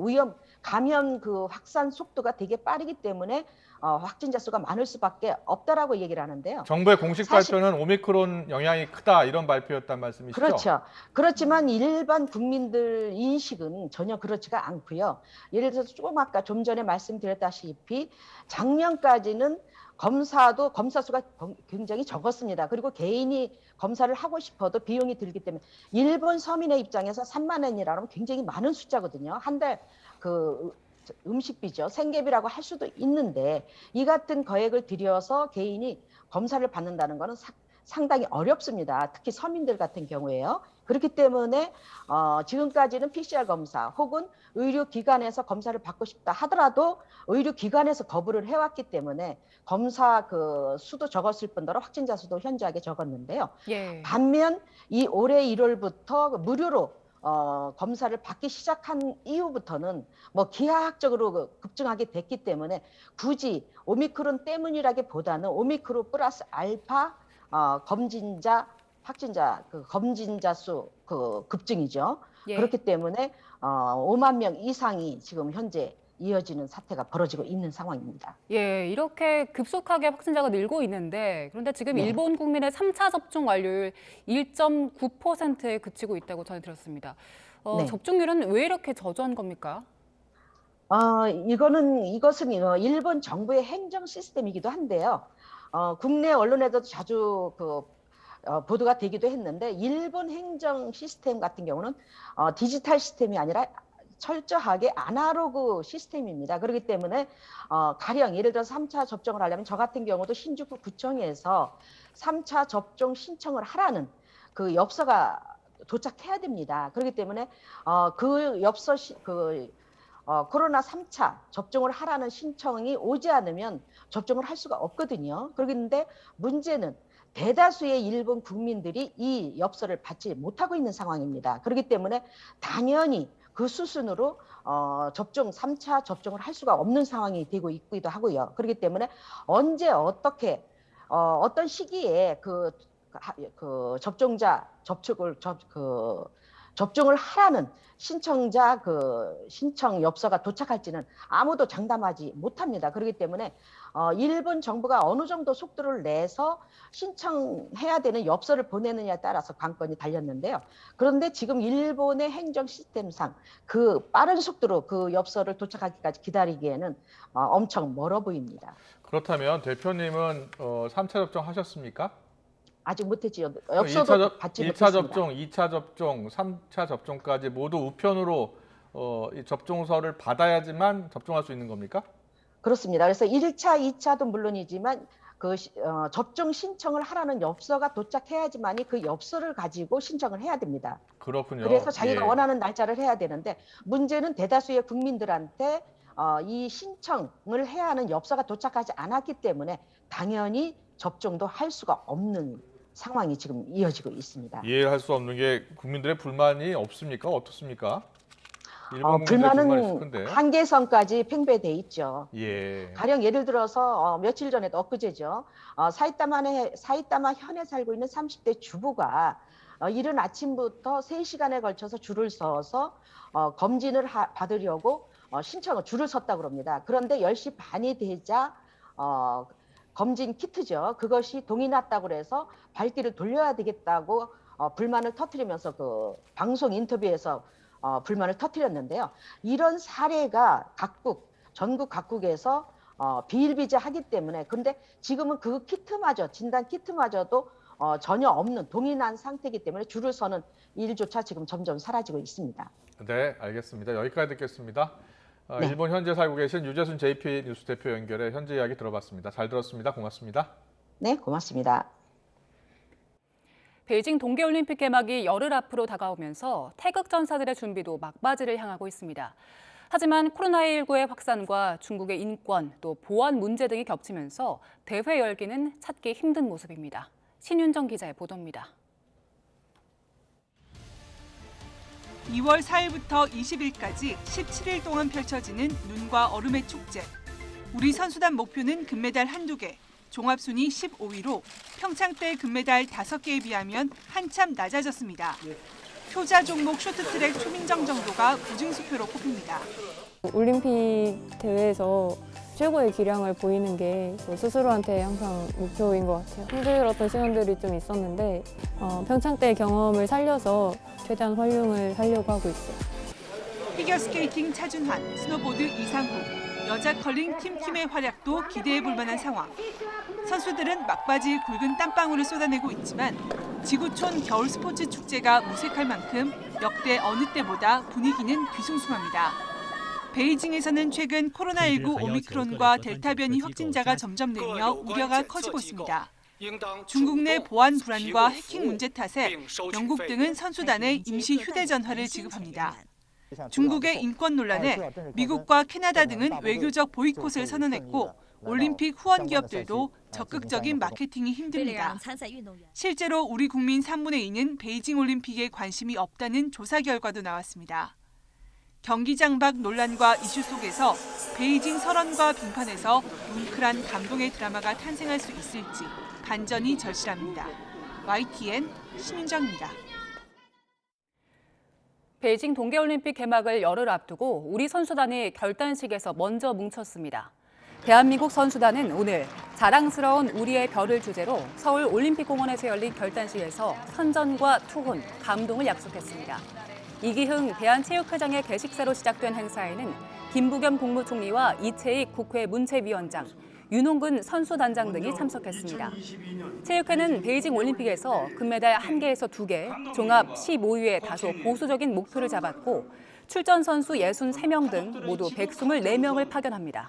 감염 그 확산 속도가 되게 빠르기 때문에 확진자 수가 많을 수밖에 없다라고 얘기를 하는데요. 정부의 공식 발표는 오미크론 영향이 크다 이런 발표였단 말씀이시죠? 그렇죠. 그렇지만 일반 국민들 인식은 전혀 그렇지가 않고요. 예를 들어서 아까 좀 전에 말씀드렸다시피 작년까지는 검사 수가 굉장히 적었습니다. 그리고 개인이 검사를 하고 싶어도 비용이 들기 때문에 일본 서민의 입장에서 3만 원이라면 굉장히 많은 숫자거든요. 한 달 음식비죠. 생계비라고 할 수도 있는데 이 같은 거액을 들여서 개인이 검사를 받는다는 것은 상당히 어렵습니다. 특히 서민들 같은 경우에요. 그렇기 때문에 지금까지는 PCR 검사 혹은 의료기관에서 검사를 받고 싶다 하더라도 의료기관에서 거부를 해왔기 때문에 검사 수도 적었을 뿐더러 확진자 수도 현저하게 적었는데요. 반면 이 올해 1월부터 무료로 검사를 받기 시작한 이후부터는 기하학적으로 급증하게 됐기 때문에 굳이 오미크론 때문이라기보다는 오미크론 플러스 알파 확진자 검진자 수 급증이죠. 그렇기 때문에 5만 명 이상이 지금 현재 이어지는 사태가 벌어지고 있는 상황입니다. 이렇게 급속하게 확진자가 늘고 있는데 그런데 지금 일본 국민의 3차 접종 완료율 1.9%에 그치고 있다고 전해 들었습니다. 접종률은 왜 이렇게 저조한 겁니까? 이것은 일본 정부의 행정 시스템이기도 한데요. 국내 언론에도 자주 보도가 되기도 했는데 일본 행정 시스템 같은 경우는 디지털 시스템이 아니라 철저하게 아날로그 시스템입니다. 그렇기 때문에 가령 예를 들어서 3차 접종을 하려면 저 같은 경우도 신주쿠 구청에서 3차 접종 신청을 하라는 그 엽서가 도착해야 됩니다. 그렇기 때문에 그 엽서 코로나 3차 접종을 하라는 신청이 오지 않으면 접종을 할 수가 없거든요. 그런데 문제는 대다수의 일본 국민들이 이 엽서를 받지 못하고 있는 상황입니다. 그렇기 때문에 당연히 그 수순으로 3차 접종을 할 수가 없는 상황이 되고 있기도 하고요. 그렇기 때문에 언제 어떻게 어떤 시기에 접종자 접종을 하라는 신청자 신청 엽서가 도착할지는 아무도 장담하지 못합니다. 그렇기 때문에 일본 정부가 어느 정도 속도를 내서 신청해야 되는 엽서를 보내느냐에 따라서 관건이 달렸는데요. 그런데 지금 일본의 행정 시스템상 그 빠른 속도로 그 엽서를 도착하기까지 기다리기에는 엄청 멀어 보입니다. 그렇다면 대표님은 3차 접종 하셨습니까? 아직 못했지요. 엽서도 받지 못했습니다. 1차 접종, 2차 접종, 3차 접종까지 모두 우편으로 이 접종서를 받아야지만 접종할 수 있는 겁니까? 그렇습니다. 그래서 1차, 2차도 물론이지만 접종 신청을 하라는 엽서가 도착해야지만이 그 엽서를 가지고 신청을 해야 됩니다. 그렇군요. 그래서 자기가 원하는 날짜를 해야 되는데 문제는 대다수의 국민들한테 이 신청을 해야 하는 엽서가 도착하지 않았기 때문에 당연히 접종도 할 수가 없는 상황이 지금 이어지고 있습니다. 이해할 수 없는 게 국민들의 불만이 없습니까? 어떻습니까? 불만은 한계선까지 팽배돼 있죠. 예. 가령 예를 들어서 며칠 전에도 엊그제죠. 사이타마 현에 살고 있는 30대 주부가 이른 아침부터 3시간에 걸쳐서 줄을 서서 검진을 받으려고 줄을 섰다고 합니다. 그런데 10시 반이 되자 검진 키트죠. 그것이 동이 났다고 해서 발길을 돌려야 되겠다고 불만을 터뜨리면서 방송 인터뷰에서 불만을 터뜨렸는데요. 이런 사례가 전국 각국에서 비일비재하기 때문에 근데 지금은 그 키트마저 진단 키트마저도 전혀 없는 동이 난 상태이기 때문에 줄을 서는 일조차 지금 점점 사라지고 있습니다. 네, 알겠습니다. 여기까지 듣겠습니다. 네. 일본 현재 살고 계신 유재순 JP 뉴스 대표 연결해 현재 이야기 들어봤습니다. 잘 들었습니다. 고맙습니다. 네, 고맙습니다. 베이징 동계올림픽 개막이 열흘 앞으로 다가오면서 태극 전사들의 준비도 막바지를 향하고 있습니다. 하지만 코로나19의 확산과 중국의 인권 또 보안 문제 등이 겹치면서 대회 열기는 찾기 힘든 모습입니다. 신윤정 기자의 보도입니다. 2월 4일부터 20일까지 17일 동안 펼쳐지는 눈과 얼음의 축제. 우리 선수단 목표는 금메달 1~2개, 종합순위 15위로 평창 때 금메달 5개에 비하면 한참 낮아졌습니다. 효자 종목 쇼트트랙 초민정 정도가 우증수표로 꼽힙니다. 올림픽 대회에서 최고의 기량을 보이는 게 스스로한테 항상 목표인 것 같아요. 힘들었던 시간들이 좀 있었는데 평창 때 경험을 살려서 최대한 활용을 하려고 하고 있어요. 피겨스케이팅 차준환, 스노보드 이상호, 여자 컬링 팀킴의 활약도 기대해볼 만한 상황. 선수들은 막바지 굵은 땀방울을 쏟아내고 있지만 지구촌 겨울 스포츠 축제가 무색할 만큼 역대 어느 때보다 분위기는 뒤숭숭합니다. 베이징에서는 최근 코로나19 오미크론과 델타 변이 확진자가 점점 늘며 우려가 커지고 있습니다. 중국 내 보안 불안과 해킹 문제 탓에 영국 등은 선수단에 임시 휴대전화를 지급합니다. 중국의 인권 논란에 미국과 캐나다 등은 외교적 보이콧을 선언했고 올림픽 후원 기업들도 적극적인 마케팅이 힘듭니다. 실제로 우리 국민 3분의 2는 베이징 올림픽에 관심이 없다는 조사 결과도 나왔습니다. 경기장 밖 논란과 이슈 속에서 베이징 설원과 빙판에서 뭉클한 감동의 드라마가 탄생할 수 있을지 반전이 절실합니다. YTN 신윤정입니다. 베이징 동계올림픽 개막을 열흘 앞두고 우리 선수단이 결단식에서 먼저 뭉쳤습니다. 대한민국 선수단은 오늘 자랑스러운 우리의 별을 주제로 서울 올림픽공원에서 열린 결단식에서 선전과 투혼, 감동을 약속했습니다. 이기흥 대한체육회장의 개식사로 시작된 행사에는 김부겸 국무총리와 이채익 국회 문체위원장, 윤홍근 선수단장 등이 참석했습니다. 체육회는 베이징 올림픽에서 금메달 1개에서 2개, 종합 15위에 다소 보수적인 목표를 잡았고 출전 선수 63명 등 모두 124명을 파견합니다.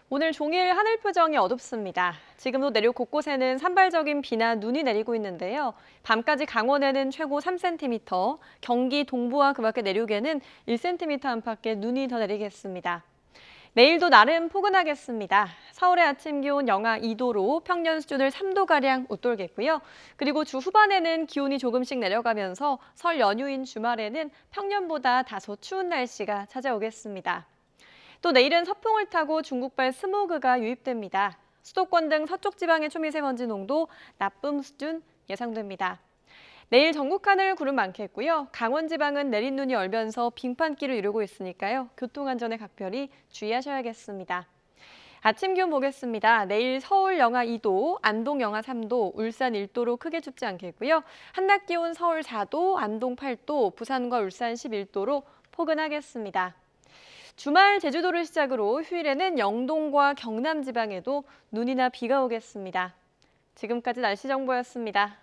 오늘 종일 하늘 표정이 어둡습니다. 지금도 내륙 곳곳에는 산발적인 비나 눈이 내리고 있는데요. 밤까지 강원에는 최고 3cm, 경기 동부와 그 밖의 내륙에는 1cm 안팎의 눈이 더 내리겠습니다. 내일도 나름 포근하겠습니다. 서울의 아침 기온 영하 2도로 평년 수준을 3도가량 웃돌겠고요. 그리고 주 후반에는 기온이 조금씩 내려가면서 설 연휴인 주말에는 평년보다 다소 추운 날씨가 찾아오겠습니다. 또 내일은 서풍을 타고 중국발 스모그가 유입됩니다. 수도권 등 서쪽 지방의 초미세먼지 농도 나쁨 수준 예상됩니다. 내일 전국 하늘 구름 많겠고요. 강원 지방은 내린 눈이 얼면서 빙판길을 이루고 있으니까요. 교통안전에 각별히 주의하셔야겠습니다. 아침 기온 보겠습니다. 내일 서울 영하 2도, 안동 영하 3도, 울산 1도로 크게 춥지 않겠고요. 한낮 기온 서울 4도, 안동 8도, 부산과 울산 11도로 포근하겠습니다. 주말 제주도를 시작으로 휴일에는 영동과 경남 지방에도 눈이나 비가 오겠습니다. 지금까지 날씨 정보였습니다.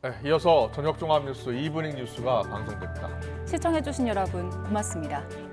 네, 이어서 저녁 종합 뉴스 이브닝 뉴스가 방송됩니다. 시청해주신 여러분 고맙습니다.